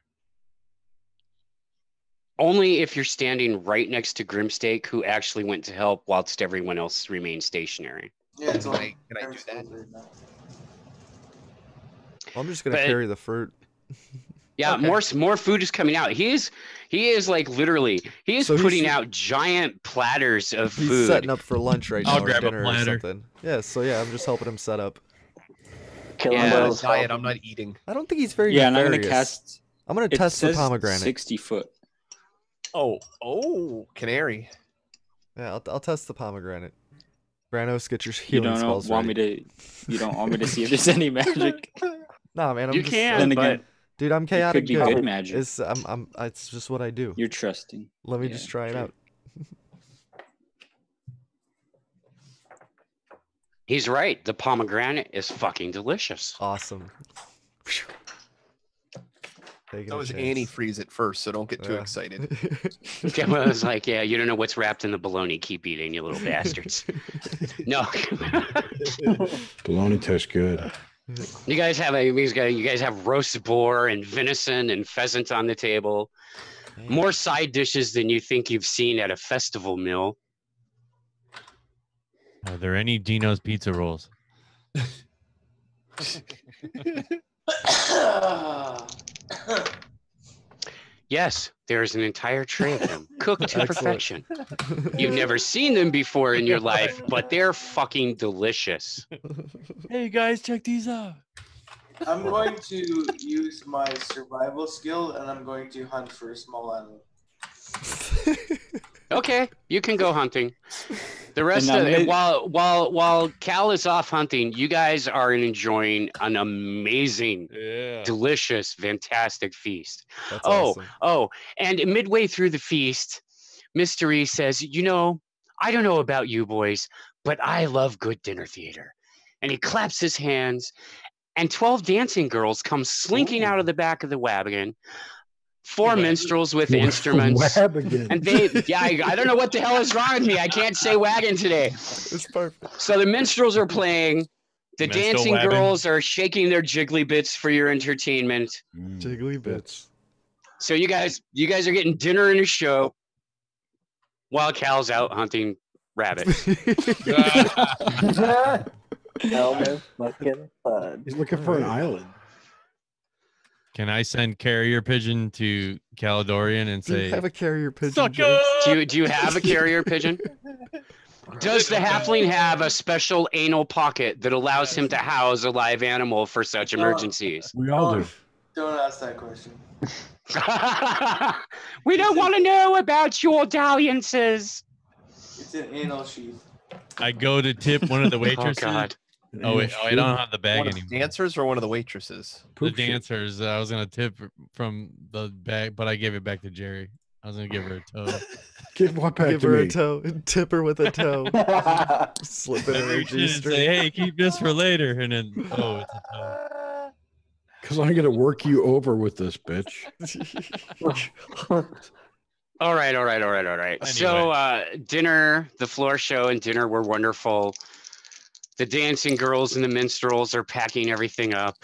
Only if you're standing right next to Grimstake, who actually went to help whilst everyone else remained stationary. Yeah, it's Can like, I do that? I'm just gonna But- carry the fruit. Yeah, Okay. more food is coming out. He is like literally he is So he's- putting out giant platters of He's food. setting up for lunch right now I'll or grab a dinner or platter. something. Yeah, so yeah, I'm just helping him set up. Killing Yeah, I'm on a those. diet. I'm not eating. I don't think he's very Yeah, and I'm gonna nefarious. cast. I'm gonna It test the says pomegranate. 60 foot. Oh, canary. Yeah, I'll test the pomegranate. Branos, get your You healing don't spells want ready. me to. You don't want me to see if there's any magic. Nah, man, I'm You just, can, Then but again, dude, I'm it chaotic could be good. good magic. It's just what I do. You're trusting. Let me yeah, just try it sure. out. he's right. The pomegranate is fucking delicious. Awesome. Taking That a was chance. antifreeze at first, so don't get too Yeah. excited. I was like, yeah, you don't know what's wrapped in the bologna. Keep eating, you little bastards. No, Bologna tastes good. you guys have roast boar and venison and pheasant on the table. Man. More side dishes than you think you've seen at a festival meal. Are there any Dino's pizza rolls? Yes, there's an entire tray of them, cooked to Excellent. perfection. You've never seen them before in your life, but they're fucking delicious. Hey guys, check these out. I'm going to use my survival skill, and I'm going to hunt for a small animal. Okay, you can go hunting. The rest And of I'm it, gonna- while Cal is off hunting, you guys are enjoying an amazing, Yeah. delicious, fantastic feast. That's Oh, awesome. and midway through the feast, Mystery says, "You know, I don't know about you boys, but I love good dinner theater." And he claps his hands, and 12 dancing girls come slinking out of the back of the wagon. 4 minstrels with instruments. Wagon. And I don't know what the hell is wrong with me. I can't say wagon today. It's perfect. So the minstrels are playing. The Minstrel dancing wabbing. girls are shaking their jiggly bits for your entertainment. Jiggly bits. So you guys are getting dinner and a show while Cal's out hunting rabbits. Elmer fucking Fudd. He's looking for an island. Can I send carrier pigeon to Caledorian and Do you say, have a carrier pigeon? "Suck James? Do you have a carrier pigeon? Does the halfling have a special anal pocket that allows him to house a live animal for such emergencies? We all do. Don't ask that question. We don't want to know about your dalliances. It's an anal sheath. I go to tip one of the Oh waitresses." God! Oh wait, I don't have the bag One of the anymore. dancers or one of the waitresses? The Poop shit. dancers. I was gonna tip from the bag, but I gave it back to Jerry. I was gonna give her a toe. Give what back Give to her me? a toe. Tip her with a toe. Slip it in her Reach in and say, G-string. "Hey, keep this for later," and then it's a toe. Because I'm gonna work you over with this bitch. All right. So dinner, the floor show and dinner were wonderful. The dancing girls and the minstrels are packing everything up.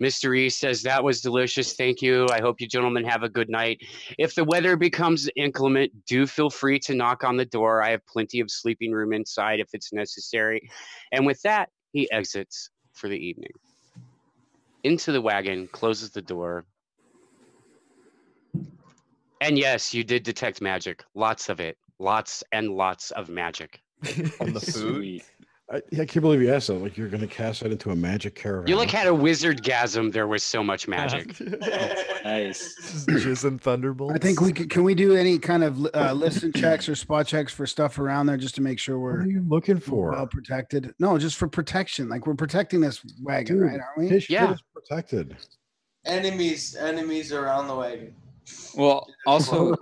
Mr. E says that was delicious. Thank you. I hope you gentlemen have a good night. If the weather becomes inclement, do feel free to knock on the door. I have plenty of sleeping room inside if it's necessary. And with that, he exits for the evening. Into the wagon, closes the door. And yes, you did detect magic. Lots of it. Lots and lots of magic. On the food? Sweet. I can't believe you asked that. Like you're gonna cast that into a magic caravan. You like had a wizard-gasm. There was so much magic. Nice. Jizz and thunderbolts. I think we could. Can we do any kind of listen checks or spot checks for stuff around there just to make sure What we're are you looking for? well protected? No, just for protection. Like we're protecting this wagon, Dude, right? Aren't we? His shit Yeah. is protected. Enemies around the wagon. Well, also,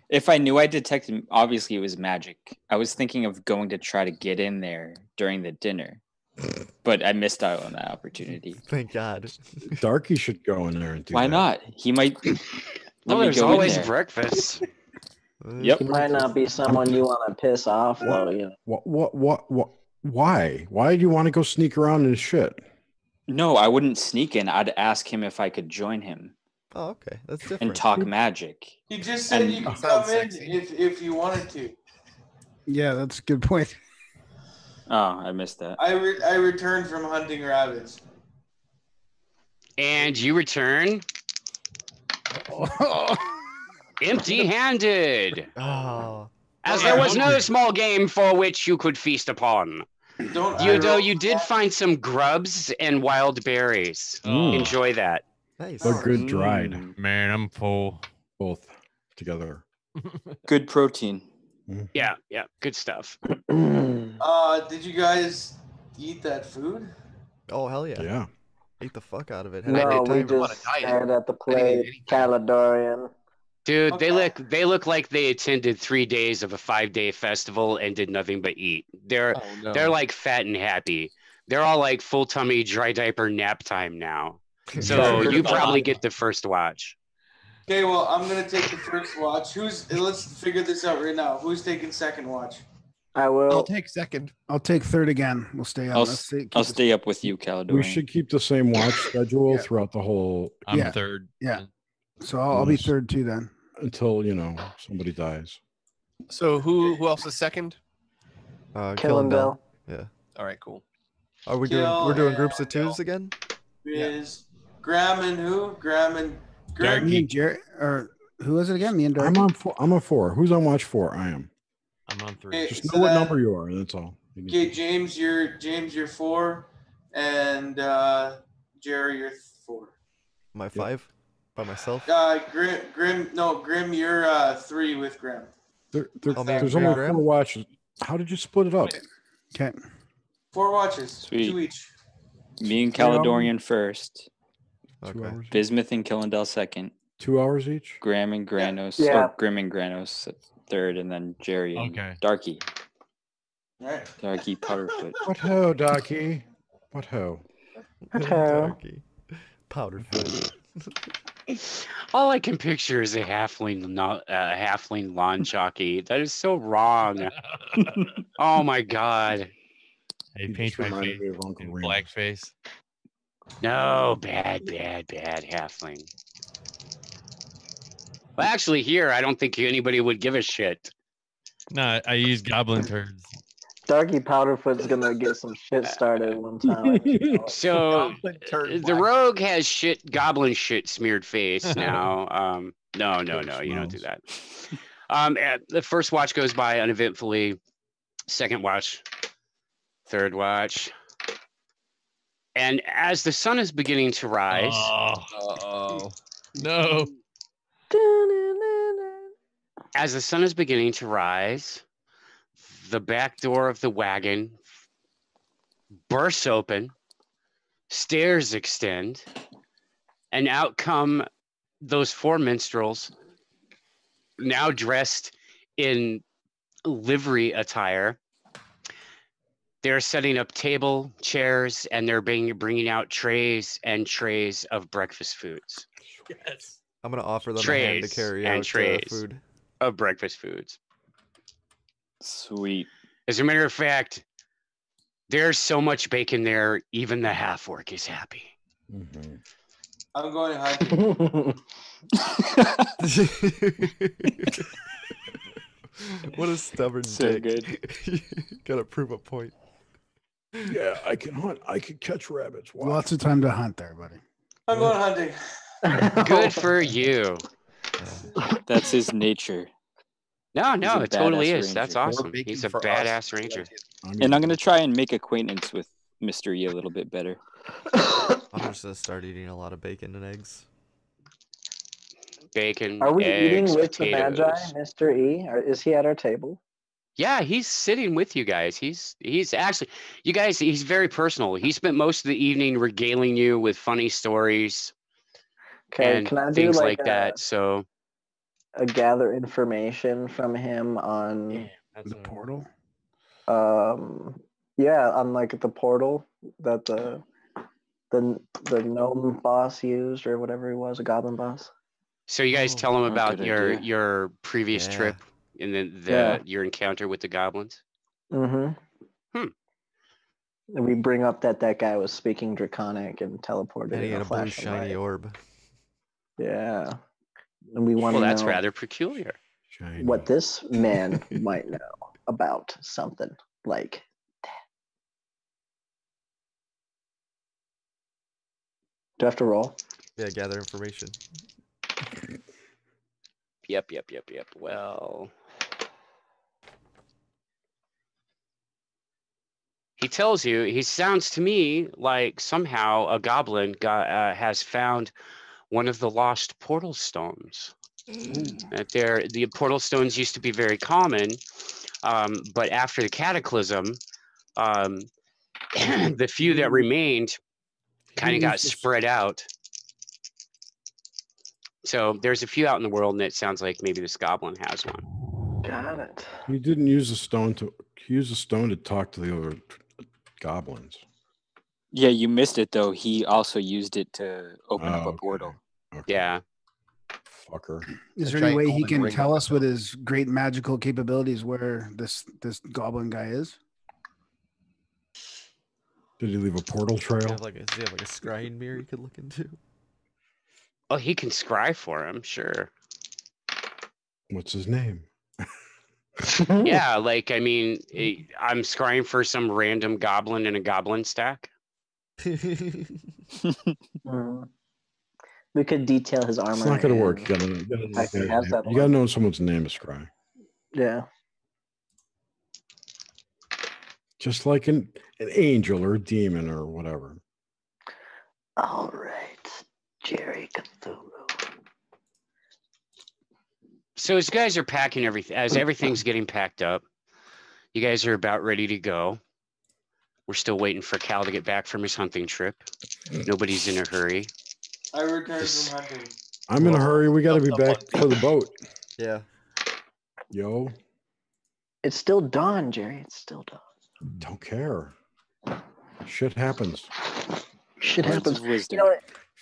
if I knew I detected, obviously it was magic. I was thinking of going to try to get in there during the dinner, but I missed out on that opportunity. Thank God. Darky should go in there and do Why that. not? He might. Well, let me there's go in always there. breakfast. Yep. He might not be someone you want to piss off, though. You know. What? Why? Why do you want to go sneak around in his shit? No, I wouldn't sneak in. I'd ask him if I could join him Oh, okay. That's different. and talk magic. He just said And- you could Sounds come in sexy. if you wanted to. Yeah, that's a good point. Oh, I missed that. I returned from hunting rabbits. And you return empty-handed, Oh, as there was no small game for which you could feast upon. Don't I Though roll you did find some grubs and wild berries. Oh, Enjoy that. nice. They're good dried, Mm, man, I'm full. both together. good protein. Yeah, good stuff. Did you guys eat that food? Oh, hell yeah. Yeah. Ate the fuck out of it. Had a No, great we time. on a just diet. stared at the I didn't eat plate, anything. Caledorian. Dude, Okay. they look like they attended 3 days of a 5-day festival and did nothing but eat. They're Oh, no. they're like fat and happy. They're all like full tummy dry diaper nap time now. So Yeah. you probably get the first watch. Okay, well, I'm gonna take the first watch. Let's figure this out right now. Who's taking second watch? I I'll will. take second. I'll take third again. We'll stay on. I'll, Let's stay, keep I'll it- stay up with you, Caledorian. We should keep the same watch schedule Yeah. throughout the whole I'm Yeah. third. Yeah. So I'll be Nice. third too then. until somebody dies. So who else is second? Killing Bill. All right, cool. Are we Kill we're doing groups of and twos again? is Graham and who? Graham and Graham. Me and Jerry, or who is it again? Me and Darky? I'm on 4. I'm on 4. Who's on watch 4? I am. I'm on 3. Okay, Just so know what then- number you are. That's all. You need Okay, to- James, you're 4, and Jerry, you're 4. Am I 5 by myself? Grim, you're 3 with Graham. There's only 4 watches. How did you split it up? Okay. 4 watches, Sweet. 2 each. Me and Caledonian first. 2 hours. Bismuth and Killendale second. 2 hours each. Graham and Granos, Yeah. or Grim and Granos third, and then Jerry and Okay. Darky. All right. Darky Powderfoot. What ho, Docky? What ho? Darky. Powderfoot. All I can picture is a halfling lawn jockey. That is so wrong. Oh my god. Hey, You paint just my reminded face me of Uncle in Reno. blackface. No, bad halfling. Well, actually, here I don't think anybody would give a shit. No, I use goblin turds. Darky Powderfoot's gonna get some shit started one time. So Goblin turd the black. rogue has goblin shit smeared face now. No, It you don't do smells. that. The first watch goes by uneventfully. Second watch, third watch, and as the sun is beginning to rise, Oh, no. as the sun is beginning to rise, the back door of the wagon bursts open, stairs extend, and out come those 4 minstrels, now dressed in livery attire. They're setting up table, chairs, and they're bringing out trays and trays of breakfast foods. Yes. I'm gonna offer them a hand to Trays carry and out trays. food. Of breakfast foods. Sweet. As a matter of fact, there's so much bacon there, even the half orc is happy. Mhm. I'm going hunting. What a stubborn So dick. Gotta prove a point. Yeah, I can hunt. I can catch rabbits. Wow. Lots of time to hunt there, buddy. I'm going hunting. Good for you. That's his nature. No, He's a it totally badass is. That's ranger. awesome. bacon He's a for us. badass ranger. And I'm gonna try and make acquaintance with Mr. E a little bit better. I'm just gonna start eating a lot of bacon and eggs. Bacon, Are we eggs, eating with the potatoes. Magi, Mr. E? Or is he at our table? Yeah, he's sitting with you guys. He's actually, you guys, he's very personal. He spent most of the evening regaling you with funny stories Okay, and can I do things like like that. So a gather information from him on The portal. yeah, on like the portal that the gnome boss used or whatever he was, a goblin boss. you guys Oh, tell him oh, about good your idea. your previous Yeah. trip and then Yeah. your encounter with the goblins. Mm-hmm. Hmm. And we bring up that guy was speaking Draconic and teleported And he in had a a blue flash of shiny light. orb. Yeah. And we want Well, to that's know rather peculiar. Shiny. what this man might know about something like that. Do I have to roll? Yeah, gather information. Yep. Well, he tells you, he sounds to me like somehow a goblin has found one of the lost portal stones. That the portal stones used to be very common, but after the cataclysm, the few that remained kind of got spread out. So there's a few out in the world, and it sounds like maybe this goblin has one. Got it. He didn't use a stone to talk to the other goblins. Yeah, you missed it though. He also used it to open up Oh, a okay. portal. Okay. Yeah. Fucker. Is The there any giant way he golden can ring tell on us with his great magical capabilities where this goblin guy is? Did he leave a portal Does trail? he have like a scrying mirror you could look into? Oh, he can scry for him, sure. What's his name? Yeah, like I mean, I'm scrying for some random goblin in a goblin stack. Mm. We could detail his armor. It's not going to work. and actually has that You got to one. know someone's name is Scry. Yeah. Just like an angel or a demon or whatever. All right, Jerry Cthulhu. So as you guys are packing everything, as everything's getting packed up, you guys are about ready to go. We're still waiting for Cal to get back from his hunting trip. Nobody's in a hurry. I returned from hunting. I'm in a hurry. We got to be back for the boat. Yeah. Yo, It's still dawn, Jerry. It's still dawn. don't care. Shit happens. Shit Words happens. of wisdom. You know,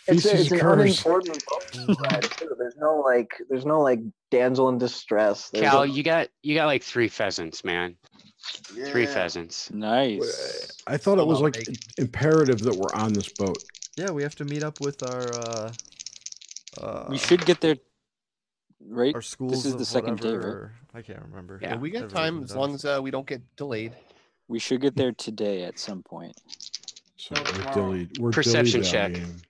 it's Feces an occurs. unimportant boat ride, too. There's no like damsel in distress. There's Cal, a- you got like 3 pheasants, man. Yeah. 3 pheasants. Nice. I thought it was Hold on, like Mike. imperative that we're on this boat. Yeah, we have to meet up with our We should get there, right? our schools. This is of the second day, whatever, right? or- I can't remember. Yeah. Yeah, we got Everything time as does. long as we don't get delayed. We should get there today at some point. So No, we're tomorrow. we're Perception check. dilly-dallying.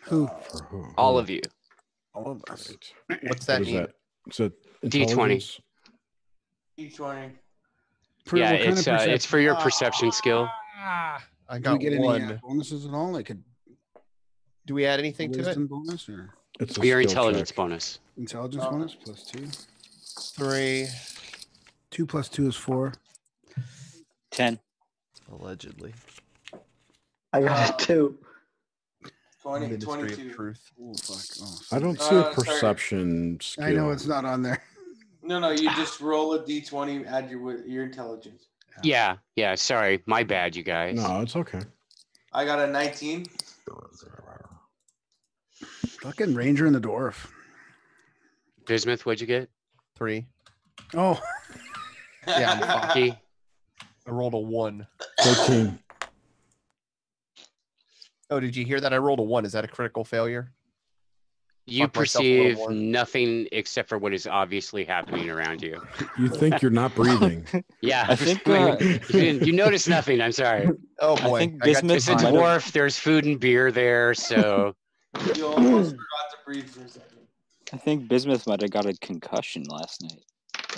Who? For who? All of you. All of us. Right. What's that What is mean? that? Is it D20. intelligence? D20. Yeah, What kind of it's perception? for your perception skill. I Do we got get one. any bonuses at all? Like a Do we add anything to it? wisdom bonus or It's a Your skill intelligence check. bonus. intelligence bonus plus 2? 3. 2 plus 2 is 4. 10. Allegedly. I got a 2. 20, Ministry 22. of Truth. Oh fuck! Oh, I don't see sorry. a perception skill. I know it's not on there. No, you just roll a D20, add your intelligence. Yeah, sorry. My bad, you guys. No, it's okay. I got a 19. Fucking ranger and the dwarf. Bismuth, what'd you get? 3. Oh, Yeah, I'm fine. Hockey? I rolled a 1. 13. Oh, did you hear that? I rolled a 1. Is that a critical failure? You Fuck myself a little perceive more. nothing except for what is obviously happening around you. You think you're not breathing. Yeah, I think, you notice nothing. I'm sorry. Oh I boy. think got Bismuth It's a might have- dwarf. There's food and beer there, so You almost forgot to breathe for a second. I think Bismuth might have got a concussion last night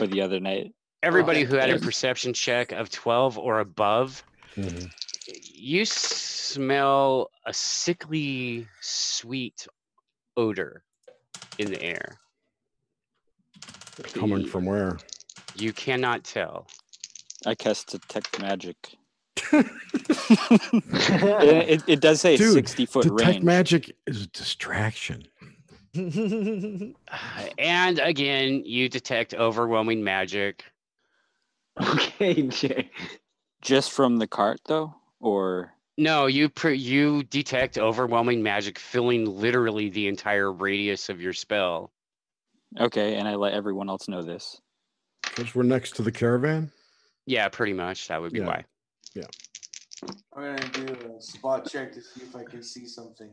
or the other night. everybody who had a perception check of 12 or above, Mhm. you smell a sickly sweet odor in the air. Coming from where? You cannot tell. I cast detect magic. it does say Dude, 60-foot Detect range. magic is a distraction. And again, you detect overwhelming magic. Okay, Jay. Just from the cart, though, or No, you detect overwhelming magic filling literally the entire radius of your spell. okay, and I let everyone else know this. Because we're next to the caravan? Yeah, pretty much. That would be Yeah. why. I'm gonna do a spot check to see if I can see something.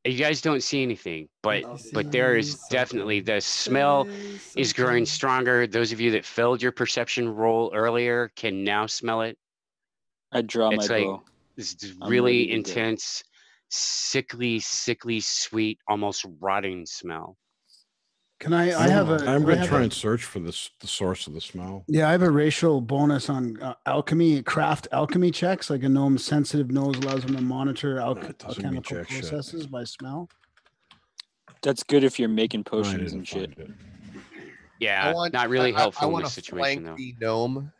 You guys don't see anything, but Okay. there is definitely the smell is growing stronger. Those of you that failed your perception roll earlier can now smell it. I draw It's my like bow. this I'm really ready to go. intense, sickly, sweet, almost rotting smell. can I have a? I'm I going to have try a- and search for the source of the smell. Yeah, I have a racial bonus on craft alchemy checks. Like a gnome's sensitive nose allows them to monitor That doesn't mean alchemical jack shit. processes by smell. That's good if you're making I potions didn't and shit. find it. Yeah, not really helpful I in want this to situation flank though. the gnome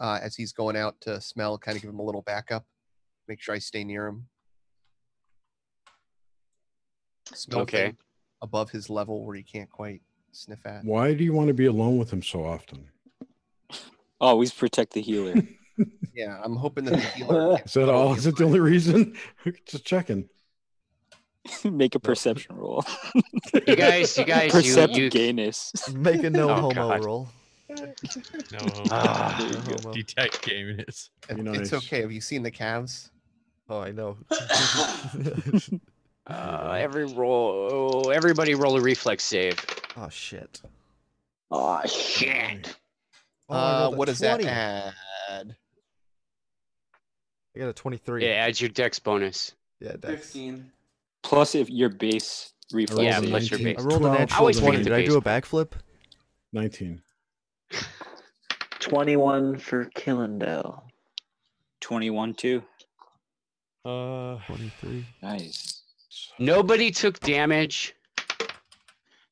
as he's going out to smell, kind of give him a little backup. Make sure I stay near him. Smell Okay. thing above his level where he can't quite sniff at. Why do you want to be alone with him so often? Always protect the healer. Yeah, I'm hoping that the healer. Is that all? Is it the only reason? Just checking. Make a perception roll. You guys, Percept you gayness. Make a no Oh, homo God. roll. No, Ah, There you No go. homo. detect gameness. Be It's nice. okay. Have you seen the calves? Oh, I know. everybody roll a reflex save. Oh shit. Oh shit! Oh, I rolled a What does 20. that add? I got a 23. It adds your dex bonus. Yeah, dex. 15. Plus, if your base reflex. Yeah, a plus your 19. base. I rolled a 12 natural always plus pick 20. the Did I base do a point. backflip? 19. 21 for Killendale. 21 too. 23. Nice. Nobody took damage.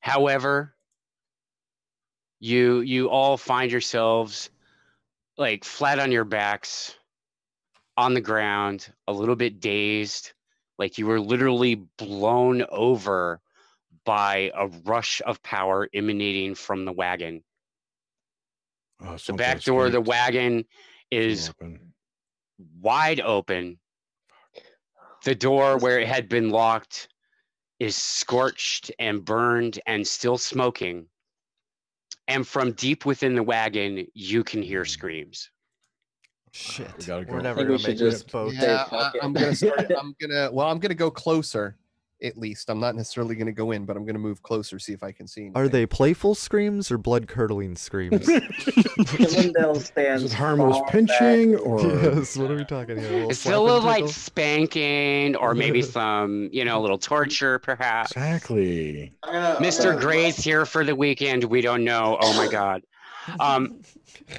However, you all find yourselves like flat on your backs on the ground, a little bit dazed, like you were literally blown over by a rush of power emanating from the wagon. Oh, The something back door of the escaped. wagon It's is open. wide open. The door where it had been locked is scorched and burned and still smoking. And from deep within the wagon, you can hear screams. Shit. We gotta We're go. never I think we gonna make should this just- boat. Yeah, fuck it. I'm gonna start. I'm gonna go closer. At least I'm not necessarily gonna go in, but I'm gonna move closer, see if I can see anything. Are they playful screams or blood curdling screams? Killendale stands. Is it harmless far back. pinching or Yes, what are we talking here? A little It's slap still a and little like tickle? spanking or maybe some, a little torture perhaps. exactly? I'm gonna, Mr. I'm gonna Gray's here for the weekend. We don't know. Oh my God. I'm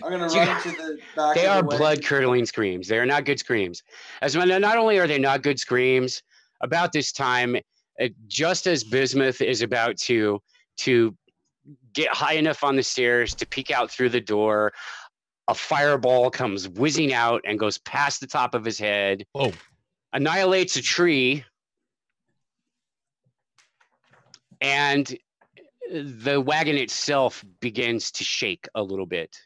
gonna You- run to the back. They of are the wagon. blood curdling screams. They are not good screams. Not only are they not good screams, about this time, just as Bismuth is about to get high enough on the stairs to peek out through the door, a fireball comes whizzing out and goes past the top of his head, Oh, annihilates a tree, and the wagon itself begins to shake a little bit.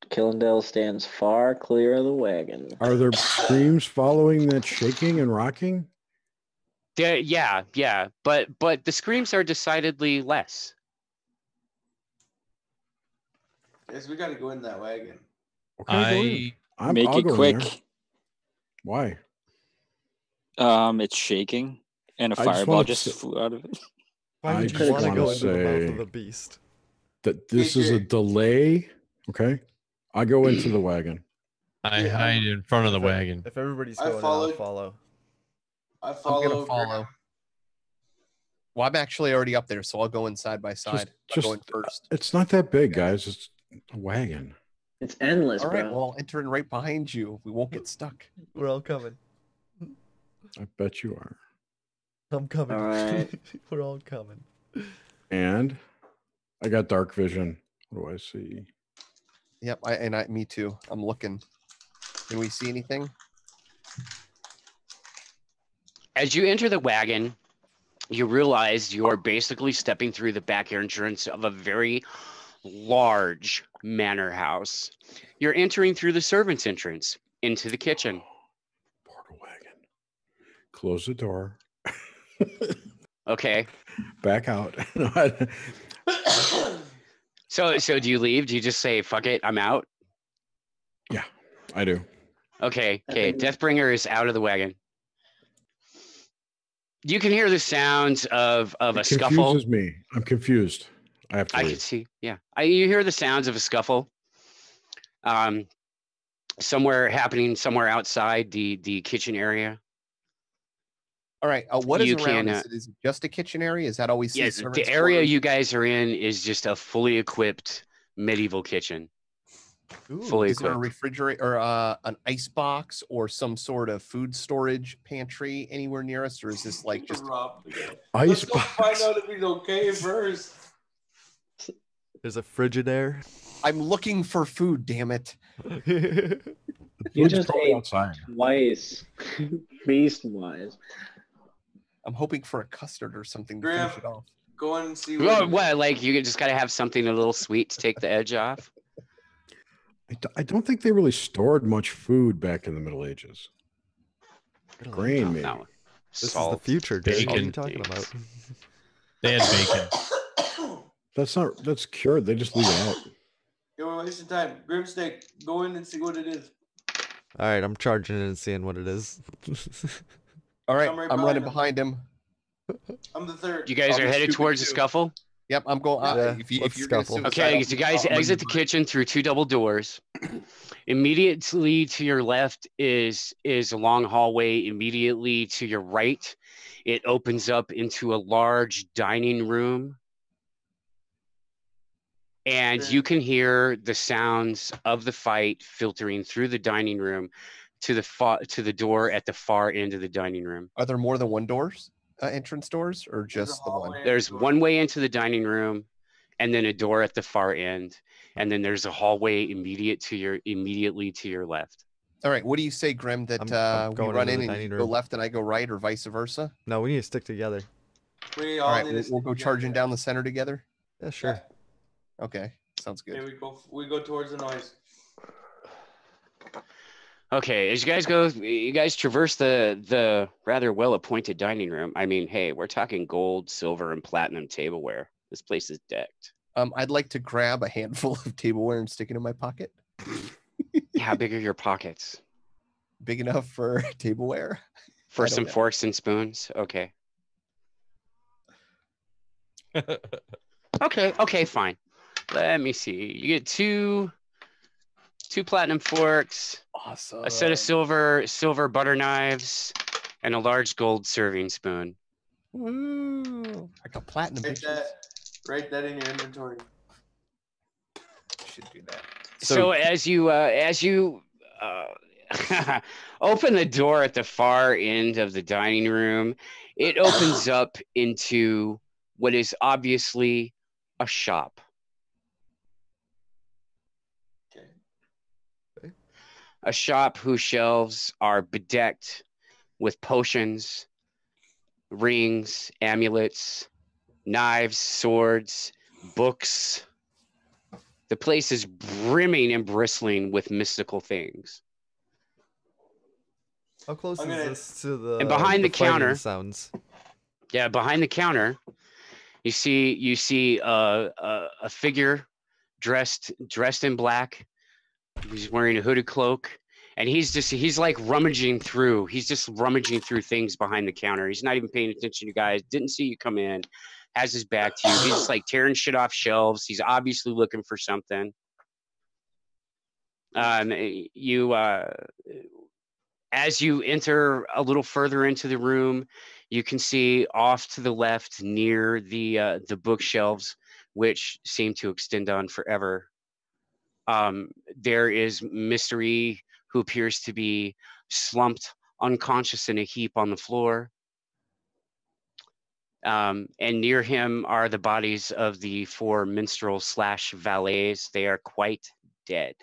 Killendale stands far clear of the wagon. Are there screams following that shaking and rocking? Yeah, but the screams are decidedly less. Guys, we gotta go in that wagon. Okay, go in. Make I'll it go in quick. there. Why? It's shaking, and a I just fireball wanted just to say- flew out of it. Why I would you just want to wanna go into the mouth say- of the beast? That this is a delay. Okay, I go into the wagon. I Yeah. hide in front of the wagon. If everybody's I going, I'll followed. follow. I I'm follow. gonna follow. Well, I'm actually already up there, so I'll go in side by side. I'll go in first. It's not that big, guys. It's a wagon. It's endless, All right, bro. well, I'll enter in right behind you. We won't get stuck. We're all coming. I bet you are. I'm coming. All right. We're all coming. And I got dark vision. What do I see? Yep, me too. I'm looking. Can we see anything? As you enter the wagon, you realize you are basically stepping through the back entrance of a very large manor house. You're entering through the servants' entrance into the kitchen. Portal wagon. Close the door. Okay. Back out. So do you leave? Do you just say, fuck it, I'm out? I do. Okay. Deathbringer is out of the wagon. You can hear the sounds of a It scuffle. confuses me. I'm confused. I have to I leave. can see. Yeah. You hear the sounds of a scuffle. Somewhere outside the kitchen area. All right. What is You around? can, Is it just a kitchen area? Is that always Yes, the area you guys are in is just a fully equipped medieval kitchen. Fully Is there a equipped. refrigerator or an ice box or some sort of food storage pantry anywhere near us, or is this like just Rob. Ice Let's go box. find out if he's okay first. There's a Frigidaire. I'm looking for food, damn it. You Food's just probably ate outside. twice, beast-wise. I'm hoping for a custard or something to Graham, finish it off. go in and see Well, what? Like you just got to have something a little sweet to take the edge off. I don't think they really stored much food back in the Middle Ages. Grain, maybe. No. This Salt. is the future, dude. What are you Bacon. talking about? They had bacon. That's cured. They just leave it out. You're wasting time. Grimstick, go in and see what it is. All right, I'm charging in and seeing what it is. All right, I'm right I'm running behind behind him. I'm the third. You guys I'll are be headed stupid towards the too. scuffle. Yep, I'm going. Yeah, If let's you're gonna scuffle. suicide, Okay, so you guys exit the kitchen through 2 double doors. Immediately to your left is a long hallway. Immediately to your right, it opens up into a large dining room. And you can hear the sounds of the fight filtering through the dining room to the door at the far end of the dining room. Are there more than one doors, entrance doors, or just the one? There's one way into the dining room, and then a door at the far end, and then there's a hallway immediately to your left. All right. What do you say, Grim? That I'm we going run into in the and you dining go room. left and I go right, or vice versa? No, we need to stick together. We All all right. need to We'll go stick charging together. down the center together. Yeah, sure. Okay. Sounds good. Okay, we go towards the noise. Okay, as you guys traverse the rather well-appointed dining room. I mean, hey, we're talking gold, silver, and platinum tableware. This place is decked. I'd like to grab a handful of tableware and stick it in my pocket. How big are your pockets? Big enough for tableware? For I don't some know. forks and spoons? Okay. Okay, fine. Let me see. You get two platinum forks, Awesome. a set of silver butter knives, and a large gold serving spoon. Woo! I got platinum pictures. Write that in your inventory. Should do that. So as you open the door at the far end of the dining room, it opens up into what is obviously a shop. Okay. A shop whose shelves are bedecked with potions, rings, amulets, knives, swords, books. The place is brimming and bristling with mystical things. How close I'm is gonna- this to the And behind the fighting counter- sounds? Yeah, behind the counter, you see a figure dressed in black. He's wearing a hooded cloak, and he's like rummaging through. He's just rummaging through things behind the counter. He's not even paying attention to you guys. Didn't see you come in. Has his back to you. He's just like tearing shit off shelves. He's obviously looking for something. As you enter a little further into the room, you can see off to the left near the bookshelves, which seem to extend on forever. There is Mystery, who appears to be slumped unconscious in a heap on the floor. And near him are the bodies of the 4 minstrels / valets. They are quite dead.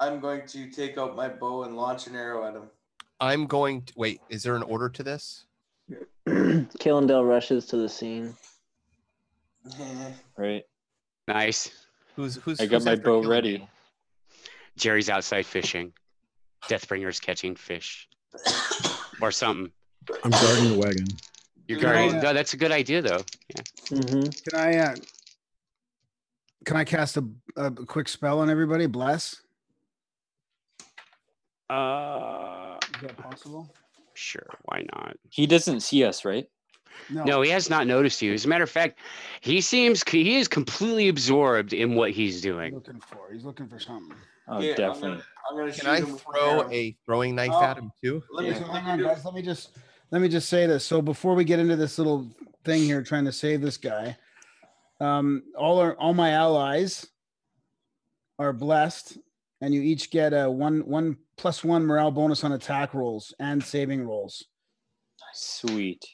I'm going to take out my bow and launch an arrow at him. I'm going to wait. Is there an order to this? Killendale rushes to the scene. Right. Nice. Who's I got who's my after bow killing ready. you? Jerry's outside fishing. Deathbringer's catching fish. Or something. I'm guarding the wagon. You're Yeah. guarding. No, that's a good idea, though. Yeah. Mm-hmm. Can I cast a quick spell on everybody? Bless. Is that possible? Sure. Why not? He doesn't see us, right? No, he has not noticed you. As a matter of fact, he is completely absorbed in what he's doing. He's looking for something. Oh, Yeah, definitely. I'm gonna Can I shoot him with an throw arrow. a throwing knife Oh. at him too? Let me, So let hang me on, do- guys. Let me just say this. So before we get into this little thing here, trying to save this guy, all my allies are blessed, and you each get a one plus 1 morale bonus on attack rolls and saving rolls. Sweet.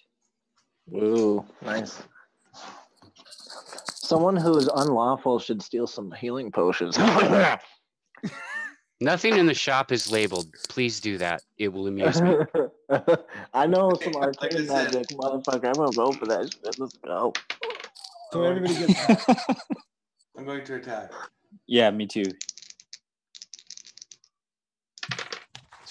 Ooh, nice. Someone who is unlawful should steal some healing potions. Nothing in the shop is labeled. Please do that. It will amuse me. I know some Like I arcane said. magic, motherfucker. I'm gonna go for that shit. Let's go. So everybody gets I'm going to attack. Yeah, me too.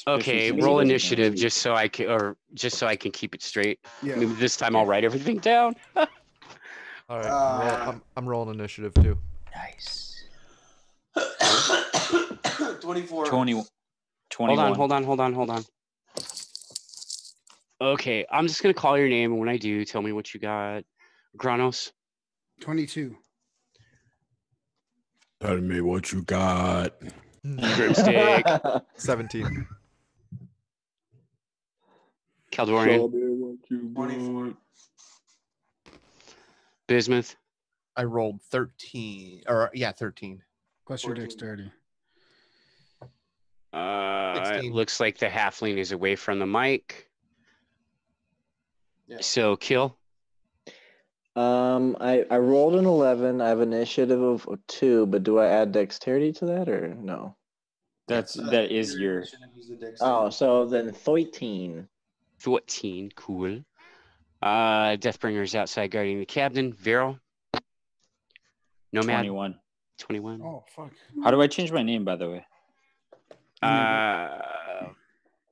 Okay, Suspicious roll initiative. initiative just so I can keep it straight. yeah. Maybe this time I'll write everything down. All right, I'm rolling initiative too. Nice. 24. 21. Hold on. Okay, I'm just gonna call your name, and when I do, tell me what you got. Granos. 22. Tell me what you got. Grimstick. 17. Caldorian. 24. Bismuth. I rolled 13. Or yeah, 13. Plus your 14. dexterity. It 16. looks like the halfling is away from the mic. Yeah. So kill. I rolled an 11. I have initiative of 2, but do I add dexterity to that or no? That is your. initiative is the dexterity. Oh, so then 13. 14. Cool. Deathbringer's outside guarding the cabin. Vero. Nomad. 21. 21. Oh, fuck. How do I change my name, by the way?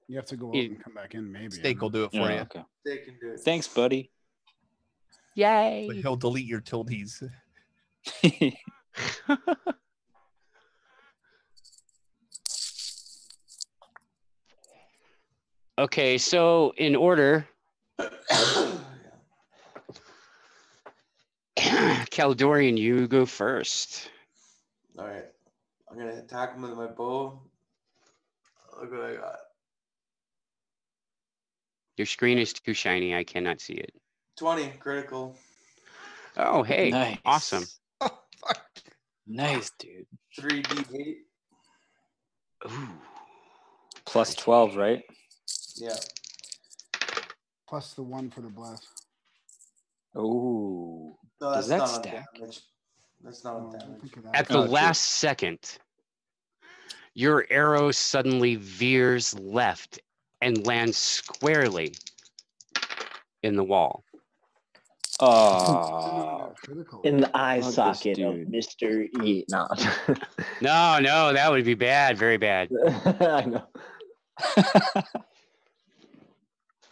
You have to go out it- and come back in, maybe. Steak will do it for Yeah, you. okay. They can do it. Thanks, buddy. Yay. But he'll delete your tildes. Okay, so in order, Caldorian, you go first. All right. I'm going to attack him with my bow. Look what I got. Your screen is too shiny. I cannot see it. 20 critical. Oh, hey. Nice. Awesome. Nice, dude. 3d8. Ooh. Plus 12, right? Yeah. Plus the 1 for the blast. Oh. No, Does that's that not on stack? damage. That's not Oh, on I don't damage. think of that. At the Oh, true. last second, your arrow suddenly veers left and lands squarely in the wall. Oh. Critical. In the eye Fuck this socket of dude. Mr. E. No. No, that would be bad. Very bad. I know.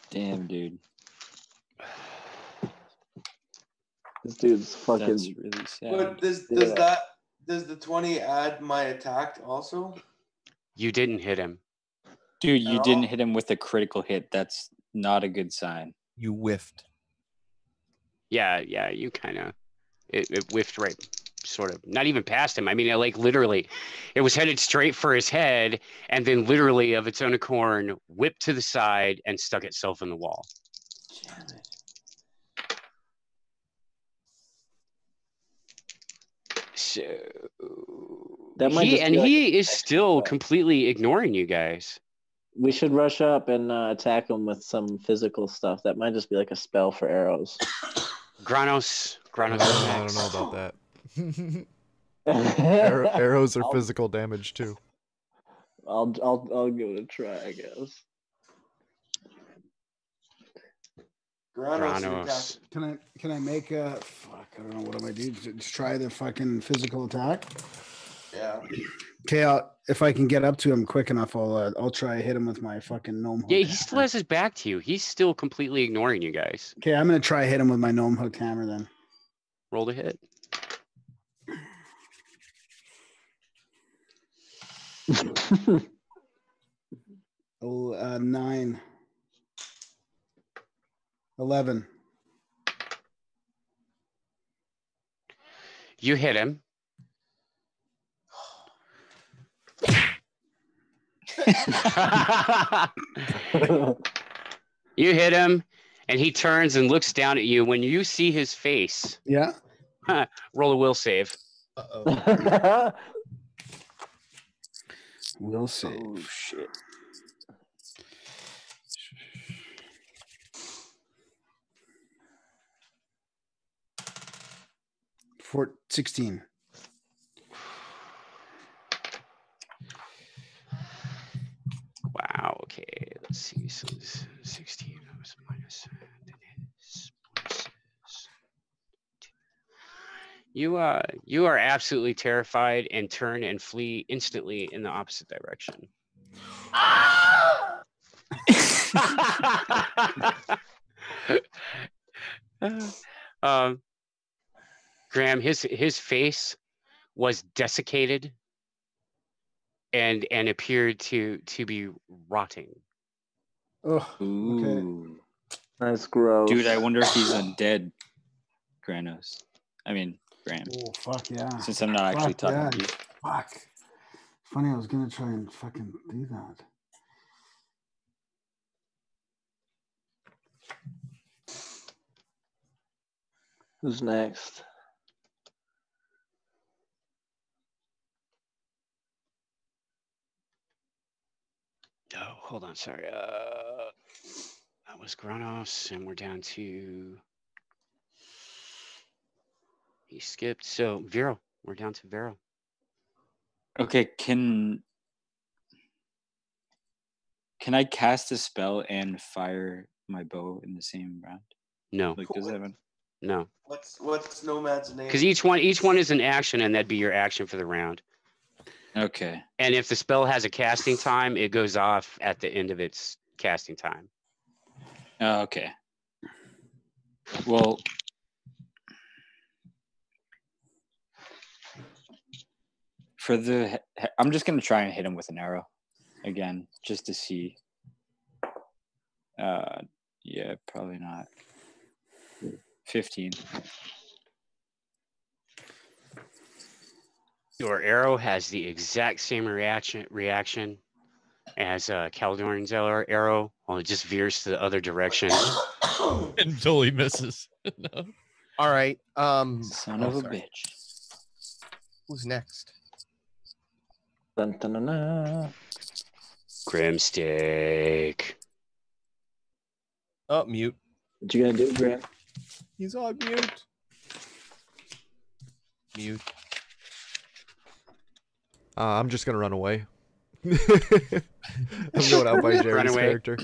Damn, dude. This dude's fucking. That's really sad. But does the 20 add my attack also? You didn't hit him. Dude, you At didn't all? hit him with a critical hit. That's not a good sign. You whiffed. Yeah, you kind of, it whiffed right, sort of, not even past him. I mean, like literally, it was headed straight for his head and then literally of its own accord whipped to the side and stuck itself in the wall. Damn it. So That might just be like he an is extra still threat. completely ignoring you guys. We should rush up and attack him with some physical stuff. That might just be like a spell for arrows. Granos I don't attacks. know about that. Arrows Arrows are physical damage too. I'll give it a try, I guess. Granos. Can I make a fuck? I don't know what do I do. Just try the fucking physical attack. Yeah. Okay, if I can get up to him quick enough, I'll try to hit him with my fucking gnome hook. Yeah, he still has his back to you. He's still completely ignoring you guys. Okay, I'm gonna try hit him with my gnome hook hammer then. Roll to hit. Oh, 9. 11. You hit him. You hit him, and he turns and looks down at you. When you see his face, Yeah. roll a will save. Uh-oh. We'll see. Oh, shit. For 16. Wow. Okay. Let's see. So this is 16 was minus. You are absolutely terrified and turn and flee instantly in the opposite direction. Graham, his face was desiccated and appeared to be rotting. Oh, Ooh. That's gross. Dude, I wonder if he's undead. Granos. I mean, Graham. Oh, fuck yeah. Since I'm not actually Fuck talking yeah. to you. Fuck. Funny, I was gonna try and fucking do that. Who's next? Oh, hold on. Sorry. That was Granos, and we're down to. He skipped. So Vero. We're down to Vero. Okay, can I cast a spell and fire my bow in the same round? No. Like, does that happen? No. What's Nomad's name? Because each one is an action, and that'd be your action for the round. Okay. And if the spell has a casting time, it goes off at the end of its casting time. Oh, okay. Well, for the, I'm just gonna try and hit him with an arrow again, just to see. Yeah, probably not. 15. Your arrow has the exact same reaction as Caldorn's arrow, well, it just veers to the other direction. Until he misses. No. All right. Son of a bitch. Who's next? Dun, dun, dun, dun. Grimstick. Oh, mute. What you gonna do, Grant? He's on mute. Mute. I'm just gonna run away. I'm going out by Jerry's away. character.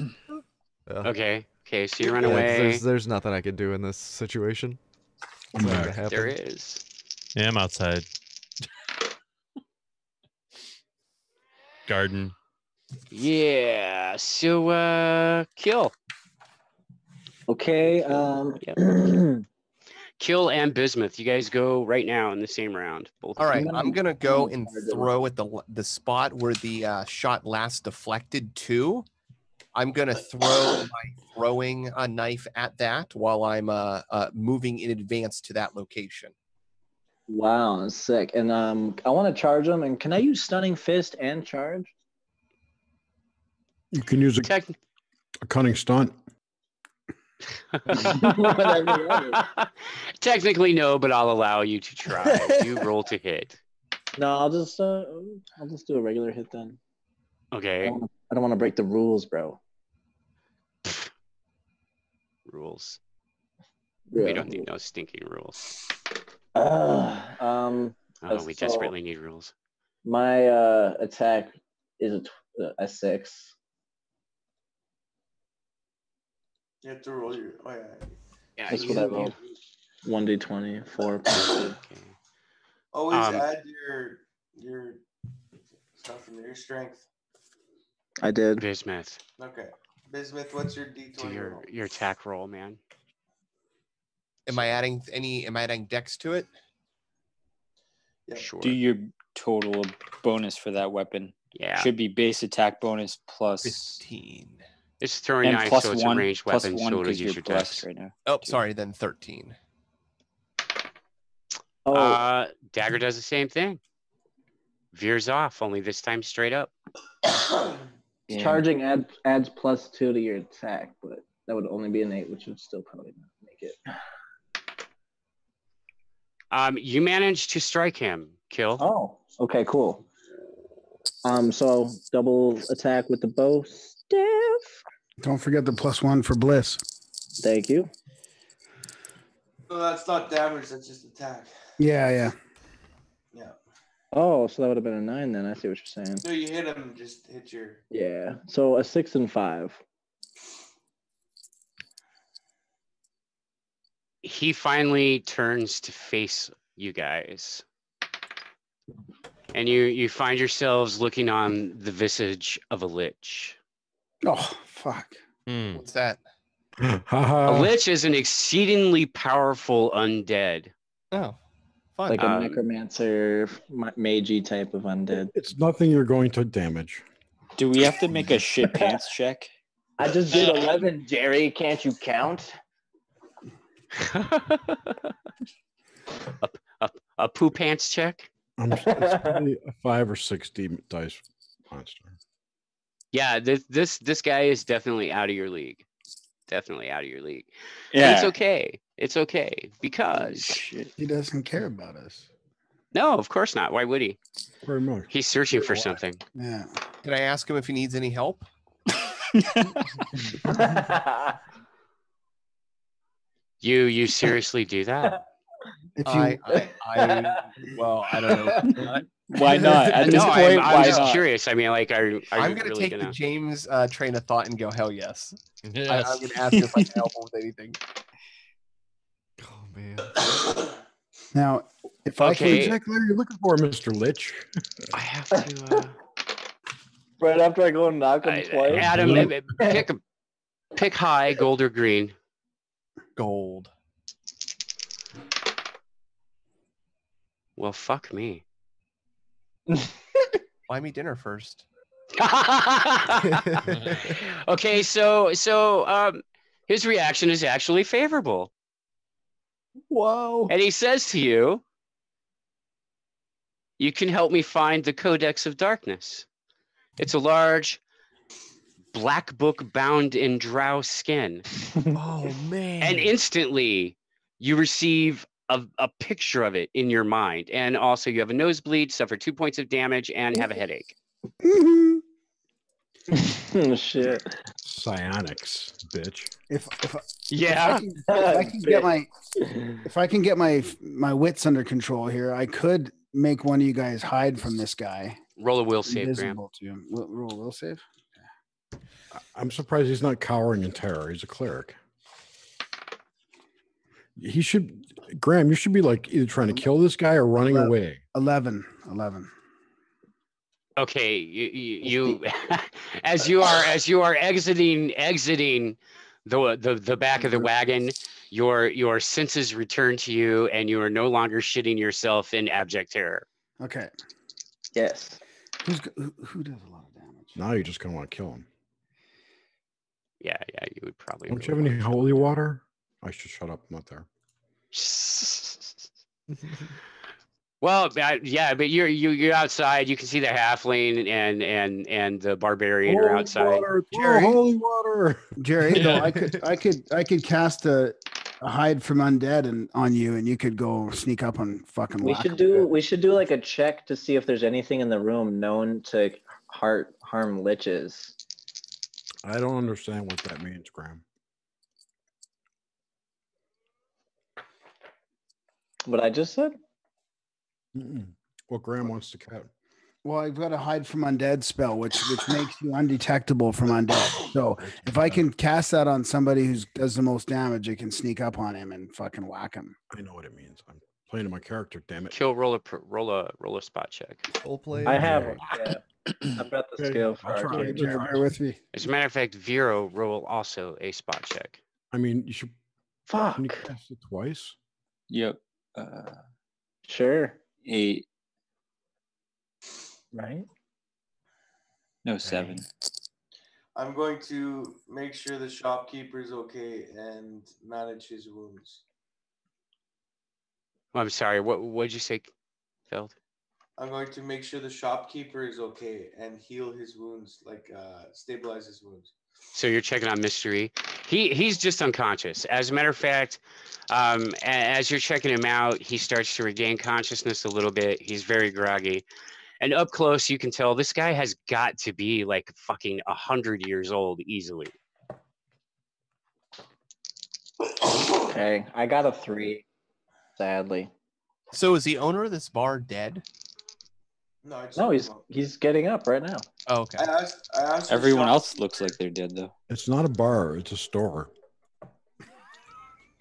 Yeah. Okay, so you run Yeah, away. There's nothing I can do in this situation. It's not gonna happen. There is. Yeah, I'm outside. Garden. Yeah, so kill. Okay. Kill and Bismuth. You guys go right now in the same round. Both. All right, I'm gonna go I'm and gonna target throw at the spot where the shot last deflected to. I'm gonna throw my throwing knife at that while I'm moving in advance to that location. Wow, that's sick. And I want to charge them. And can I use Stunning Fist and charge? You can use a cunning stunt. Technically no, but I'll allow you to try. You roll to hit. No, I'll just do a regular hit then. Okay. I don't want to break the rules, bro. Rules. Yeah. We don't need no stinking rules. Oh, we desperately need rules. My attack is a 6. You have to roll your. Oh yeah. Yeah, That's what I rolled. 1d20, 4. Okay. Always add your stuff in your strength. I did. Bismuth. Okay. Bismuth, what's your D20 Do roll? your attack roll, man. Am I adding dex to it? Yeah. Sure. Do your total bonus for that weapon. Yeah. Should be base attack bonus plus 15. It's throwing and knife, plus so it's one, a ranged plus weapon, one so it'll because use you're your blessed dex. right now. Oh, sorry, then 13. Oh, Dagger does the same thing. Veers off, only this time straight up. Yeah. charging adds +2 to your attack, but that would only be an 8, which would still probably not make it. You managed to strike him. Kill. Oh, okay, cool. So double attack with the bow staff. Don't forget the +1 for bliss. Thank you. No, that's not damage. That's just attack. Yeah. Yeah. Oh, so that would have been a 9 then. I see what you're saying. So you hit him, just hit your. Yeah. So a 6 and 5. He finally turns to face you guys. And you find yourselves looking on the visage of a lich. Oh, fuck. What's that? A lich is an exceedingly powerful undead. Oh, fun. Like a necromancer, magey type of undead. It's nothing you're going to damage. Do we have to make a shit pants check? I just did 11, Jerry. Can't you count? a poo pants check. It's probably a 5 or 60 dice monster. Yeah, this guy is definitely out of your league. Definitely out of your league. And Yeah. it's okay. It's okay because He doesn't care about us. no, of course not. Why would he? Very much. He's searching for something. Yeah. Can I ask him if he needs any help? You seriously do that? If you, Well, I don't know. Why not? At this No, point, I'm why just not? curious. I mean, like, are I'm you gonna really take gonna? the James train of thought and go, hell yes. Yes. I'm gonna ask if I can help him with anything. Oh man. now, if I What can, Okay. exactly are you looking for, Mr. Lich? I have to. Right after I go and knock him twice. Adam, pick high, gold or green. Gold. Well, fuck me. Buy me dinner first. Okay, so his reaction is actually favorable, Whoa. and he says to you, "You can help me find the Codex of Darkness. It's a large black book bound in drow skin." Oh man. And instantly you receive a picture of it in your mind. And also you have a nosebleed, suffer 2 points of damage, and have a headache. Oh, shit. Psionics, bitch. Yeah. If I can get my wits under control here, I could make one of you guys hide from this guy. Roll a will save, Graham. Invisible to him. Roll a will save. I'm surprised he's not cowering in terror. He's a cleric. He should, Graham, you should be like either trying to kill this guy or running away. 11. Okay, you as you are exiting the back of the wagon, your senses return to you, and you are no longer shitting yourself in abject terror. Okay. Yes. Who does a lot of damage? Now you're just gonna want to kill him. Yeah, you would probably. Don't you have any holy water? I should shut up. I'm not there. Well, yeah, but you're outside. You can see the halfling and the barbarian are outside. Jerry. Holy water. Jerry, though, I could cast a hide from undead and on you, and you could go sneak up and fucking. We should do like a check to see if there's anything in the room known to harm liches. I don't understand what that means, Graham. What I just said? Well, Graham wants to cut. Well, I've got a hide from undead spell, which makes you undetectable from undead. So if I can cast that on somebody who does the most damage, I can sneak up on him and fucking whack him. I know what it means. I'm playing to my character. Damn it. Kill. Roll a spot check. Role play. I have. Yeah. I've got the skill for I'll try. arcade. Bear with me. As a matter of fact, Vero, roll also a spot check. I mean, you should. Fuck. Can you cast it twice? Yep. Sure. 8. Right? No, 7. I'm going to make sure the shopkeeper is okay and manage his wounds. Oh, I'm sorry. What did you say, Feld? I'm going to make sure the shopkeeper is okay and heal his wounds, like stabilize his wounds. So you're checking on Mystery. He's just unconscious. As a matter of fact, as you're checking him out, he starts to regain consciousness a little bit. He's very groggy. And up close, you can tell this guy has got to be like fucking 100 years old easily. Okay. I got a 3, sadly. So is the owner of this bar dead? No, he's getting up right now. Oh, okay. I asked Everyone else looks like they're dead, though. It's not a bar. It's a store.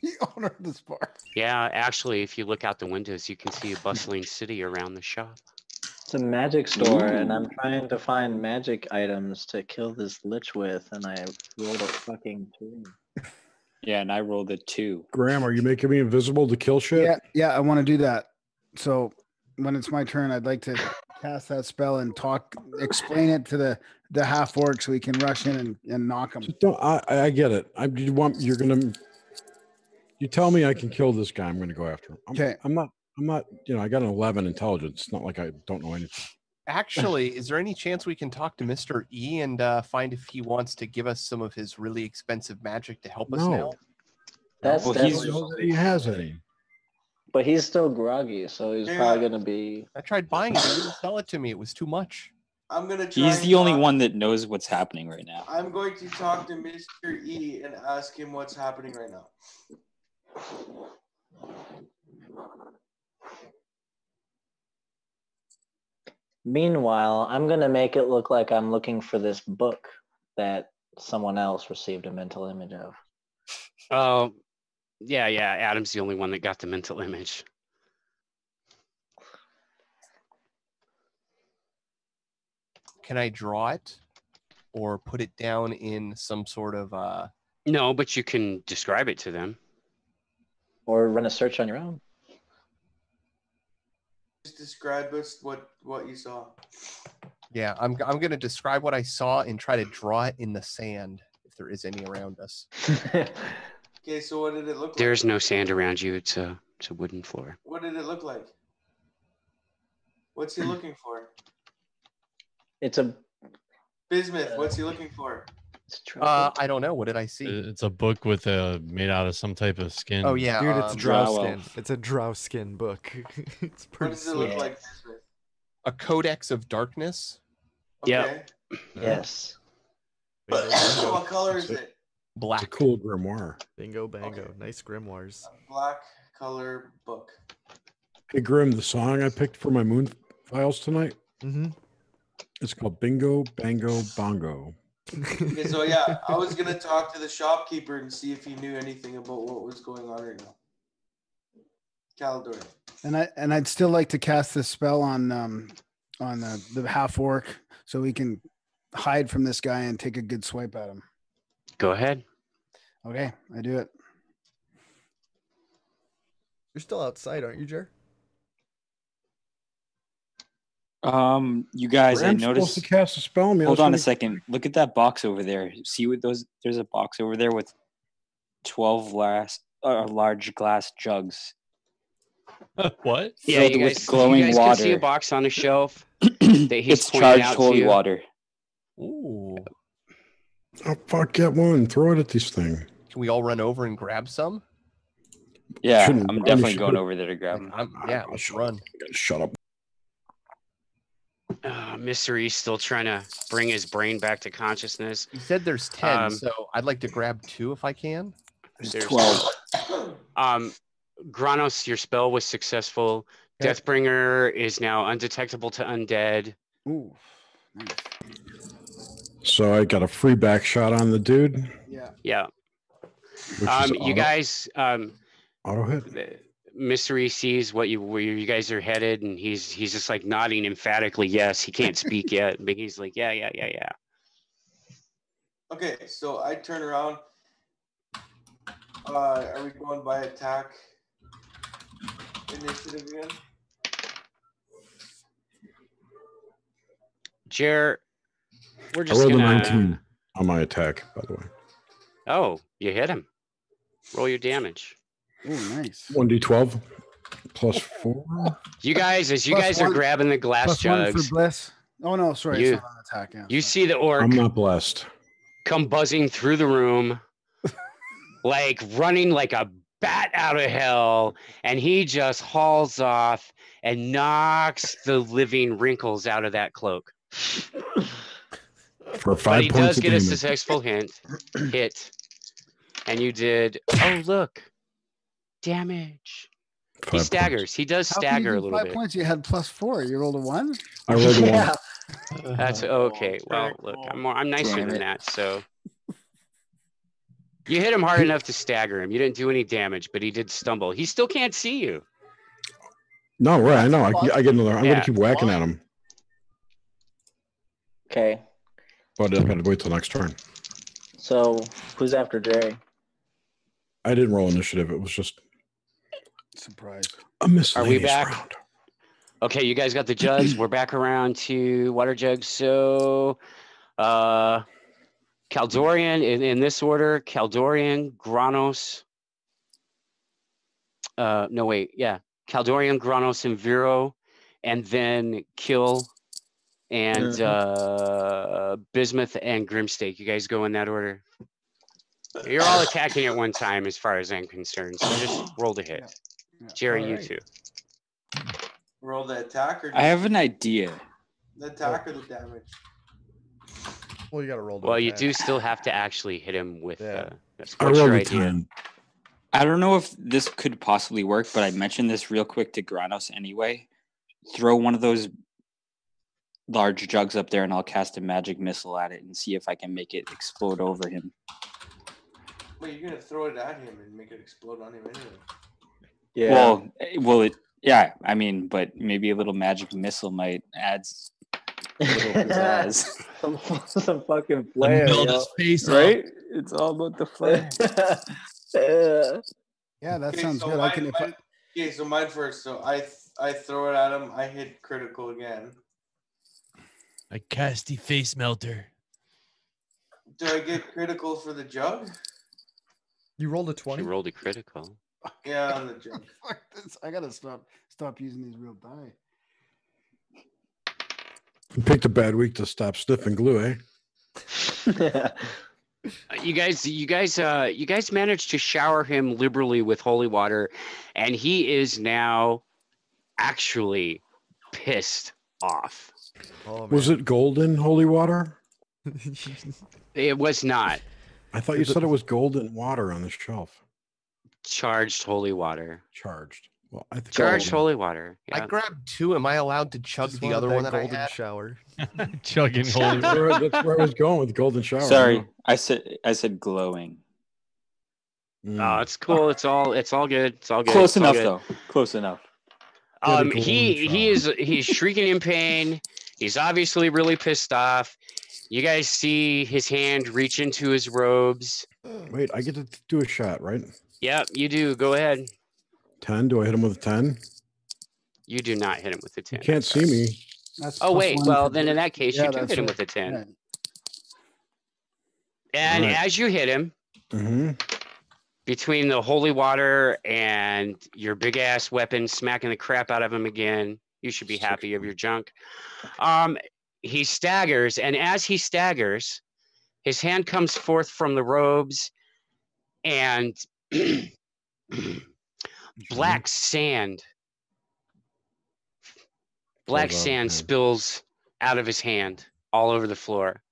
The owner of this bar. Yeah, actually, if you look out the windows, you can see a bustling city around the shop. It's a magic store, and I'm trying to find magic items to kill this lich with, and I rolled a fucking 3. Yeah, and I rolled a 2. Graham, are you making me invisible to kill shit? Yeah, I want to do that. So when it's my turn, I'd like to cast that spell and explain it to the half orc so we can rush in and knock them. I get it. You're gonna. You tell me I can kill this guy, I'm going to go after him. Okay. I'm not. I got an 11 intelligence. It's not like I don't know anything. Actually, is there any chance we can talk to Mr. E and find if he wants to give us some of his really expensive magic to help us now? No. That's Well, I don't definitely. know that he has any. But he's still groggy, so he's Yeah. probably gonna be. I tried buying it. He didn't sell it to me. It was too much. I'm gonna try. He's and the only talk- one that knows what's happening right now. I'm going to talk to Mr. E and ask him what's happening right now. Meanwhile, I'm gonna make it look like I'm looking for this book that someone else received a mental image of. Oh, yeah. Adam's the only one that got the mental image. Can I draw it or put it down in some sort of No, but you can describe it to them. Or run a search on your own. Just describe us what you saw. yeah, I'm going to describe what I saw and try to draw it in the sand if there is any around us. Okay, so what did it look like? There's no sand around you. It's a wooden floor. What did it look like? What's he looking for? It's a. Bismuth, what's he looking for? It's trouble. I don't know. What did I see? It's a book with made out of some type of skin. Oh yeah, Dude, it's Drow drow skin. elf. It's a drow skin book. It's What pretty does it look sweet. like, Bismuth? a Codex of Darkness, Yeah. Okay. Yes. So what color is it? It's a black. cool grimoire. Bingo bango. Okay. Nice grimoires. A black color book. Hey, Grim, the song I picked for my moon files tonight, Mm-hmm. it's called Bingo Bango Bongo. Okay, so yeah, I was gonna talk to the shopkeeper and see if he knew anything about what was going on right now. Caldor. And I'd still like to cast this spell on the half orc so we can hide from this guy and take a good swipe at him. Go ahead. Okay, I do it. You're still outside, aren't you, Jer? You guys, I I'm supposed noticed. to cast a spell. Man, Hold on a second. Look at that box over there. See what those? There's a box over there with 12 large glass jugs What? Yeah, filled you with guys, glowing you guys can see a water. box on a shelf that he's It's pointed charged out to holy you. water. Ooh. Oh, fuck, get one. Throw it at this thing. Can we all run over and grab some? Yeah, Shouldn't I'm run, definitely should- going over there to grab them. Yeah, let's run. Shut up. Mystery's still trying to bring his brain back to consciousness. You said there's 10, Um, so I'd like to grab 2 if I can. There's 12. Granos, your spell was successful. Okay. Deathbringer is now undetectable to undead. Ooh. Nice. So I got a free back shot on the dude. Yeah. Yeah. Which is You guys, auto hit. Mystery sees where you guys are headed, and he's just like nodding emphatically yes. He can't speak yet, but he's like yeah. Okay, so I turn around. Are we going by attack initiative again? Jer, we're I just rolled a gonna. 19 on my attack, by the way. Oh, you hit him. Roll your damage. Ooh, nice. 1d12 plus 4. You guys, as you Plus guys are one- grabbing the glass Plus one for jugs, bliss. Oh no, sorry, You- it's not an attack. Yeah. you see the orc I'm not blessed. come buzzing through the room, like running like a bat out of hell, and he just hauls off and knocks the living wrinkles out of that cloak. For 5 But he points does of get a damage. successful hit, and you did. Oh look, damage. 5 He points. staggers. He does How can you stagger do a little 5 bit. points. You had +4. You rolled a 1. I rolled a 1. Yeah. That's okay. Well, look, I'm nicer Damn than it. that. So you hit him hard enough to stagger him. You didn't do any damage, but he did stumble. He still can't see you. No, right. I know. I get another. I'm Yeah. going to keep whacking at him. Okay, But I got to wait till next turn. so who's after Jerry? I didn't roll initiative. It was just Surprise. a miscellaneous back? round. Okay, you guys got the jugs. We're back around to water jugs. So, Caldorian in this order: Caldorian, Granos, no wait, yeah, Caldorian, Granos, and Vero, and then Kill and Bismuth and Grimstake. You guys go in that order. You're all attacking at one time, as far as I'm concerned. So just roll to hit. Yeah. Jerry, All you right. too. Roll the attack or I have an idea. the attack or the damage. Well, you got to roll. To Well, you attack. do still have to actually hit him with. Yeah. What's I your rolled a idea? 10. I don't know if this could possibly work, but I mentioned this real quick to Granos anyway. Throw one of those large jugs up there and I'll cast a magic missile at it and see if I can make it explode over him. Wait, you're gonna throw it at him and make it explode on him anyway. Yeah. Yeah, I mean, but maybe a little magic missile might add a little pizzazz. some fucking flair, Melt yo. his face Right? It's all about the flair. Yeah, that Okay, sounds so good. I can. If I, Okay, so mine first. So I throw it at him. I hit critical again. I cast the face melter. Do I get critical for the jug? You rolled a You 20. rolled a critical. Yeah, on the jug. fuck this, I gotta stop using these real die. You picked a bad week to stop sniffing glue, eh? You guys managed to shower him liberally with holy water, and he is now actually pissed off. Oh, man. Was it golden holy water? It was not I thought you said it was golden water on the shelf. charged holy water. Charged. Well, I think Charged holy water. I Yeah. grabbed 2. Am I allowed to chug Just the wanted other one that I golden had? shower. Chugging holy. That's where I was going with the golden shower. Sorry, I said glowing. Oh, it's cool. It's all good. It's all good. Close It's all enough good. though. Close enough. He's shrieking in pain. He's obviously really pissed off. You guys see his hand reach into his robes. Wait, I get to do a shot, right? Yep, you do. Go ahead. 10. Do I hit him with a 10? You do not hit him with a 10. You can't see me. That's Oh, plus wait. 1 Well, for then in the- that case, Yeah, you do that's hit him right. with a 10. Yeah. And Right. as you hit him, Mm-hmm. between the holy water and your big ass weapon smacking the crap out of him again, you should be happy of your junk. He staggers, and as he staggers, his hand comes forth from the robes, and black sand Falls out of his hand. spills out of his hand all over the floor.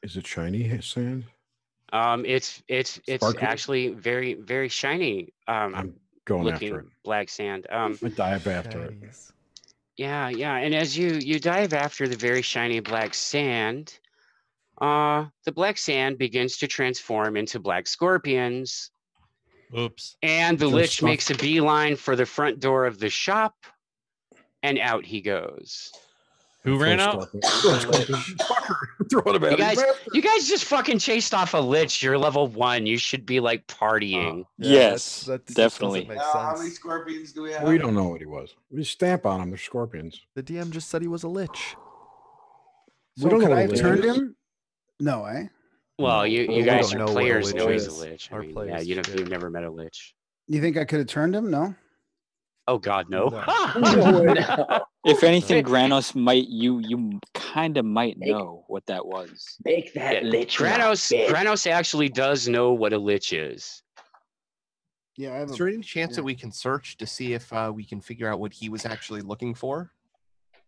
Is it shiny sand? It's Sparkly? actually very, very shiny I'm going looking after it. black sand. I dive after it. Shinies. Yeah, and as you dive after the very shiny black sand, the black sand begins to transform into black scorpions, Oops. and the Just lich stuff- makes a beeline for the front door of the shop, and out he goes. Who ran out? Throw it at You guys just fucking chased off a lich. You're level 1. You should be like partying. Yeah, Yes, that just definitely. doesn't make How many sense. scorpions do we have? We don't know what he was. We stamp on him. They're scorpions. The DM just said he was a lich. We So don't know could what I a have lich turned is. him? No, eh? Well, No, you we guys don't are know what a players lich know he's a is. lich. Our I mean, players you've do. never met a lich. You think I could have turned him? No. Oh God, no. No. If anything, Granos might you kind of might Make- know what that was. Make that lich rock Granos big. actually does know what a lich is. Yeah, I have Is a, there any chance that yeah. we can search to see if we can figure out what he was actually looking for?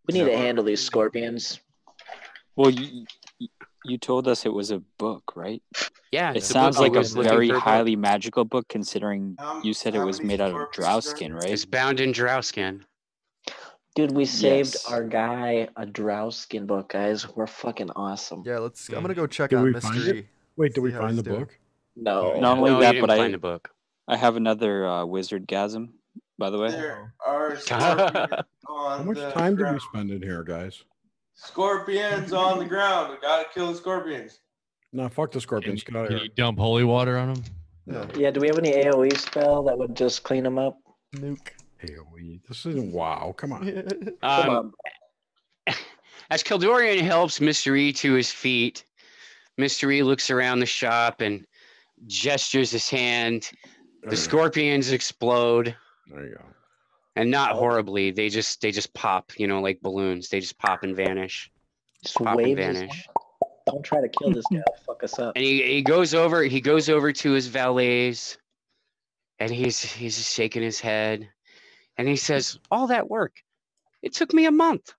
We need to handle these scorpions. Well, you told us it was a book, right? Yeah, It it's sounds book he like a was looking very for book. highly magical book, considering you said it How was many made out of scorpions drow is there? skin, right? It's bound in drow skin. Dude, we saved Yes. our guy a drow skin book, guys. We're fucking awesome. Yeah, I'm gonna go check Did on we find mystery. it? Wait, did we See how find he's the doing. book? No. Not only No, that, you didn't but find the book. I have another wizard gasm, by the way. There are scorpions on How much the time did we ground. spend in here, guys? Scorpions on the ground. We gotta kill the scorpions. No, fuck the scorpions. Get out of Can here. you dump holy water on him? Yeah. Yeah, do we have any AoE spell that would just clean them up? Nuke. AoE. This isn't WoW. Come on. Come Um, on. as Kildorian helps Mr. E to his feet, Mr. E looks around the shop and gestures his hand. The scorpions explode There you go. And not horribly. They just pop, like balloons. They just pop and vanish. Just pop and Waves his vanish. Don't try to kill this guy. He'll fuck us up. And he goes over to his valets, and he's shaking his head, and he says, "All that work, it took me a month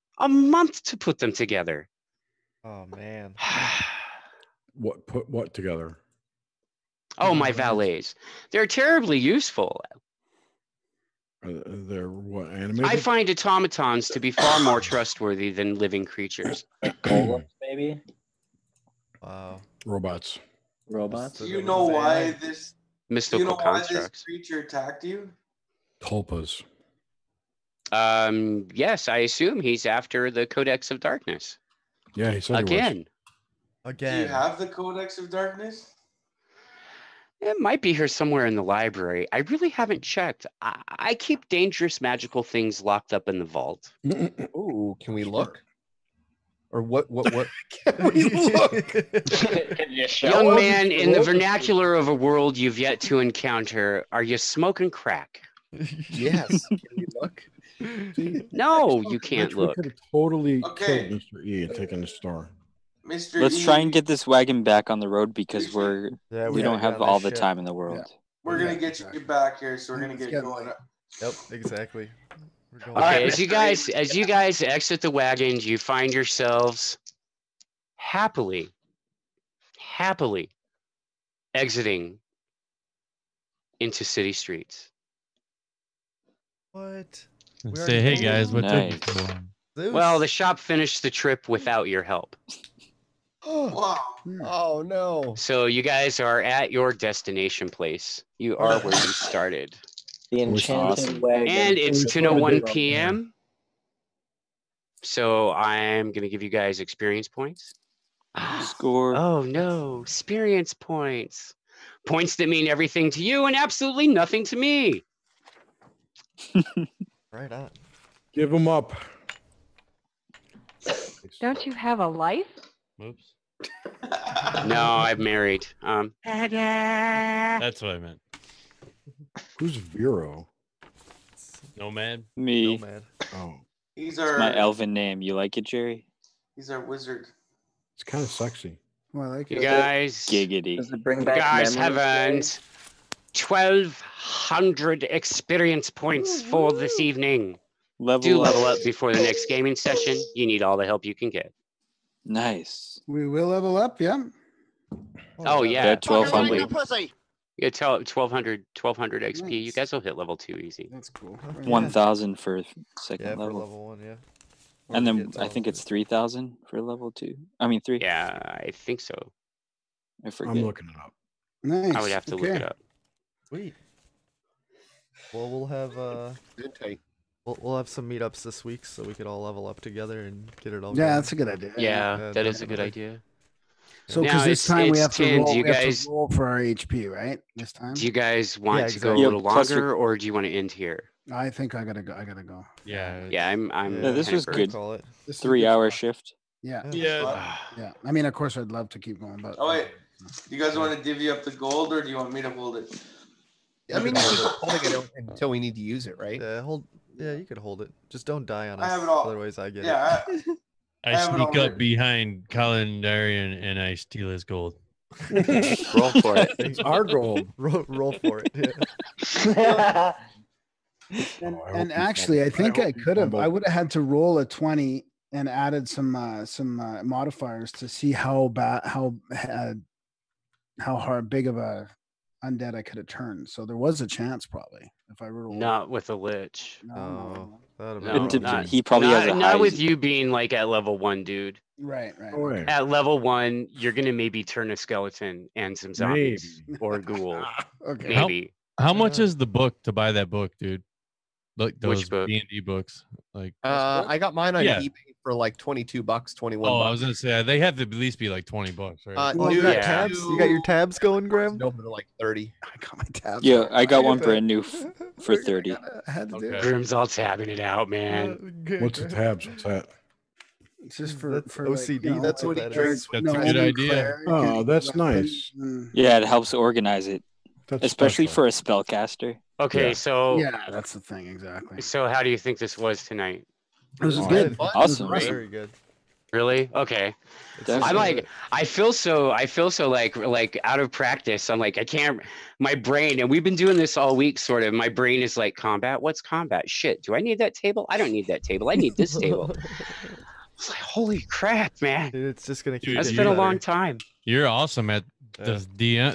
to put them together." Oh man. Put what together? Oh, my valets. They're terribly useful. They're what, animated? I find automatons to be far more trustworthy than living creatures. Golems, maybe? Wow. Robots. Robots? Do you know why this Mystical constructs. creature attacked you? Tulpas. Yes, I assume he's after the Codex of Darkness. Yeah, he said he was. Again. Do you have the Codex of Darkness? It might be here somewhere in the library. I really haven't checked. I keep dangerous magical things locked up in the vault. Ooh, can we look? Or what? Can we look? Young man, in the vernacular of a world you've yet to encounter, are you smoking crack? Yes. Can we look? See, No, you can't Rich, look. We could have totally Okay. killed Mr. E and taken the store. Mr. Let's E, try and get this wagon back on the road because we gotta don't get have on all this the ship. time in the world. We're gonna Yeah, get exactly. you back here, so we're gonna Let's get get going. like- Yep, exactly. We're going Okay, Alright, as you guys exit the wagon, you find yourselves happily exiting into city streets. What? Say, hey guys, what took you Nice. so long? Zeus? Well, the shop finished the trip without your help. Wow. Oh no. So you guys are at your destination place. You are where you started. The enchanted Awesome. wagon. And it's Just 10:01 wanted to- p.m. So I'm going to give you guys experience points. Score. Oh no, experience points. Points that mean everything to you and absolutely nothing to me. Right on. Give them up. Don't you have a life? Oops. No, I'm married. That's what I meant. Who's Vero? Nomad. Me. Nomad. Oh, He's It's my our elven name. You like it, Jerry? he's our wizard. it's kind of sexy. Well, I like You it. guys, Giggity. Does it bring you back guys have memories, earned 1,200 experience points for this evening. Do Level level up before the next gaming session. You need all the help you can get. Nice. We will level up, yeah. Oh yeah, Got 1200. totally. You get 1,200 XP. You Nice. guys will hit level 2 easy. That's cool. Yeah. 1000 for second Yeah, for level. level 1, yeah. Or And we then get I think it's 1200. 3000 for level 2. I mean 3. Yeah, I think so. I forget. I'm looking it up. Nice. I would have to look it up. Sweet. Well, we'll have we'll have some meetups this week, so we could all level up together and get it all. Yeah, going. that's a good idea. Yeah, that is a good definitely. idea. So, Now because this it's- time we it's have to 10. roll, Do you we have guys- to roll for our HP, right? This time. Do you guys want Yeah, to go a exactly. little Yeah, plus longer, or do you want to end here? I think I gotta go. I gotta go. Yeah. Yeah, I'm. Yeah, this was hampered. good. Call it. This is 3-hour good. shift. Yeah, Yeah. yeah. I mean, of course, I'd love to keep going, but Oh wait, do you guys want to divvy up the gold, or do you want me to hold it? I mean, you keep holding it until we need to use it, right? Yeah, Yeah, you could hold it. Just don't die on I us. have it all. Otherwise, I get it. Yeah, I have it sneak already. up behind Colin Darian and I steal his gold. Roll for it. It's our goal. Roll for it. Yeah. and, Oh, I hope and you actually, I fumble. think I I hope you could have. fumble. I would have had to roll a 20 and added some modifiers to see how big of a undead I could have turned. So there was a chance probably if I rolled. Not with a lich. Oh, that'd No, be not- he probably has a Not high. with you being like at level 1, dude. Right. No way. At level 1, you're gonna maybe turn a skeleton and some zombies or a ghoul. Okay. Maybe. How much is the book to buy that book, dude? Like those book? D&D books. Like I got mine on Yeah. eBay for like $22, 21 I bucks. was gonna say they have to at least be like $20, right? Well, New you got Yeah. tabs. You got your tabs going, Graham? No, they're like 30. I got my tabs. Yeah, I got one had brand new to- for 30. I had to do it. Okay. Grim's all tabbing it out, man. What's the tabs? What's that? It's just for That's for like, OCD, you know, that's what like, that drink is. That's no a good only idea. cleric Oh, and that's weapons nice. and- Yeah, it helps organize it. That's especially special. for a spellcaster. Okay, Yeah. so Yeah, that's the thing exactly. so how do you think this was tonight? This is Awesome. good. Fun. Awesome. Very good. Really? Okay. It's Definitely. I'm just, like, I feel so like out of practice. I'm like, I can't. My brain, and we've been doing this all week, sort of. My brain is like, combat. What's combat? Shit. Do I need that table? I don't need that table. I need this table. It's like, holy crap, man. Dude, it's just gonna keep. That's getting been a better. long time. You're awesome at Yeah.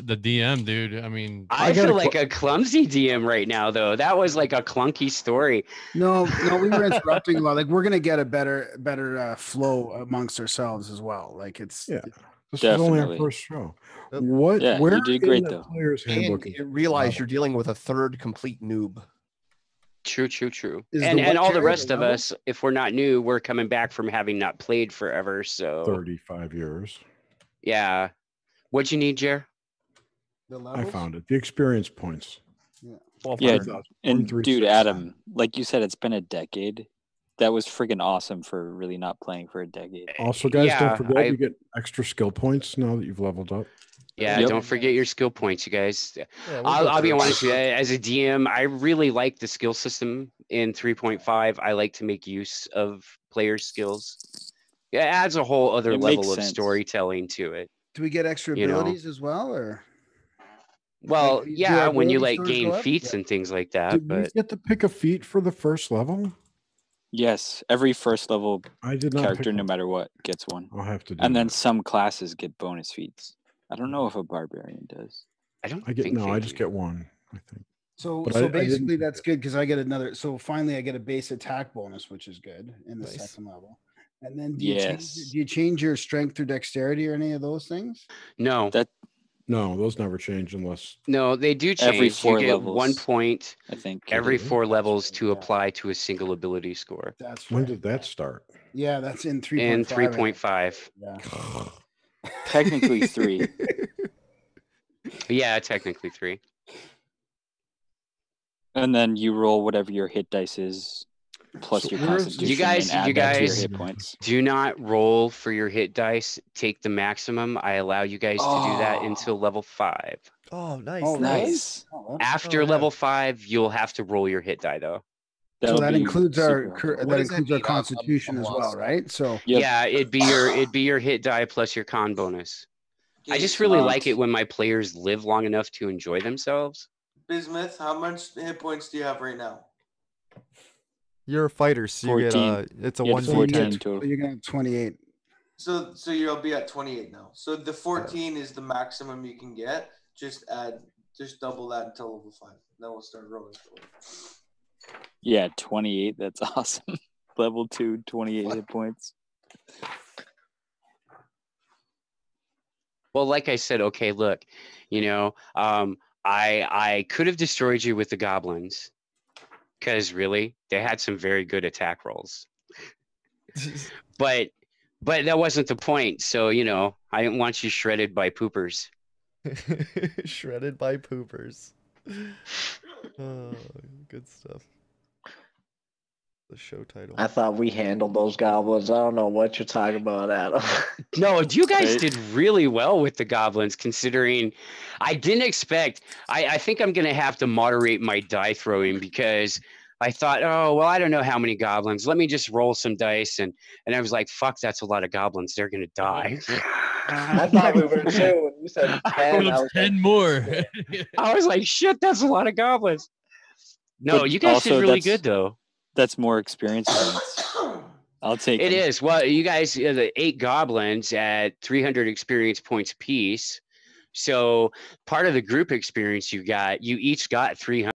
the DM, dude. I mean, I got a feel like a clumsy DM right now, though. That was like a clunky story. No, we were interrupting a lot. Like we're gonna get a better flow amongst ourselves as well. Like it's Yeah. This is only our Definitely. first show. Yep. What? Yeah, Where you did in great, the though. player's handbook? And is you realize level? you're dealing with a third complete noob. True. Is And the and all white the chair rest the of level? us, if we're not new, we're coming back from having not played forever. So 35 years. yeah. What'd you need, Jer? The I levels? found it. The experience points. Yeah, 12,000. and 136. dude, Adam, like you said, it's been a decade. That was freaking awesome for really not playing for a decade. Also, guys, Yeah, don't forget I- you get extra skill points now that you've leveled up. Yeah, Yep. don't forget your skill points, you guys. Yeah, we'll I'll, go I'll be through it. honest with you. As a DM, I really like the skill system in 3.5. I like to make use of player skills. It adds a whole other It level makes of sense. storytelling to it. Do we get extra You know. abilities as well, or Well, do yeah, our when you ability like scores gain go up? feats and things like that. Did you But get to pick a feat for the first level? Yes, every first level I did not. character, pick no one. matter what, gets one. I'll have to do And then that. some classes get bonus feats. I don't know if a barbarian does. I don't I get think no. they I just do. get one. I think. so? But So I didn't basically, pick that's it. good because I get another. So finally, I get a base attack bonus, which is good in the Nice. second level. And then Yes. do you change your strength or dexterity or any of those things? No, That No, those never change unless. no, they do change. Every You 4 get 1 levels. point I think. every Really? 4 levels right, to yeah. apply to a single ability score. That's When right. did that start? Yeah, that's in 3.5. In I think. 3.5. Yeah. Technically 3. Yeah, technically 3. And then you roll whatever your hit dice is plus So your where's- constitution You guys- and add you that to your guys- hit points. Do not roll for your hit dice. Take the maximum. I allow you guys to do that Oh. until level 5. Oh, nice. Oh, really? Nice. Oh, After Oh, yeah. level 5, you'll have to roll your hit die though. so That'll that be includes super our helpful. What that does that includes our mean? constitution I'm as well, lost. right? So Yep. Yeah, it'd be your hit die plus your con bonus. I just really like it when my players live long enough to enjoy themselves. Bismuth, how much hit points do you have right now? You're a fighter, so you get 14. it's a You one have so you 14 get, total. so you're gonna have 28. So you'll be at 28 now. So the 14 is the maximum you can get. Just double that until level 5. Then we'll start rolling. Yeah, 28. That's awesome. Level 2, 28 hit points. Well, like I said, okay, look, I could have destroyed you with the goblins, because really they had some very good attack rolls, but that wasn't the point. So I didn't want you shredded by poopers. Shredded by poopers. Oh, good stuff. The show title. I thought we handled those goblins. I don't know what you're talking about, Adam. No, you guys Right. did really well with the goblins, considering I didn't expect. I think I'm going to have to moderate my die throwing, because I thought, oh, well, I don't know how many goblins. Let me just roll some dice. And I was like, fuck, that's a lot of goblins. They're going to die. I thought we were too. When you said 10, I was 10 more. I was like, shit, that's a lot of goblins. No, But you guys did also really that's- good, though. That's more experience points. I'll take It them. is. Well, you guys, the 8 goblins at 300 experience points apiece. So part of the group experience you each got 300.